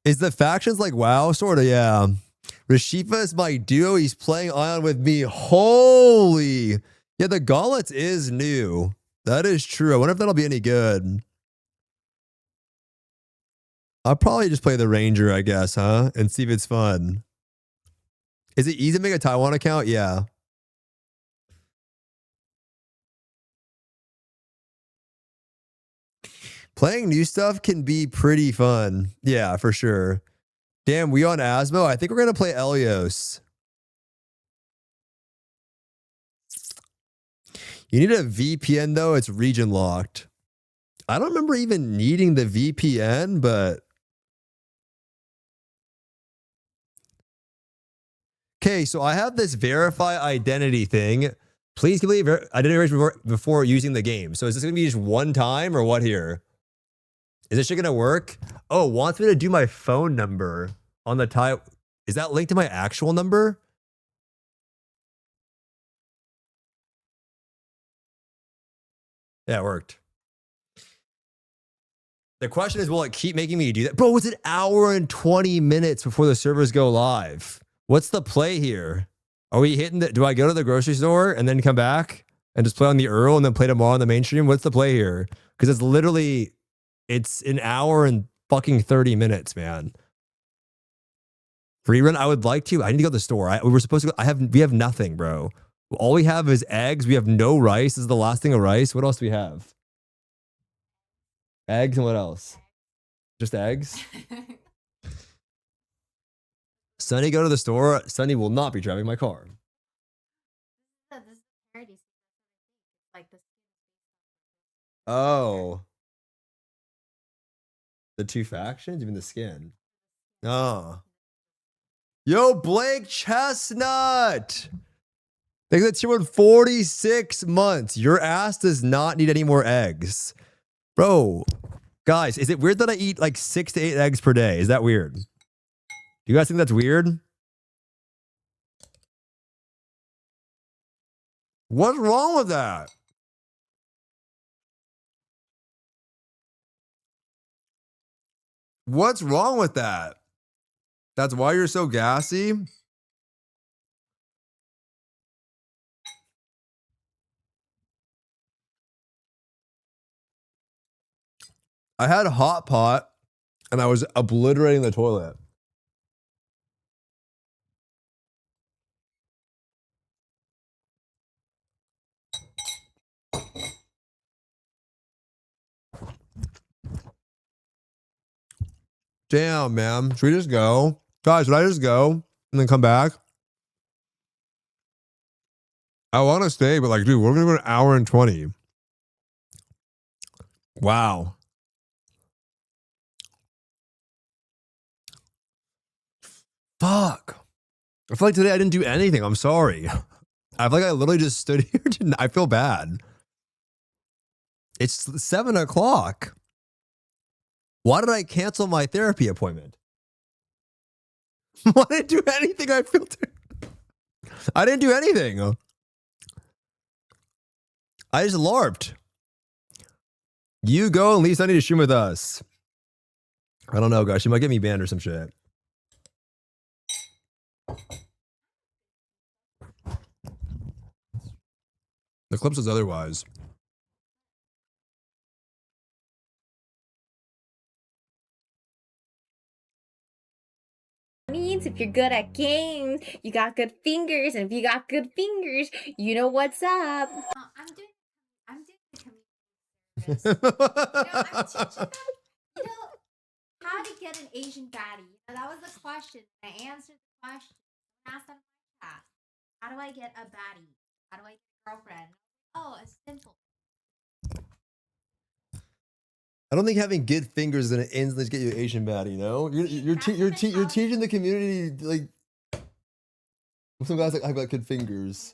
Is the factions like WoW? Sort of, yeah. Rashiva is my duo. He's playing Ion with me. Holy... Yeah, the Gauntlets is new. That is true. I wonder if that'll be any good. I'll probably just play the Ranger, I guess, huh? And see if it's fun. Is it easy to make a Taiwan account? Yeah. Playing new stuff can be pretty fun. Yeah, for sure. Damn, we on Asmo? I think we're going to play Elios. You need a VPN, though. It's region locked. I don't remember even needing the VPN, but... Okay, so I have this verify identity thing. Please complete identity before using the game. So is this going to be just one time or what here? Is this shit going to work? Oh, wants me to do my phone number on the type. Is that linked to my actual number? Yeah, it worked. The question is, will it keep making me do that? Bro, it's an hour and 20 minutes before the servers go live. What's the play here? Are we hitting the... Do I go to the grocery store and then come back and just play on the Earl and then play tomorrow on the mainstream? What's the play here? Because it's literally... It's an hour and fucking 30 minutes, man. Free run? I would like to. I need to go to the store. We were supposed to go... We have nothing, bro. All we have is eggs. We have no rice. This is the last thing of rice. What else do we have? Eggs and what else? Just eggs? Sonny, go to the store. Sonny will not be driving my car. Oh. The two factions? Even the skin. Oh. Yo, Blake Chestnut! Thanks, that's here 46 months. Your ass does not need any more eggs. Bro, guys, is it weird that I eat like 6 to 8 eggs per day? Is that weird? Do you guys think that's weird? What's wrong with that? What's wrong with that? That's why you're so gassy? I had a hot pot and I was obliterating the toilet. Damn, man. Should we just go? Guys, should I just go and then come back? I want to stay, but like, dude, we're going to go an hour and 20. Wow. Fuck. I feel like today I didn't do anything. I'm sorry. I feel like I literally just stood here. I feel bad. It's 7 o'clock. Why did I cancel my therapy appointment? I didn't do anything. I didn't do anything. I just LARPed. You go and leave Sunny to stream with us. I don't know, guys. She might get me banned or some shit. The clip says otherwise. Means if you're good at games, you got good fingers, and if you got good fingers, you know what's up. I'm doing the community service. I'm teaching them, how to get an Asian baddie. That was the question. I answered the question. I asked them my class, how do I get a baddie? How do I get a girlfriend? Oh, it's simple. I don't think having good fingers is gonna instantly get you an Asian baddie. No, you're teaching the community like some guys like I've got good fingers.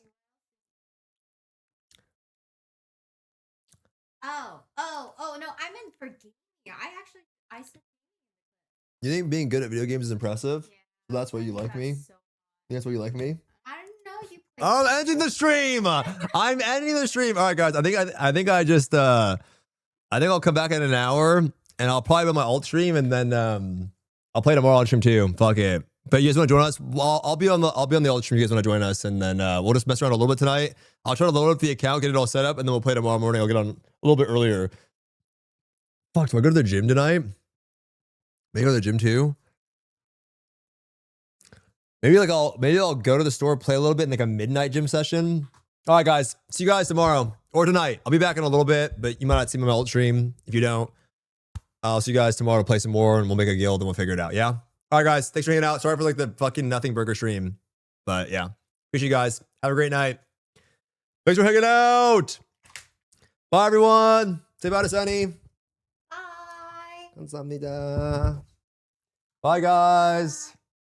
Oh no, I meant for gaming. I said. You think being good at video games is impressive? Yeah, so that's why you like me. That's why you like me. I don't know you. I'm ending the stream. I'm ending the stream. All right, guys. I think I'll come back in an hour and I'll probably be on my alt stream and then I'll play tomorrow on stream too. Fuck it. But you guys want to join us? Well, I'll be on the alt stream. You guys want to join us, and then we'll just mess around a little bit tonight. I'll try to load up the account, get it all set up, and then we'll play tomorrow morning. I'll get on a little bit earlier. Fuck, do I go to the gym tonight? Maybe go to the gym too. Maybe I'll go to the store, play a little bit in like a midnight gym session. All right, guys. See you guys tomorrow or tonight. I'll be back in a little bit, but you might not see me on my alt stream. If you don't, I'll see you guys tomorrow to play some more, and we'll make a guild and we'll figure it out. Yeah. All right, guys. Thanks for hanging out. Sorry for like the fucking nothing burger stream, but yeah. Appreciate you guys. Have a great night. Thanks for hanging out. Bye, everyone. Say bye to Sunny. Bye. 감사합니다. Bye, guys.